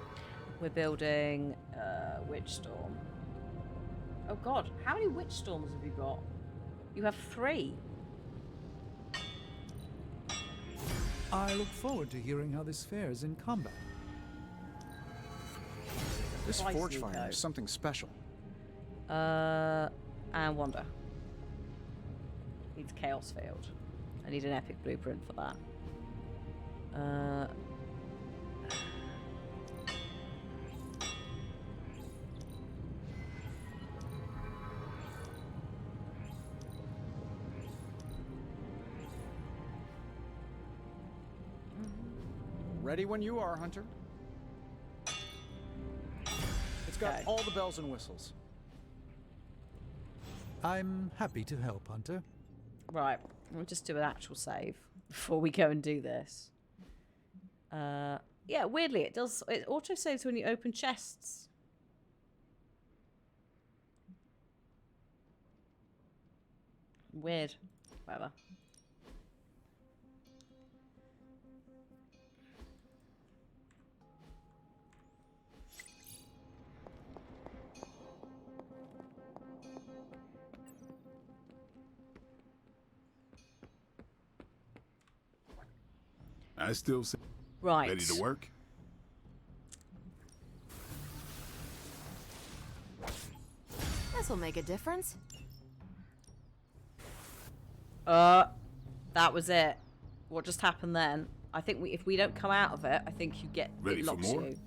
We're building Witch Storm. Oh god, how many Witch Storms have you got? You have 3.
I look forward to hearing how this fares in combat.
This
Spicy
forge fire
though.
is something special.
And Wonder. Needs Chaos Field. I need an epic blueprint for that.
Ready when you are, Hunter. It's got all the bells and whistles.
I'm happy to help, Hunter.
Right, we'll just do an actual save before we go and do this. Yeah, weirdly, it auto saves when you open chests. Weird. Whatever.
I still say,
Right.
ready to work?
This'll make a difference.
That was it. What just happened then? I think if we don't come out of it, I think you get
Ready
it
for
locks
more?
you.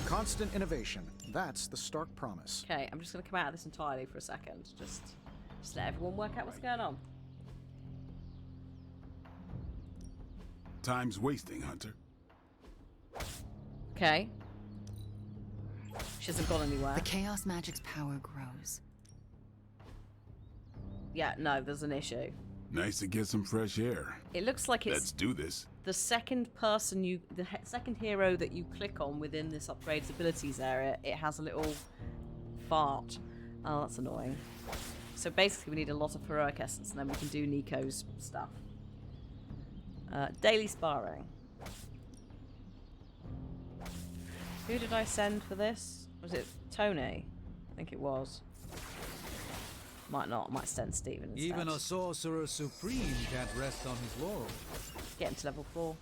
Constant innovation. That's the Stark promise.
Okay, I'm just gonna come out of this entirely for a second. Just let everyone work out what's going on.
Time's wasting, Hunter.
Okay. She hasn't gone anywhere.
The chaos magic's power grows.
Yeah, no, there's an issue.
Nice to get some fresh air.
It looks like it's
Let's do this.
the second person second hero that you click on within this upgrades abilities area. It has a little fart. Oh, that's annoying. So basically, we need a lot of heroic essence, and then we can do Nico's stuff. Daily sparring. Who did I send for this? Was it Tony? I think it was. Might not. Might send Steven instead.
Even a sorcerer supreme can't rest on his laurels.
Getting to level 4.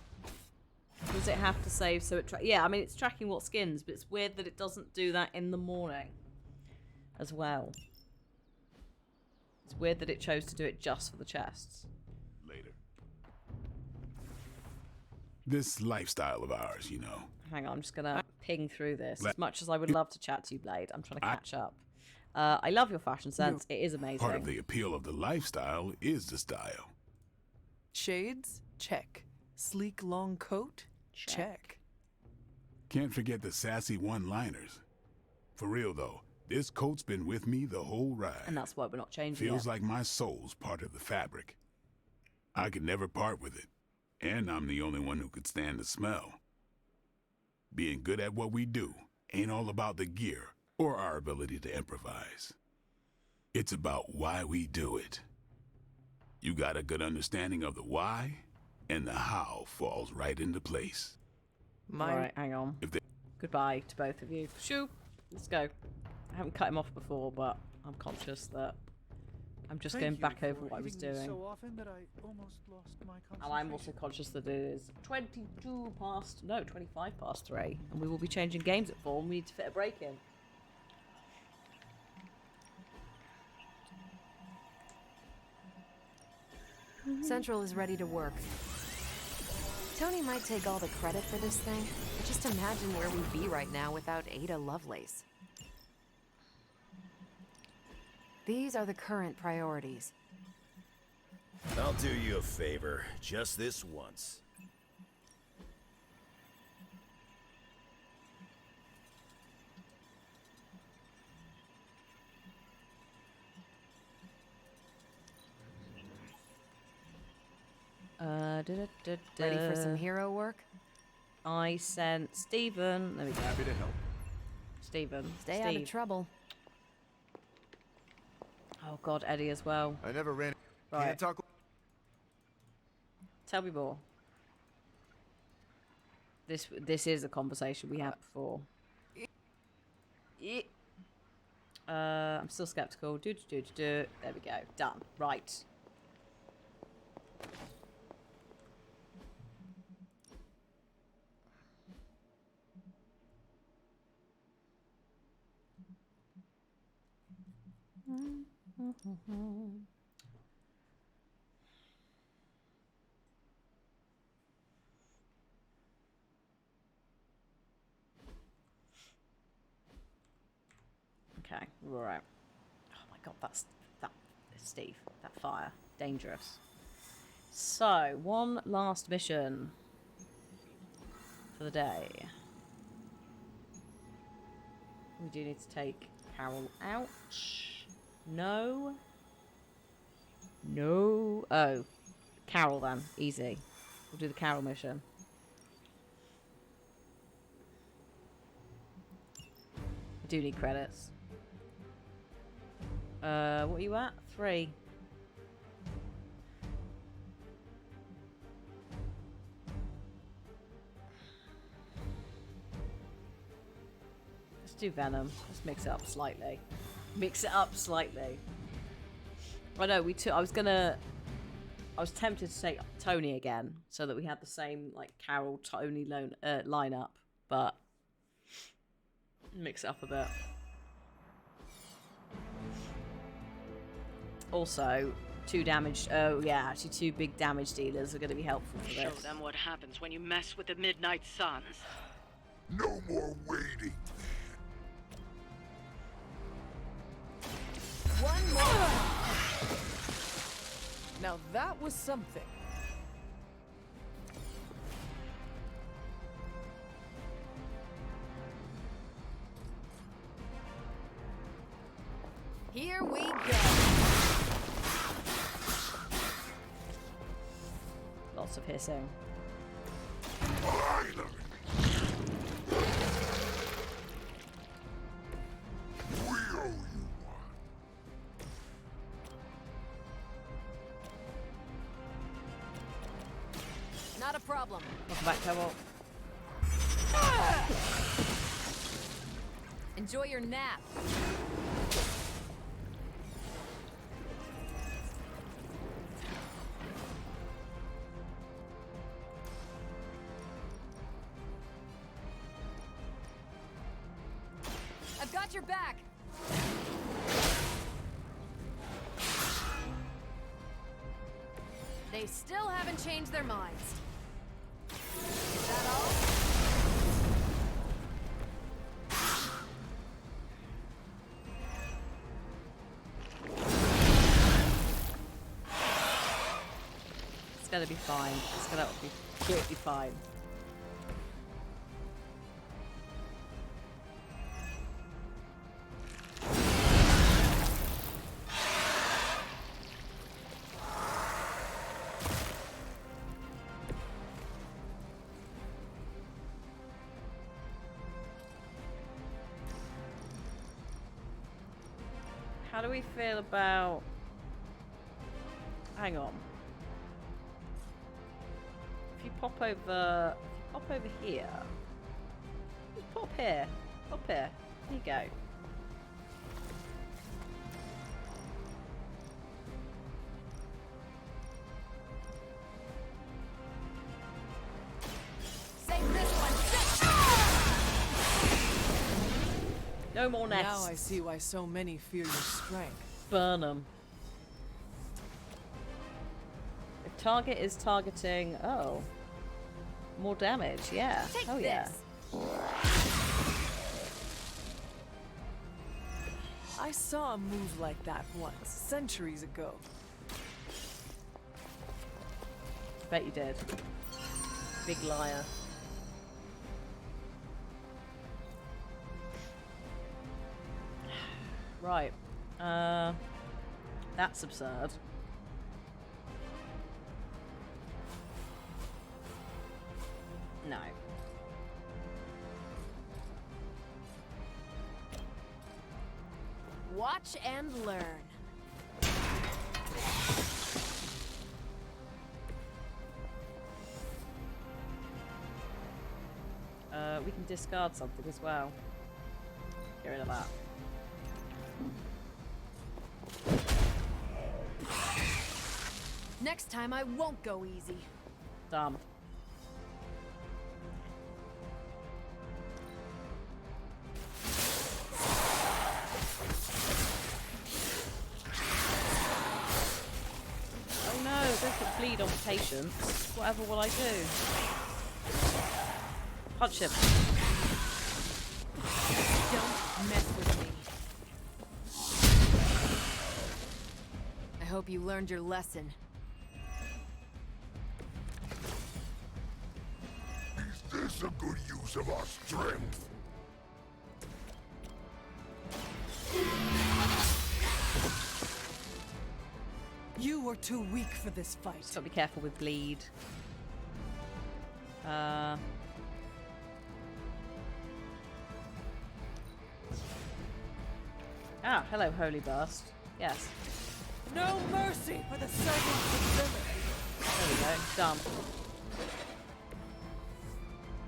Does it have to save so it yeah, I mean it's tracking what skins, but it's weird that it doesn't do that in the morning as well. It's weird that it chose to do it just for the chests.
Later. This lifestyle of ours, you know.
Hang on, I'm just gonna ping through this. As much as I would love to chat to you, Blade, I'm trying to catch up. I love your fashion sense. It is amazing.
Part of the appeal of the lifestyle is the style.
Shades? Check. Sleek long coat? Check.
Can't forget the sassy one-liners. For real, though, this coat's been with me the whole ride.
And that's why we're not changing
Feels
it.
like my soul's part of the fabric. I could never part with it. And I'm the only one who could stand the smell. Being good at what we do ain't all about the gear or our ability to improvise. It's about why we do it. You got a good understanding of the why, and the how falls right into place.
Alright, hang on.
If they
Goodbye to both of you. Shoo! Let's go. I haven't cut him off before, but I'm conscious that I'm just going back over what I was doing.
So often that I almost lost my concentration.
And I'm also conscious that it is 25 past 3, and we will be changing games at 4, and we need to fit a break in.
Central is ready to work. Tony might take all the credit for this thing, but just imagine where we'd be right now without Ada Lovelace. These are the current priorities.
I'll do you a favor, just this once.
Ready for some hero work?
I sent Stephen. There we go.
Happy to help.
Stephen.
Stay out of trouble.
Oh God, Eddie as well.
I never ran.
Right.
Can't talk.
Tell me more. This is a conversation we had before. I'm still skeptical. There we go. Done. Right. Okay, right. Oh my God, that Steve, that fire, dangerous. So, one last mission for the day. We do need to take Carol out. No. No. Oh, Carol then. Easy. We'll do the Carol mission. I do need credits. What are you at? 3. Let's do Venom. Let's mix it up slightly. Mix it up slightly. I know I was tempted to take Tony again, so that we had the same like Carol Tony lineup, but mix it up a bit. Also, 2 damage. Oh yeah, actually 2 big damage dealers are going to be helpful for
Show
this.
them what happens when you mess with the Midnight Suns.
No more waiting.
One more. Now that was something.
Here we go.
Lots of hissing.
Not a problem.
Welcome back, Cobalt.
Enjoy your nap. I've got your back. They still haven't changed their minds. Is that all?
It's gonna be fine. It's gonna be completely fine. How do we feel about... Hang on. If you pop over here. Just pop here. Pop here. There you go. No more nests.
Now I see why so many fear your strength.
Burn 'em. If target is targeting... Oh. More damage, yeah.
Take
oh, yeah.
I saw a move like that once, centuries ago.
Bet you did. Big liar. Right. That's absurd. No.
Watch and learn.
We can discard something as well. Get rid of that.
Next time I won't go easy.
Dumb. Oh no, don't put bleed on patience. Whatever will I do? Punch him.
Don't mess with me. I hope you learned your lesson.
Is this a good use of our strength?
You were too weak for this fight.
So be careful with bleed. Ah, hello, Holy Burst. Yes.
No mercy for the servants of Zimmer.
There we go. Done.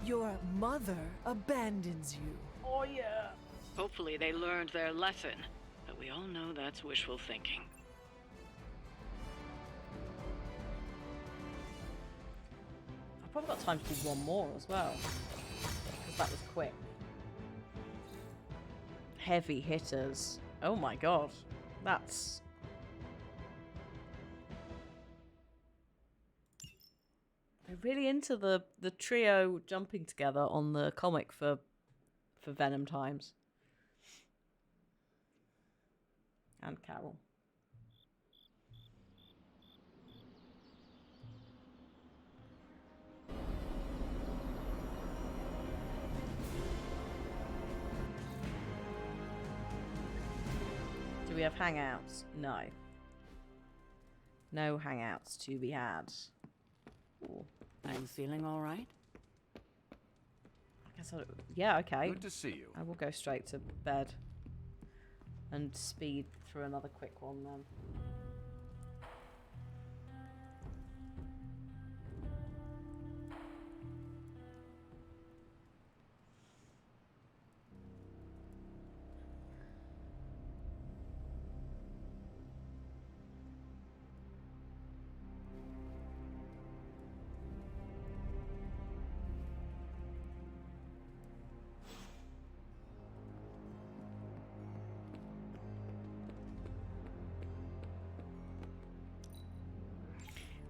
Your mother abandons you.
Oh, yeah.
Hopefully they learned their lesson, but we all know that's wishful thinking.
I've probably got time to do one more as well, because that was quick. Heavy hitters. Oh my god. That's... They're really into the trio jumping together on the comic for Venom times. And Carol. Do we have hangouts? No. No hangouts to be had. Ooh.
Are you feeling all right?
I guess yeah, okay.
Good to see you.
I will go straight to bed and speed through another quick one then.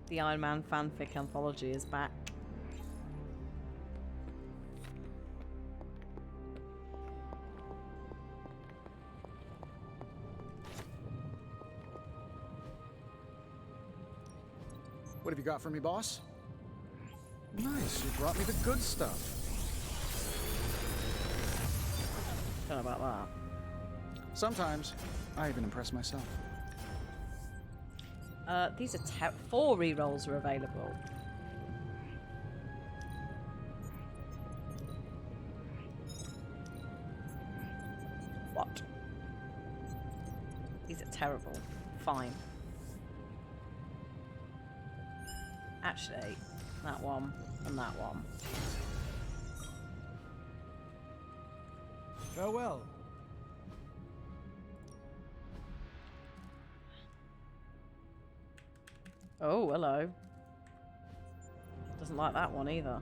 The Iron Man fanfic anthology is back.
What have you got for me, boss? Nice, you brought me the good stuff.
Don't know about that.
Sometimes, I even impress myself.
These are 4 rerolls are available. What? Is it terrible? Fine. Actually, that one and that one.
Farewell.
Oh, hello. Doesn't like that one either.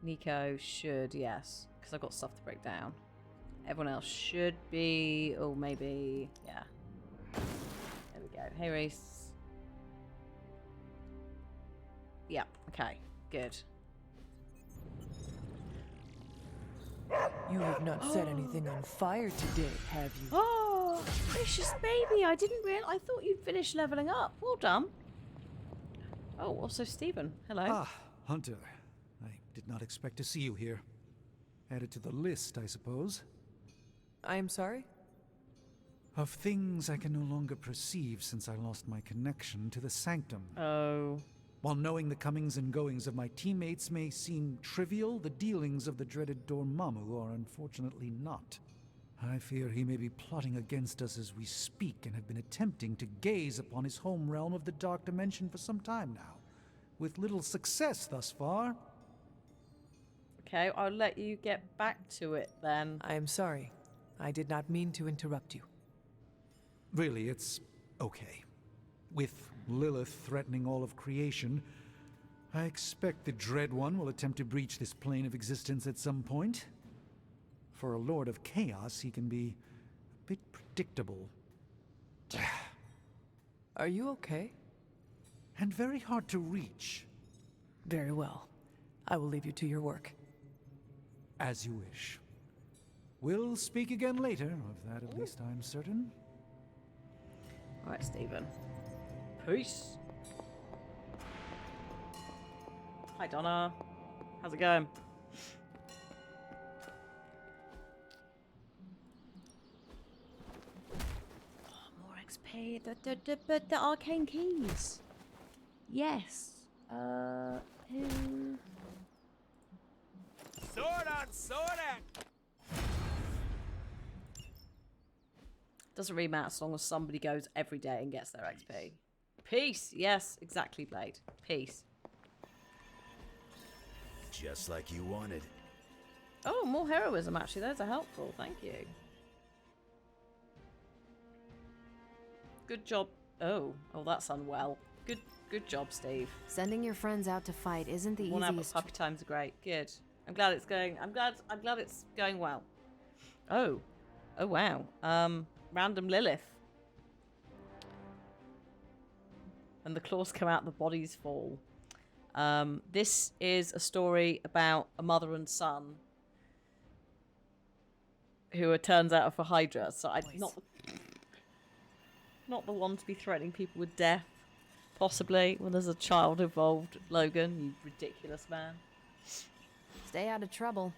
Nico should, yes, because I've got stuff to break down. Everyone else should be, oh, maybe, yeah. There we go. Hey, Reese. Yeah, okay, good.
You have not set anything on fire today, have you?
Oh, precious baby, I didn't realize, I thought you'd finished leveling up. Well done. Oh, also Stephen, hello.
Ah, Hunter. I did not expect to see you here. Added to the list, I suppose.
I am sorry?
Of things I can no longer perceive since I lost my connection to the Sanctum.
Oh.
While knowing the comings and goings of my teammates may seem trivial, the dealings of the dreaded Dormammu are unfortunately not. I fear he may be plotting against us as we speak and have been attempting to gaze upon his home realm of the Dark Dimension for some time now, with little success thus far.
Okay, I'll let you get back to it then.
I am sorry. I did not mean to interrupt you.
Really, it's okay. With Lilith threatening all of creation, I expect the Dread One will attempt to breach this plane of existence at some point. For a Lord of Chaos, he can be a bit predictable.
Are you okay?
And very hard to reach.
Very well. I will leave you to your work.
As you wish. We'll speak again later, of that at least I'm certain.
Alright, Stephen. Peace. Hi, Donna. How's it going? Oh, more XP. The arcane keys. Yes. Who?
Sword on sword!
Doesn't really matter as long as somebody goes every day and gets their XP. Peace. Yes, exactly, Blade. Peace.
Just like you wanted.
Oh, more heroism, actually. Those are helpful. Thank you. Good job. Oh, that's unwell. Good job, Steve.
Sending your friends out to fight isn't the easiest.
Puppy times are great. Good. I'm glad it's going. I'm glad it's going well. Oh wow. Random Lilith. And the claws come out, the bodies fall. This is a story about a mother and son who it turns out are for Hydra. So not the one to be threatening people with death. Possibly when there's a child involved. Logan, you ridiculous man.
Stay out of trouble.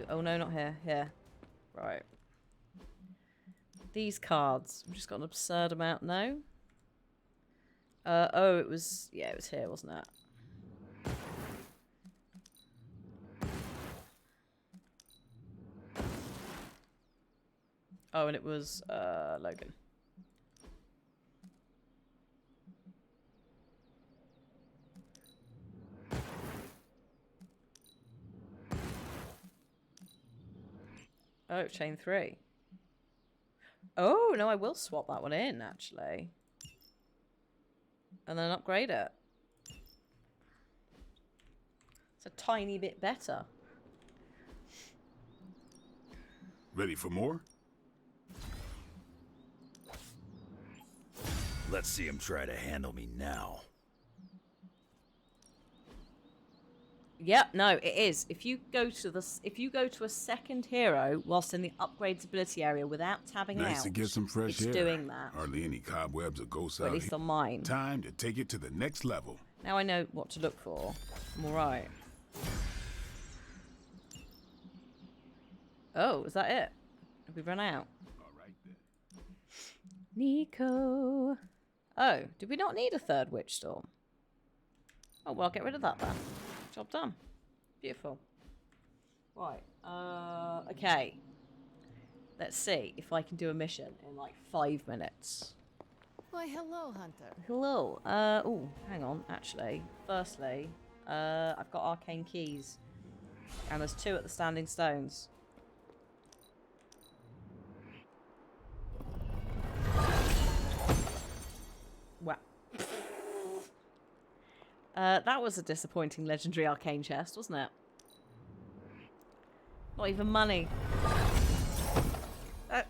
Oh no, not here. Here. Right. These cards. We've just got an absurd amount. No? Oh, it was here, wasn't it? Oh, and it was Logan. Oh, chain 3. Oh, no, I will swap that one in, actually. And then upgrade it. It's a tiny bit better.
Ready for more?
Let's see him try to handle me now.
Yep, no, it is. If you go to a second hero whilst in the upgrades ability area without tabbing
Nice
out,
to get some fresh
it's
air.
doing that.
Hardly any cobwebs or ghosts
Or at
out
least
here.
on mine.
Time to take it to the next level.
Now I know what to look for. I'm alright. Oh, is that it? Have we run out?
Alright then.
Nico. Oh, did we not need a third witch storm? Oh, well, get rid of that then. Job done. Beautiful. Right. Okay. Let's see if I can do a mission in like 5 minutes.
Why, hello, Hunter.
Hello. Oh, hang on. Actually, firstly, I've got arcane keys, and there's 2 at the Standing Stones. Wow. That was a disappointing legendary arcane chest, wasn't it? Not even money.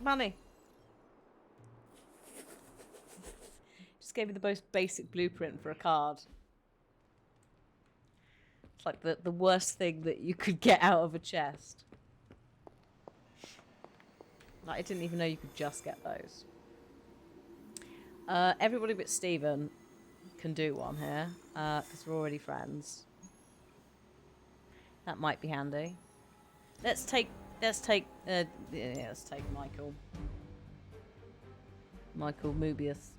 Money. Just gave me the most basic blueprint for a card. It's like the worst thing that you could get out of a chest. Like, I didn't even know you could just get those. Everybody but Steven can do one here, because we're already friends. That might be handy. Let's take Michael. Michael Mobius.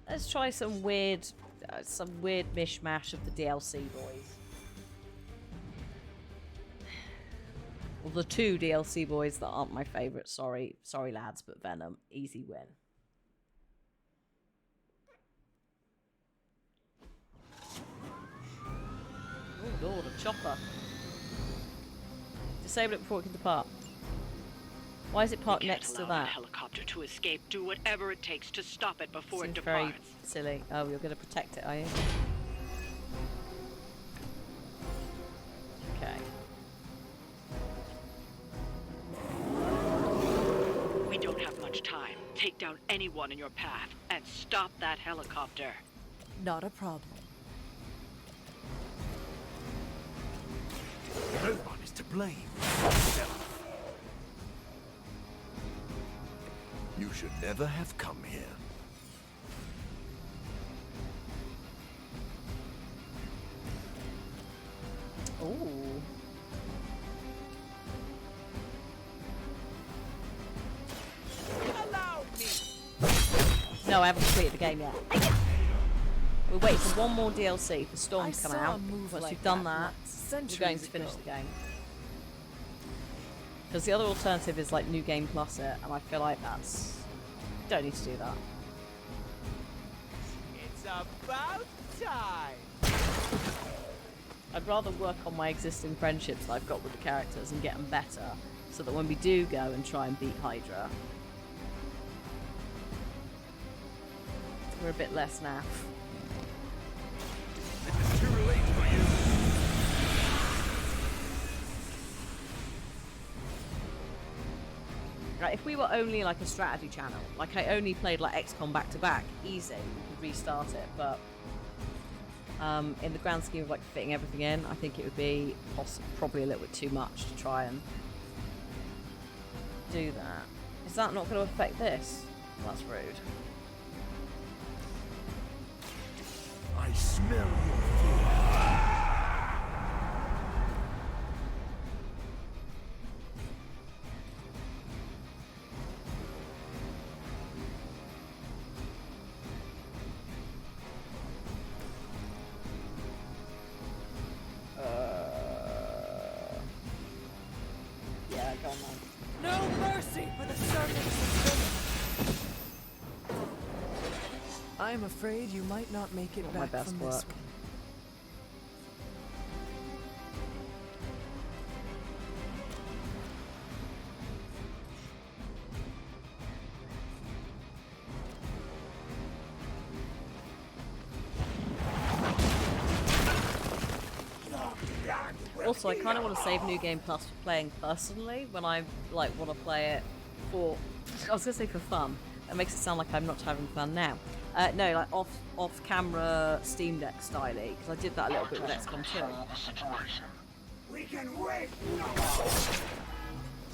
Let's try some weird mishmash of the DLC boys. Well, the 2 DLC boys that aren't my favourite. Sorry lads, but Venom, easy win. Oh lord, a chopper. Disable it before it can depart. Why is it parked next to that?
Helicopter to escape. Do whatever it takes to stop it before
Seems
it
very
departs.
silly. Oh, you're going to protect it, are you? Okay.
We don't have much time. Take down anyone in your path and stop that helicopter.
Not a problem.
No one is to blame.
You should never have come here.
Ooh. No, I haven't completed the game yet. We're waiting for one more DLC for Storm to come out. Once we've done that, we're going to finish the game. Because the other alternative is like New Game Plus it, and I feel like that's... Don't need to do that.
It's about time.
I'd rather work on my existing friendships that I've got with the characters and get them better, so that when we do go and try and beat Hydra, we're a bit less naff.
It's too late for you.
Right, if we were only like a strategy channel, like I only played like XCOM back to back, easy, we could restart it, but in the grand scheme of like fitting everything in, I think it would be probably a little bit too much to try and do that. Is that not going to affect this? Well, that's rude.
I smell your fear.
Yeah, go on, man.
No mercy for the servants of Venom. I'm afraid you might not make it
Not my
back
best
from this
work.
one.
Also, I kind of want to save New Game Plus for playing personally when I like want to play it for, I was going to say for fun, That makes it sound like I'm not having fun now. No, like off-camera Steam Deck styly, because I did that a little bit with XCOM 2.
We can wait.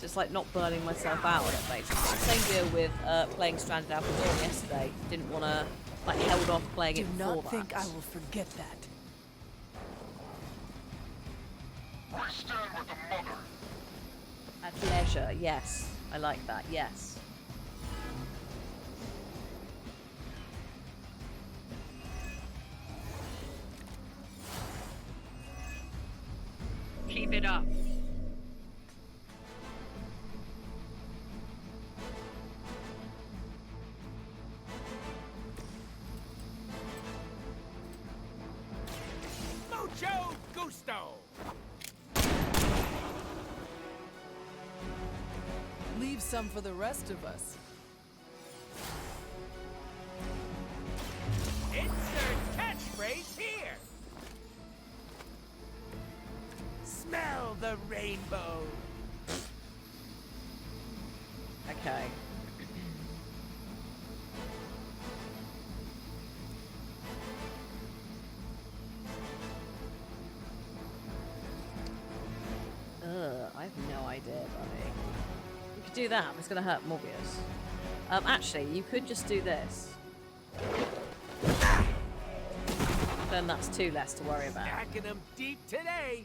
Just like not burning myself out on it, basically. Same deal with playing Stranded Alpha Dawn yesterday. Didn't want to, like, held off playing it before that.
Do not think I will forget that.
We stand with the mother.
At leisure, yes. I like that, yes.
Keep it up.
Mucho gusto!
Leave some for the rest of us.
Insert catchphrase here! Smell the rainbow!
Okay. I have no idea, buddy. You could do that, but it's going to hurt Morbius. Actually, you could just do this. Then that's two less to worry about.
Stacking them deep today!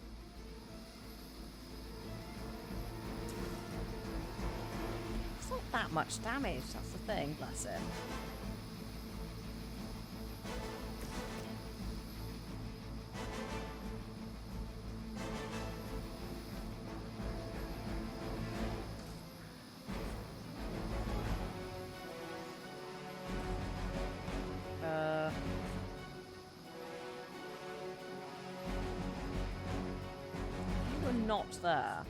It's not that much damage, that's the thing, bless him. You were not there.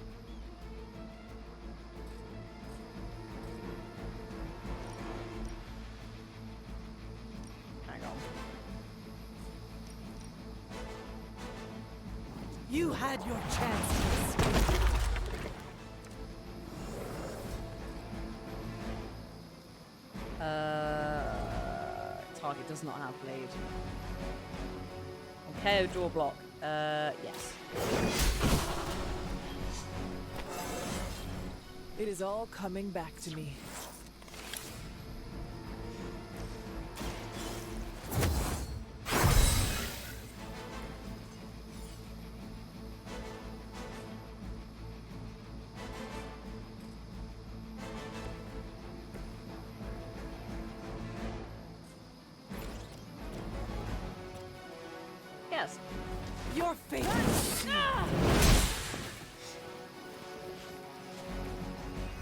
Hang on.
You had your chance to escape.
Target does not have bleed. Okay, draw block. Yes.
It is all coming back to me.
Yes.
Your fate.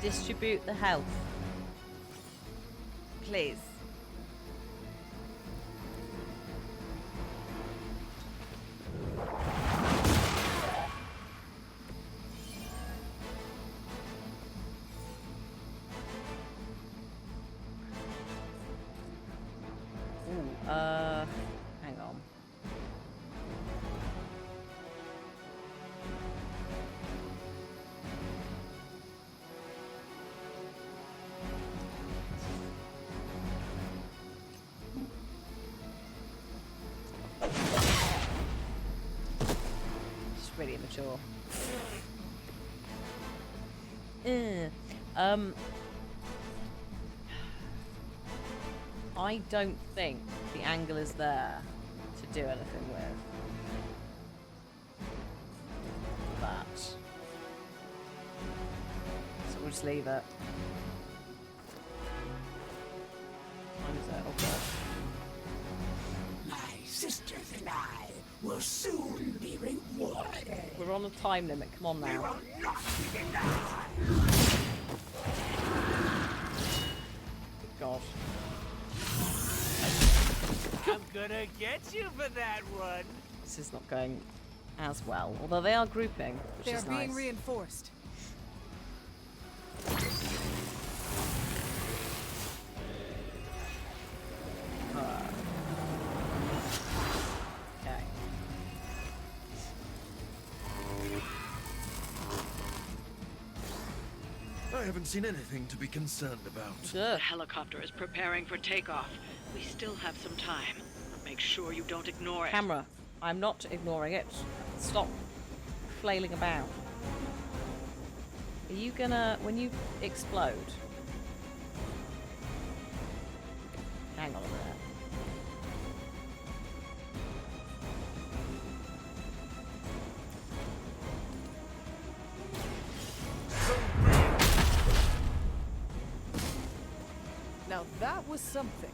Distribute the health. Please. Ooh, hang on. It's really immature. I don't think the angle is there to do anything with that. So we'll just leave it. Time is it? Oh god.
My sisters and I will soon be rewarded.
We're on a time limit, come on
We
now.
will not be denied.
God.
I'm gonna get you for that one!
This is not going as well. Although they are grouping, which
They are
is
being
nice.
reinforced.
Okay.
I haven't seen anything to be concerned about.
The helicopter is preparing for takeoff. We still have some time. Make sure you don't ignore it.
Camera, I'm not ignoring it. Stop flailing about. Are you gonna, when you explode? Hang on a minute.
Now that was something.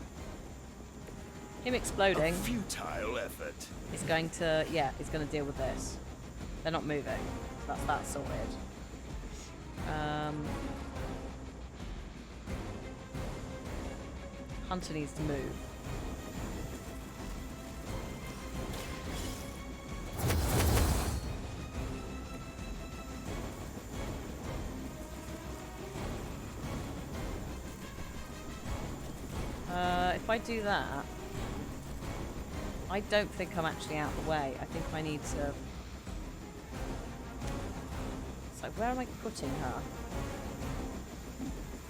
Him exploding.
A futile effort.
Is going to, yeah, he's going to deal with this. They're not moving. That's that sorted. Hunter needs to move. If I do that, I don't think I'm actually out of the way. I think I need to... So where am I putting her?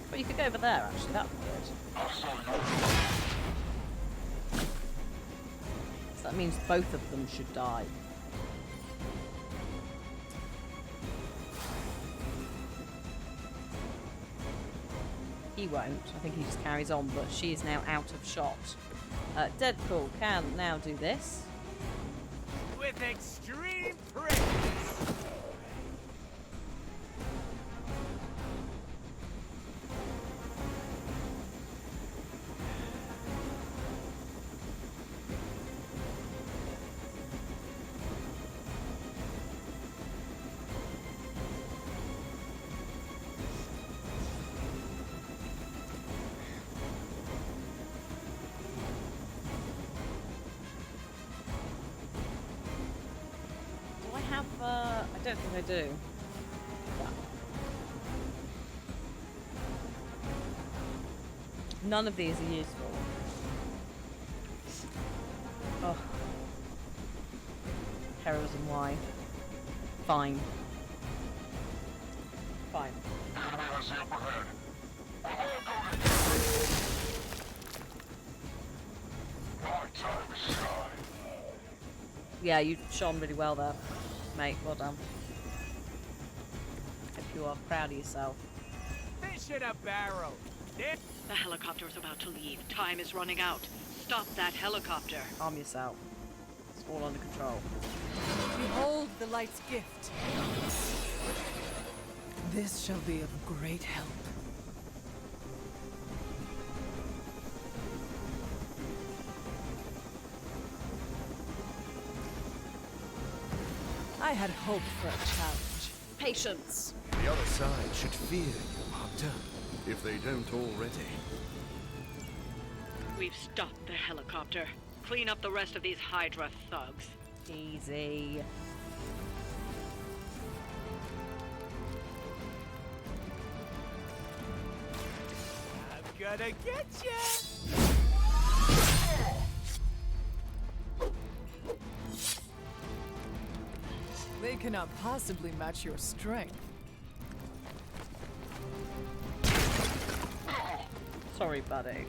Well, you could go over there, actually. That would be good. So that means both of them should die. He won't. I think he just carries on, but she is now out of shot. Deadpool can now do this.
With extreme praise.
I don't think I do. None of these are useful. Oh. Heroism, why? Fine. Fine. Yeah, you shone really well there, mate. Well done. Hope you are proud of yourself.
Fish in a barrel.
The helicopter's about to leave. Time is running out. Stop that helicopter.
Arm yourself. It's all under control.
Behold the light's gift. This shall be of great help. I had hoped for a challenge.
Patience.
The other side should fear you, Hunter, if they don't already.
We've stopped the helicopter. Clean up the rest of these Hydra thugs.
Easy.
I'm gonna get ya!
They cannot possibly match your strength.
Sorry, buddy.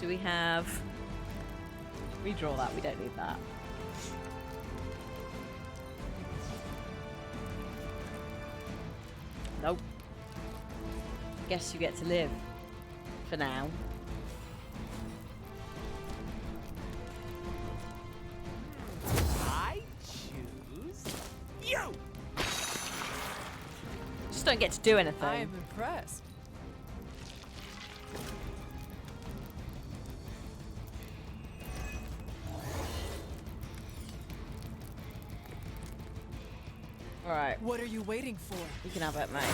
Do we have... Redraw that, we don't need that. Nope. Guess you get to live. For now.
I choose you!
Just don't get to do anything.
I am impressed.
Alright.
What are you waiting for?
You can have it, mate.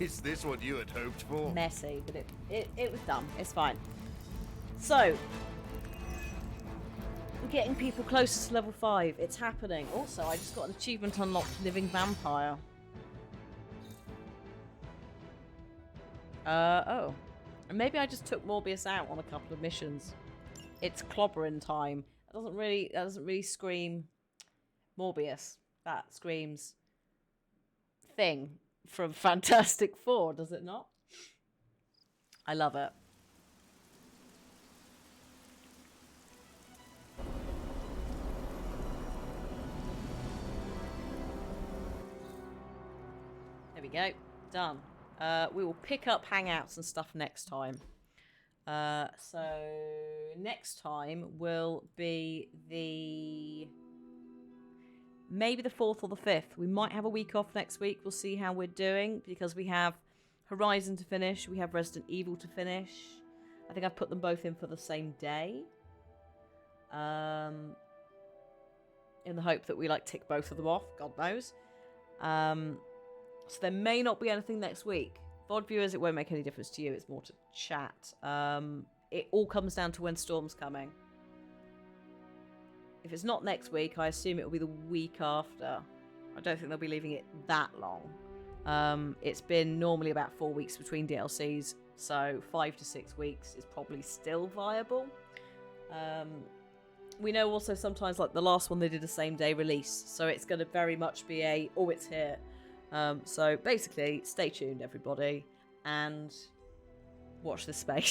Is this what you had hoped for?
Messy, but it was dumb. It's fine. So, Getting people closer to level 5. It's happening. Also, I just got an achievement unlocked, Living Vampire. Oh. And maybe I just took Morbius out on a couple of missions. It's clobbering time. That doesn't really scream Morbius. That screams Thing from Fantastic Four, does it not? I love it. There we go. Done. We will pick up Hangouts and stuff next time. So next time will be maybe the 4th or the 5th. We might have a week off next week. We'll see how we're doing because we have Horizon to finish. We have Resident Evil to finish. I think I've put them both in for the same day. In the hope that we tick both of them off. God knows. So there may not be anything next week. VOD viewers, it won't make any difference to you. It's more to chat. It all comes down to when Storm's coming. If it's not next week, I assume it will be the week after. I don't think they'll be leaving it that long. It's been normally about 4 weeks between DLCs, so 5 to 6 weeks is probably still viable. We know also sometimes, the last one, they did a same-day release, so it's going to very much be it's here. So basically, stay tuned, everybody, and watch this space.